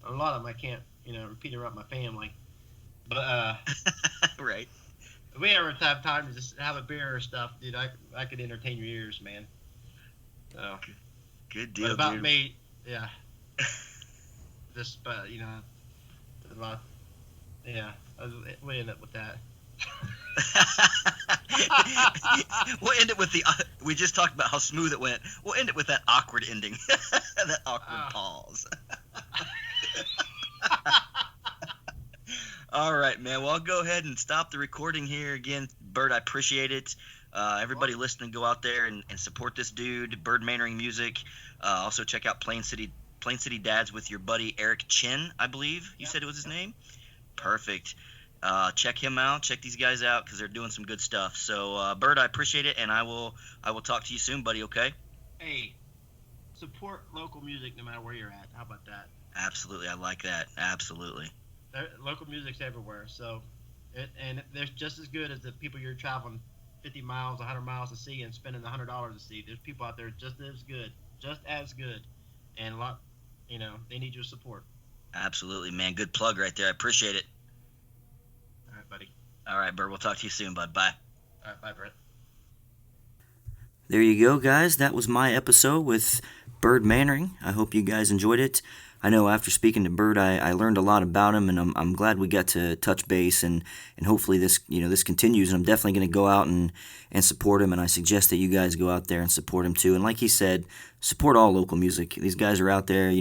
A lot of them I can't repeat around my family. But Right. if we ever have time to just have a beer or stuff, dude, I could entertain your ears, man. So, Good but deal, about dude. me, yeah, just a lot. Yeah, we end up with that. We'll end it with we just talked about how smooth it went. We'll end it with that awkward ending. That awkward pause. All right, man. Well, I'll go ahead and stop the recording here. Again, Byrd, I appreciate it. Everybody listening, go out there and support this dude, Byrd Manring Music. Also check out Plain City Dads with your buddy Eric Chin, I believe you said it was his name. Perfect. Check him out. Check these guys out because they're doing some good stuff. So, Byrd, I appreciate it, and I will talk to you soon, buddy. Okay? Hey, support local music no matter where you're at. How about that? Absolutely, I like that. Absolutely. Local music's everywhere. So, and they're just as good as the people you're traveling 50 miles, 100 miles to see and spending $100 to see. There's people out there just as good, and a lot. They need your support. Absolutely, man. Good plug right there. I appreciate it. All right, buddy. All right, Byrd. We'll talk to you soon, bud. Bye. All right, bye, Brent. There you go, guys. That was my episode with Byrd Manring. I hope you guys enjoyed it. I know after speaking to Byrd, I learned a lot about him, and I'm glad we got to touch base, and hopefully this continues. And I'm definitely going to go out and support him, and I suggest that you guys go out there and support him too. And like he said, support all local music. These guys are out there.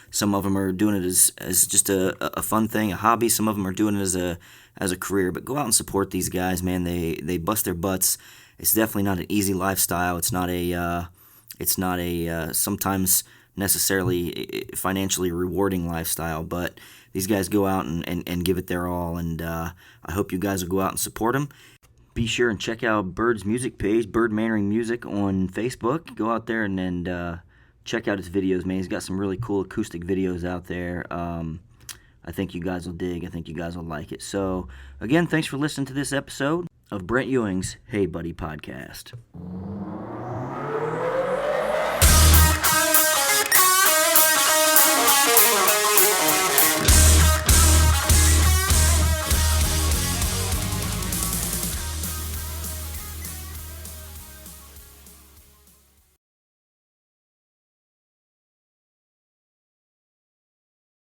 Some of them are doing it as just a fun thing, a hobby. Some of them are doing it as a career. But go out and support these guys, man. They bust their butts. It's definitely not an easy lifestyle. It's not a sometimes necessarily financially rewarding lifestyle, but these guys go out and give it their all, and I hope you guys will go out and support them. Be sure and check out Byrd's music page, Byrd Manring Music on Facebook. Go out there and check out his videos, man. He's got some really cool acoustic videos out there. I think you guys will dig. I think you guys will like it. So, again, thanks for listening to this episode of Brent Ewing's Hey Buddy podcast.